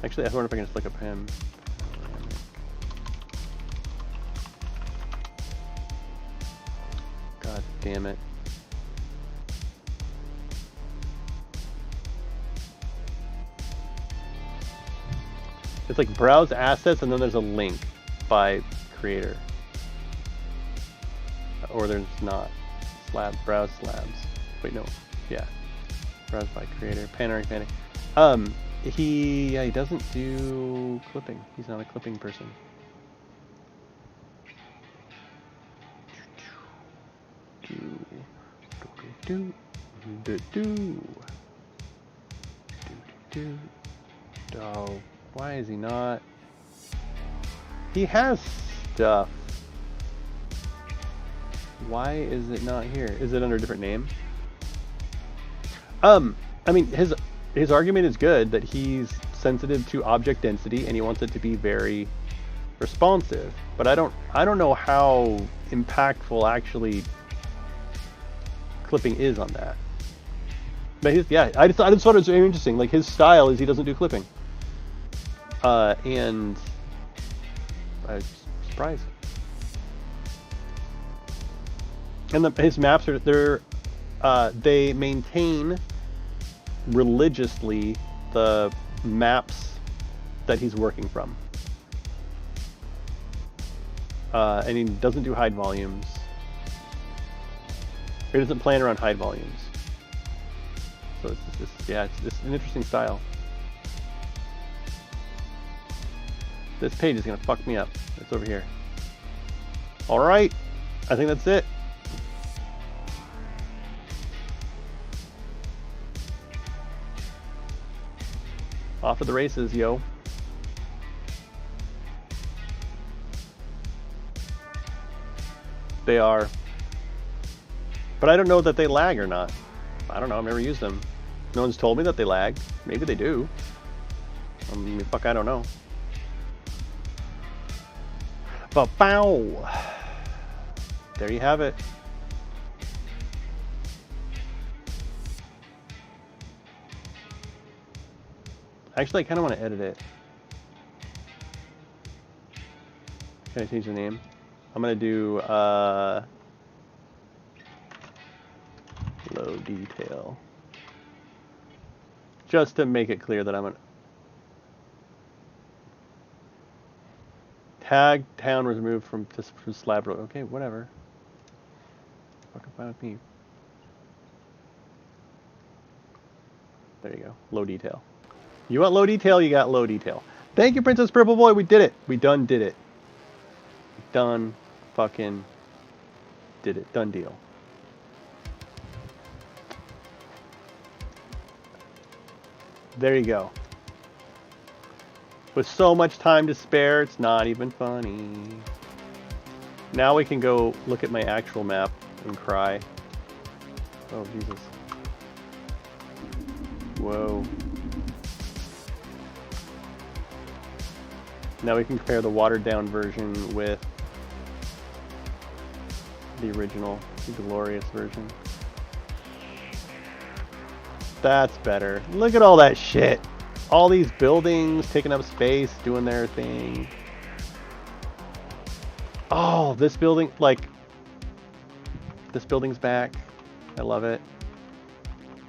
Actually, I wonder if I can just look up him. God damn it. It's like browse assets and then there's a link by creator. Or there's not. Browse slabs. Wait, no. Yeah. Browse by creator. Panoramic Panic. he doesn't do clipping. He's not a clipping person. Oh, why is he not? He has stuff. Why is it not here? Is it under a different name? I mean, his argument is good that he's sensitive to object density and he wants it to be very responsive. But I don't know how impactful actually clipping is on that. But I just thought it was very interesting. Like, his style is he doesn't do clipping. And I was surprised. And his maps are they maintain religiously the maps that he's working from. And he doesn't do hide volumes. He doesn't plan around hide volumes. So it's just an interesting style. This page is gonna fuck me up. It's over here. Alright, I think that's it. Off to the races, yo. They are. But I don't know that they lag or not. I don't know, I've never used them. No one's told me that they lag. Maybe they do. I mean, fuck, I don't know. But bow. There you have it. Actually, I kind of want to edit it. Can I change the name? I'm going to do low detail. Just to make it clear that I'm going to... Tag town was removed from slab road. Okay, whatever. Fucking fine with me. There you go. Low detail. You want low detail, you got low detail. Thank you, Princess Purple Boy. We did it. We done did it. Done fucking did it. Done deal. There you go. With so much time to spare, it's not even funny. Now we can go look at my actual map and cry. Oh, Jesus. Whoa. Now we can compare the watered down version with the original, the glorious version. That's better. Look at all that shit. All these buildings taking up space, doing their thing. Oh, this building, like, this building's back. I love it.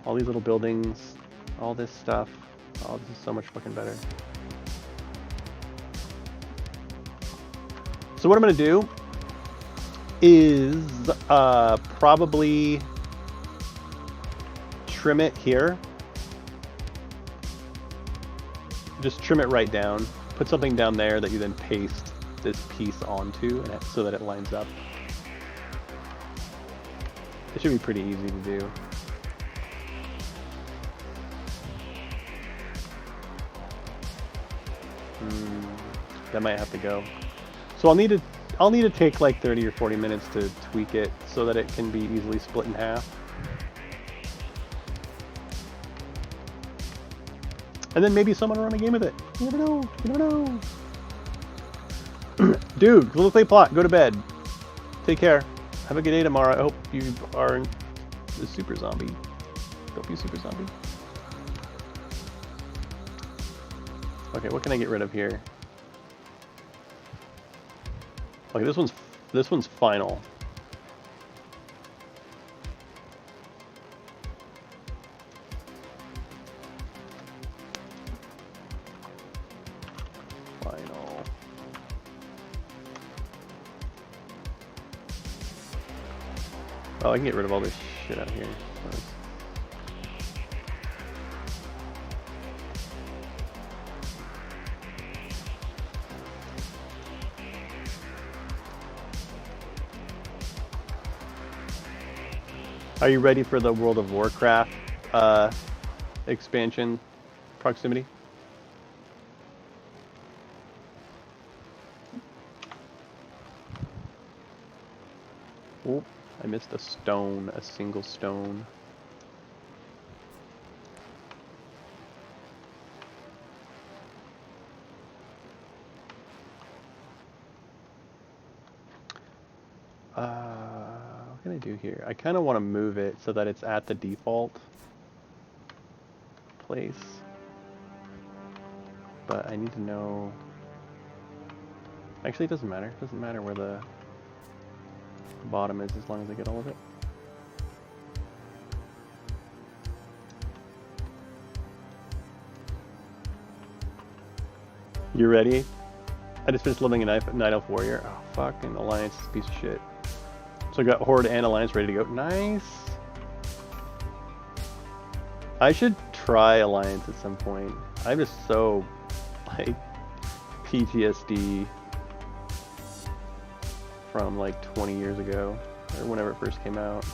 All these little buildings, all this stuff. Oh, this is so much fucking better. So what I'm going to do is probably trim it here. Just trim it right down. Put something down there that you then paste this piece onto so that it lines up. It should be pretty easy to do. That might have to go. So I'll need to take like 30 or 40 minutes to tweak it so that it can be easily split in half. And then maybe someone will run a game with it. You never know. You never know. Dude, let's play plot. Go to bed. Take care. Have a good day tomorrow. I hope you are a super zombie. Don't be a super zombie. Okay, what can I get rid of here? Okay, this one's final. Final. Oh, I can get rid of all this shit out here. Are you ready for the World of Warcraft expansion proximity? Oh, I missed a stone, a single stone. What can I do here? I kind of want to move it so that it's at the default place. But I need to know... Actually, it doesn't matter. It doesn't matter where the bottom is as long as I get all of it. You ready? I just finished living a Night Elf Warrior. Oh, fucking Alliance is a piece of shit. So I got Horde and Alliance ready to go. Nice! I should try Alliance at some point. I'm just so, like, PTSD from, like, 20 years ago. Or whenever it first came out.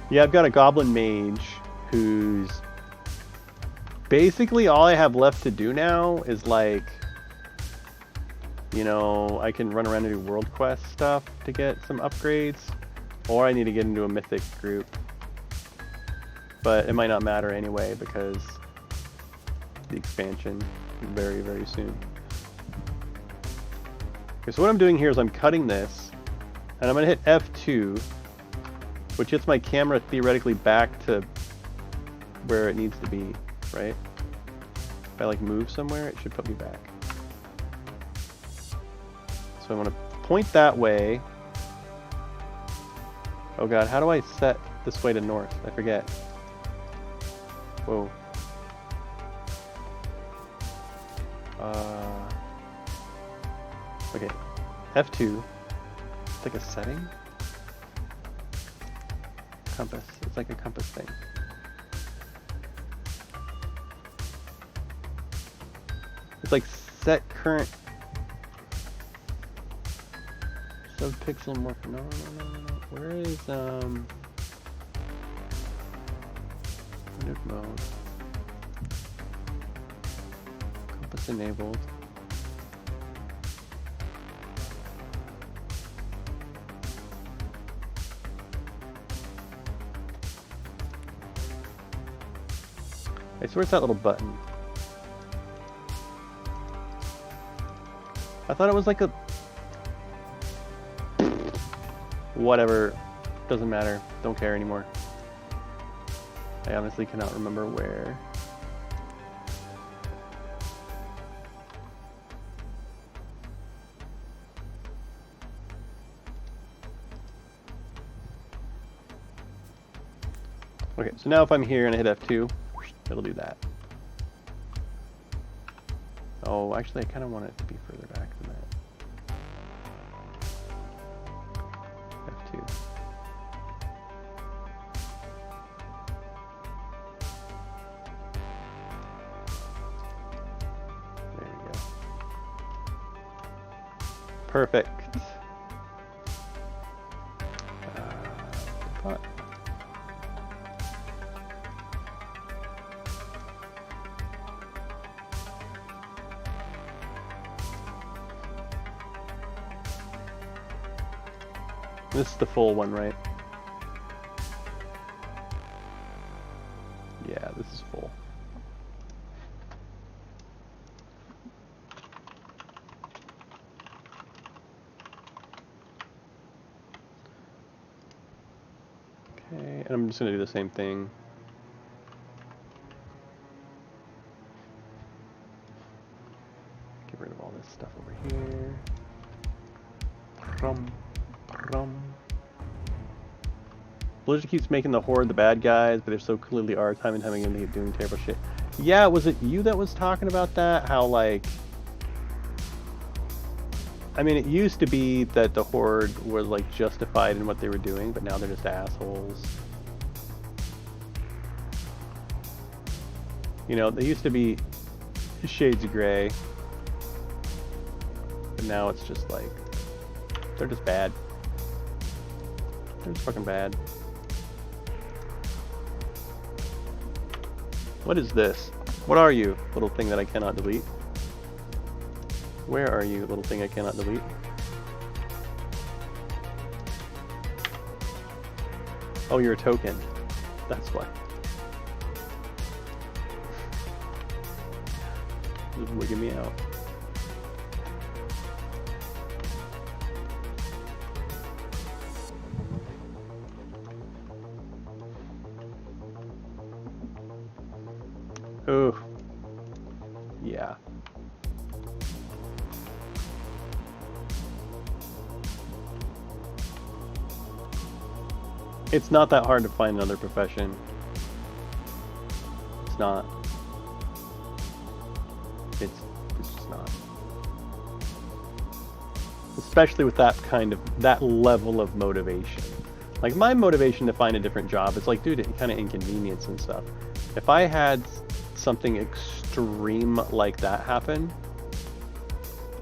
Yeah, I've got a Goblin Mage who's basically all I have left to do now is like, you know, I can run around and do World Quest stuff to get some upgrades, or I need to get into a Mythic group. But it might not matter anyway because the expansion is very, very soon. Okay, so what I'm doing here is I'm cutting this, and I'm going to hit F2, which gets my camera theoretically back to where it needs to be, right? If I like move somewhere, it should put me back. So I want to point that way. Oh god, how do I set this way to north? I forget. Whoa. Okay, F2. It's like a setting? Compass. It's like a compass thing. It's like set current subpixel morph. No. Where is nuke mode? Compass enabled. Okay, so where's that little button? I thought it was like a... Whatever. Doesn't matter. Don't care anymore. I honestly cannot remember where. Okay, so now if I'm here and I hit F2, it'll do that. Oh, actually I kind of want it to be further back than that. F2. There we go. Perfect. This is the full one, right? Yeah, this is full. Okay, and I'm just going to do the same thing. Get rid of all this stuff over here. Blizzard keeps making the Horde the bad guys, but they so clearly are time and time again they keep doing terrible shit. Yeah, was it you that was talking about that? How, like... I mean, it used to be that the Horde was, like, justified in what they were doing, but now they're just assholes. You know, they used to be shades of gray, but now it's just like, they're just bad. They're just fucking bad. What is this? What are you, little thing that I cannot delete? Where are you, little thing I cannot delete? Oh, you're a token. That's why. Just wigging me out. Oh. Yeah. It's not that hard to find another profession. It's not. It's just not. Especially with that level of motivation. Like, my motivation to find a different job, it's like, dude, it kind of inconvenience and stuff. If I had something extreme like that happen,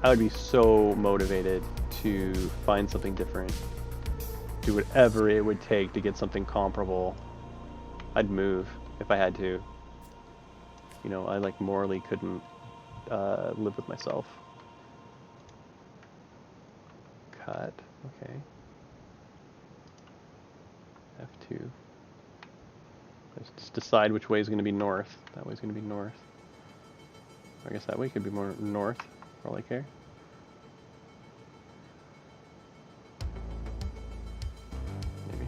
I would be so motivated to find something different. Do whatever it would take to get something comparable. I'd move if I had to. You know, I like morally couldn't live with myself. Cut. Okay. F2. Let's just decide which way is going to be north. That way is going to be north. I guess that way could be more north, for all I care. Maybe.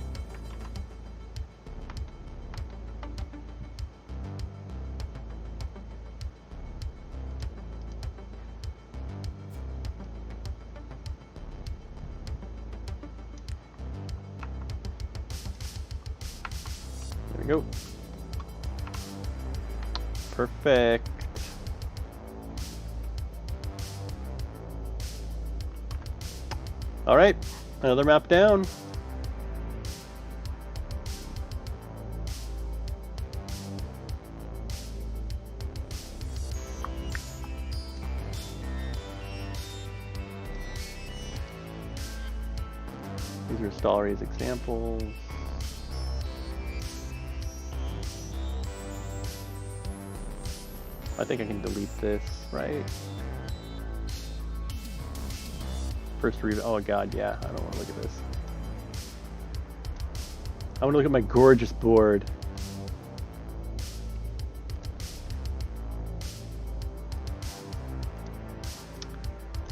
There we go. Perfect. All right, another map down. These are Istallri's examples. I think I can delete this, right? First read. Oh god, yeah. I don't want to look at this. I want to look at my gorgeous board.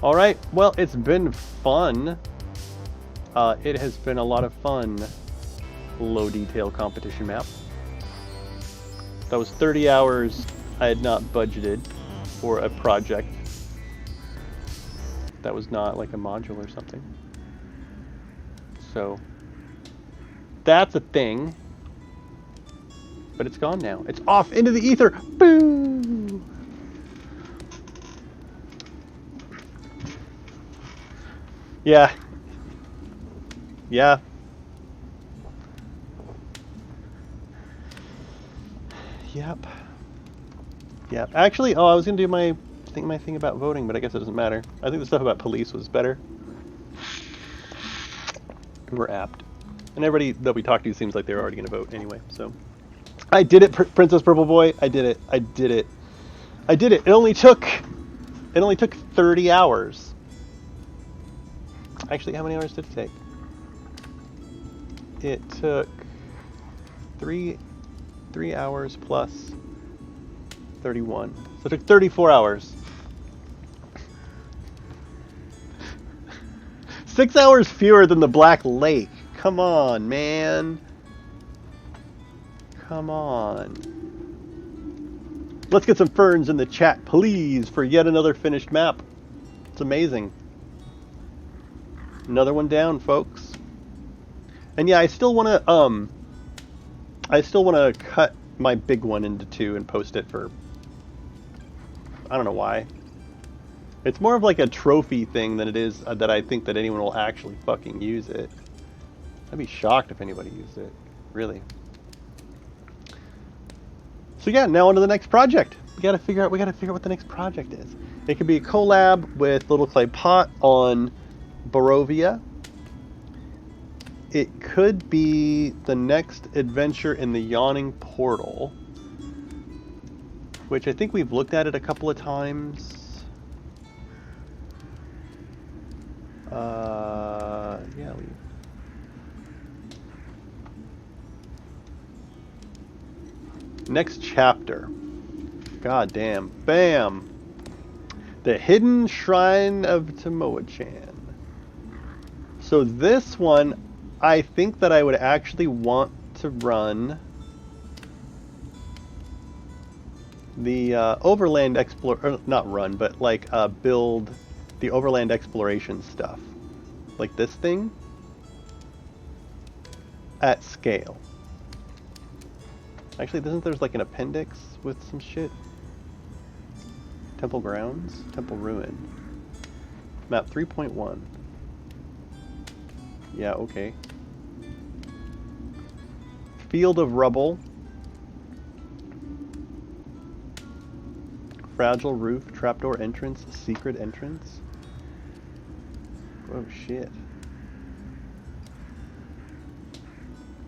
All right. Well, it's been fun. It has been a lot of fun. Low detail competition map. That was 30 hours. I had not budgeted for a project that was not like a module or something. So that's a thing. But it's gone now. It's off into the ether. Boo! Yeah. Yeah. Yep. Yeah, actually, oh, I was gonna do my thing about voting, but I guess it doesn't matter. I think the stuff about police was better. We're apt, and everybody that we talked to seems like they're already gonna vote anyway. So, I did it, Princess Purple Boy. I did it. I did it. I did it. It only took 30 hours. Actually, how many hours did it take? It took 3 hours plus 31. So it took 34 hours. 6 hours fewer than the Black Lake. Come on, man. Come on. Let's get some ferns in the chat, please, for yet another finished map. It's amazing. Another one down, folks. And yeah, I still want to cut my big one into 2 and post it for, I don't know why. It's more of like a trophy thing than it is that I think that anyone will actually fucking use it. I'd be shocked if anybody used it, really. So yeah, now on to the next project. We gotta figure out what the next project is. It could be a collab with Little Clay Pot on Barovia. It could be the next adventure in the Yawning Portal, which I think we've looked at it a couple of times. Yeah, next chapter. God damn. Bam! The Hidden Shrine of Tomoa-chan. So this one, I think that I would actually want to run the overland not run, but like build the overland exploration stuff. Like this thing at scale. Actually, isn't there's like an appendix with some shit? Temple Grounds? Temple Ruin. Map 3.1. Yeah, okay. Field of Rubble. Fragile Roof, Trapdoor Entrance, Secret Entrance. Oh shit.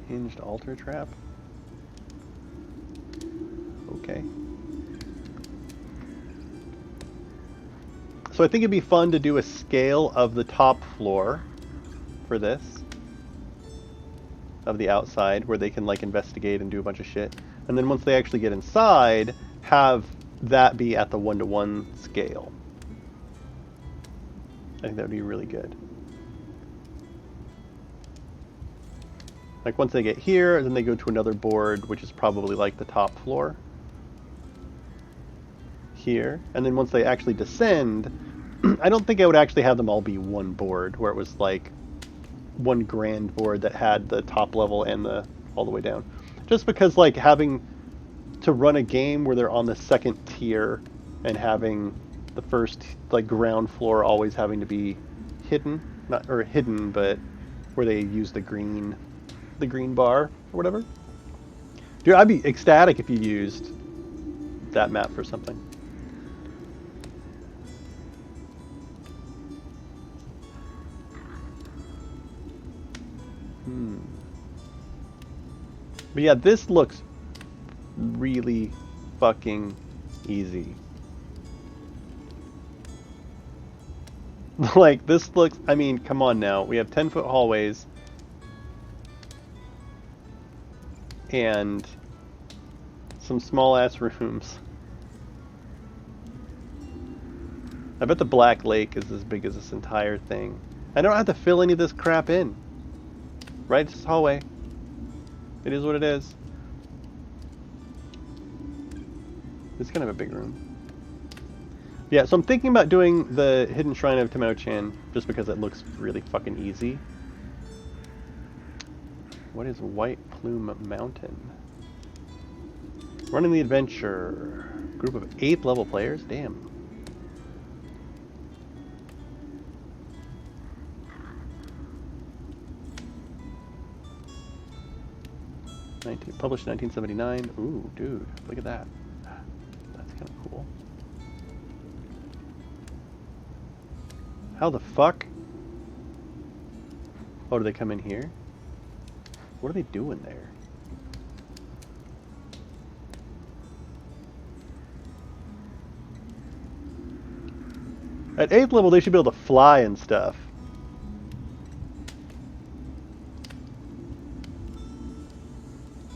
Hinged Altar Trap. Okay. So I think it'd be fun to do a scale of the top floor for this. Of the outside, where they can like investigate and do a bunch of shit. And then once they actually get inside, have that be at the 1-to-1 scale. I think that would be really good. Like once they get here, then they go to another board, which is probably like the top floor. Here. And then once they actually descend, I don't think I would actually have them all be one board, where it was like one grand board that had the top level and the all the way down. Just because like having to run a game where they're on the second tier and having the first like ground floor always having to be hidden, not or hidden, but where they use the green bar or whatever. Dude, I'd be ecstatic if you used that map for something. But yeah, this looks really fucking easy. Like, this looks... I mean, come on now. We have 10-foot hallways. And some small-ass rooms. I bet the Black Lake is as big as this entire thing. I don't have to fill any of this crap in. Right? It's just a hallway. It is what it is. It's kind of a big room. Yeah, so I'm thinking about doing the Hidden Shrine of Tomoa-chan just because it looks really fucking easy. What is White Plume Mountain? Running the Adventure. Group of 8th level players? Damn. Published 1979. Ooh, dude, look at that. That's kind of cool. How the fuck? Oh, do they come in here? What are they doing there? At 8th level, they should be able to fly and stuff.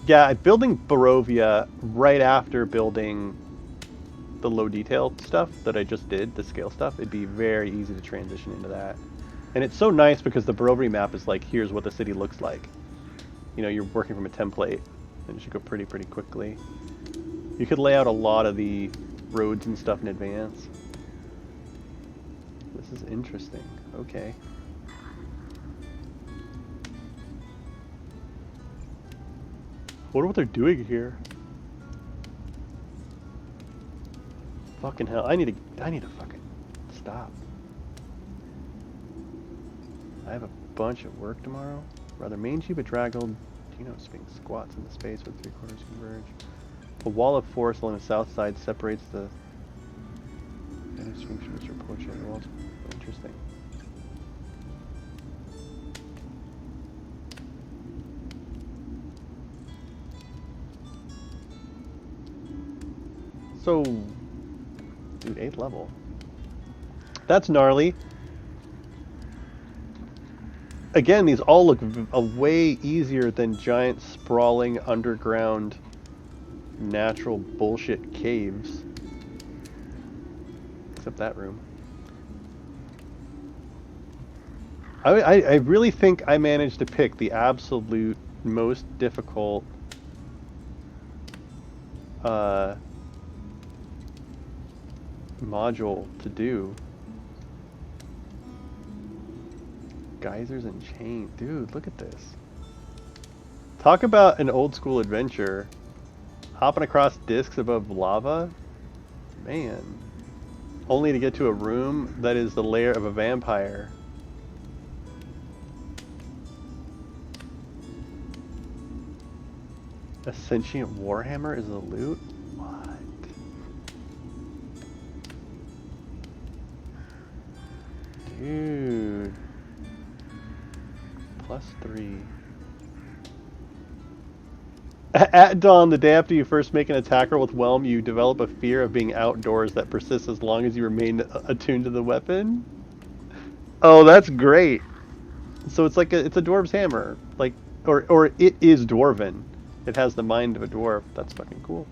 Yeah, building Barovia right after building the low detail stuff that I just did, the scale stuff, it'd be very easy to transition into that. And it's so nice because the Barovia map is like, here's what the city looks like. You know, you're working from a template, and it should go pretty quickly. You could lay out a lot of the roads and stuff in advance. This is interesting. Okay. I wonder what they're doing here. Fucking hell! I need to fucking stop. I have a bunch of work tomorrow. Rather mangy bedraggled, Tino Sphinx squats in the space with 3/4 converge. A wall of forest along the south side separates the Mr. Portrait. Interesting. So, dude, 8th level. That's gnarly. Again, these all look way easier than giant, sprawling, underground, natural bullshit caves. Except that room. I really think I managed to pick the absolute most difficult module to do. Geysers and chains. Dude, look at this. Talk about an old school adventure. Hopping across discs above lava. Man. Only to get to a room that is the lair of a vampire. A sentient warhammer is the loot? What? Dude. +3. At dawn, the day after you first make an attack roll with Whelm, you develop a fear of being outdoors that persists as long as you remain attuned to the weapon. Oh, that's great. So it's like it's a dwarf's hammer, like, or it is dwarven. It has the mind of a dwarf. That's fucking cool.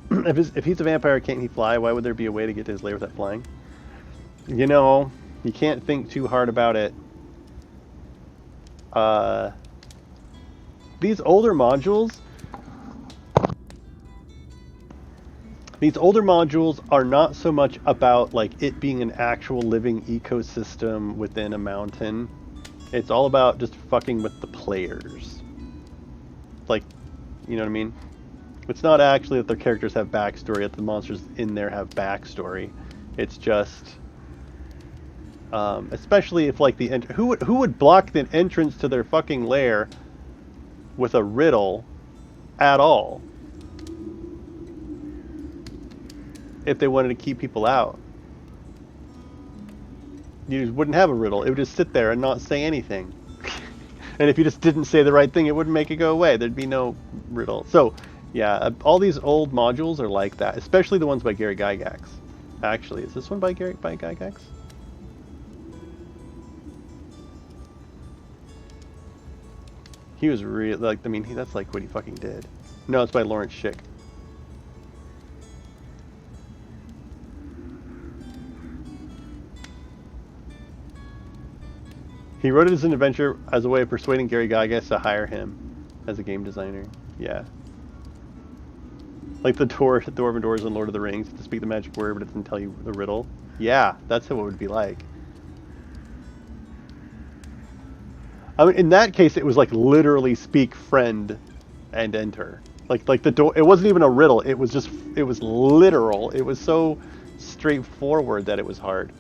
If he's a vampire, can't he fly? Why would there be a way to get to his lair without flying? You know, you can't think too hard about it. These older modules are not so much about like it being an actual living ecosystem within a mountain. It's all about just fucking with the players. Like, you know what I mean? It's not actually that their characters have backstory, that the monsters in there have backstory. It's just, especially if like who would block the entrance to their fucking lair with a riddle at all if they wanted to keep people out? You just wouldn't have a riddle. It would just sit there and not say anything. And if you just didn't say the right thing, it wouldn't make it go away. There'd be no riddle. So, yeah, all these old modules are like that, especially the ones by Gary Gygax. Actually, is this one by Gygax? He was real, like, I mean, that's like what he fucking did. No, it's by Lawrence Schick. He wrote it as an adventure as a way of persuading Gary Gygax to hire him as a game designer. Yeah. Like the dwarven doors in Lord of the Rings, to speak the magic word, but it doesn't tell you the riddle. Yeah, that's what it would be like. I mean, in that case, it was like literally speak friend and enter. Like the door, it wasn't even a riddle. It was literal. It was so straightforward that it was hard.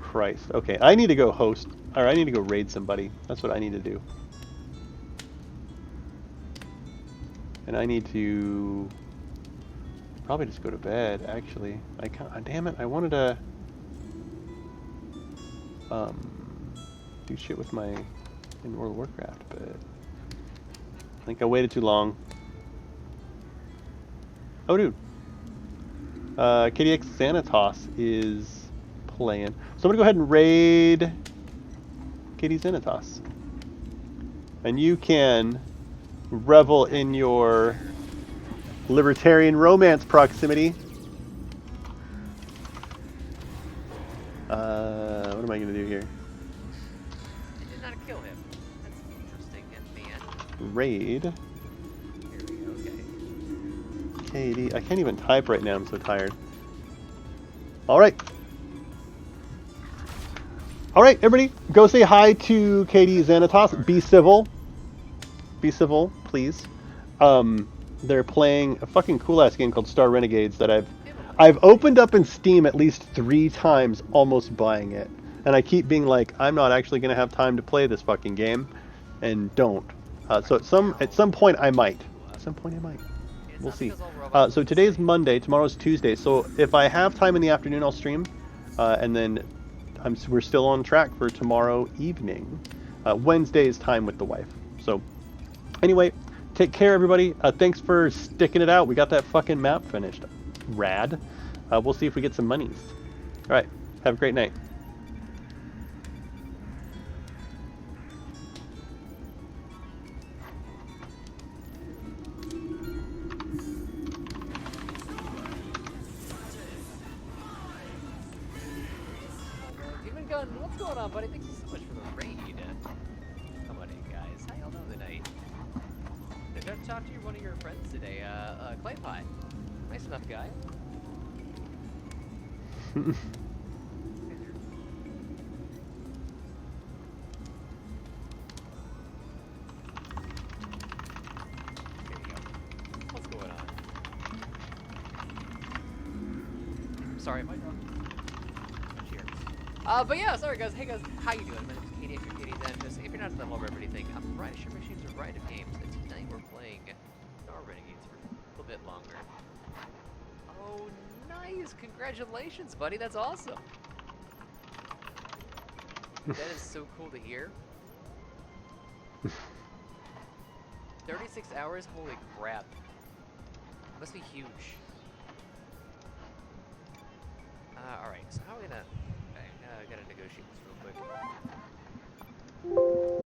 Christ. Okay, I need to go host, or I need to go raid somebody. That's what I need to do. And I need to probably just go to bed, actually. I can't, damn it, I wanted to do shit with my in World of Warcraft, but I think I waited too long. Oh, dude. KDX Xanatos is playing. So I'm gonna go ahead and raid KD Xanatos. And you can revel in your libertarian romance proximity. What am I gonna do here? You did not kill him. That's interesting and Raid. Here we go, okay. KD. I can't even type right now, I'm so tired. Alright. Alright, everybody, go say hi to KD Xanatos. Be civil. Be civil, please. They're playing a fucking cool-ass game called Star Renegades that I've opened up in Steam at least 3 times, almost buying it. And I keep being like, I'm not actually going to have time to play this fucking game. And don't. So at some point I might. At some point I might. It's We'll not see. because all robots So are the today's same. Monday, tomorrow's Tuesday. So if I have time in the afternoon, I'll stream. And then we're still on track for tomorrow evening. Wednesday is time with the wife. So anyway, take care, everybody. Thanks for sticking it out. We got that fucking map finished. Rad. We'll see if we get some monies. All right. Have a great night. Demon Gun, what's going on, buddy? Thank you so much for the raid. Come on in, guys. How y'all doing tonight? I got to talk to one of your friends today, Clay Pie. Nice enough guy. Here we go. What's going on? Sorry, my dog. Cheers. But yeah, sorry guys. Hey guys, how you doing? My name's Katie. If you're Katie, then just if you're not to the level of everything, I'm Ryan. Sure Machines are Riot of Games, and tonight we're playing Star Renegades for a little bit longer. Oh, nice! Congratulations, buddy. That's awesome. That is so cool to hear. 36 hours? Holy crap. Must be huge. Alright, so how are we gonna... I gotta negotiate this real quick.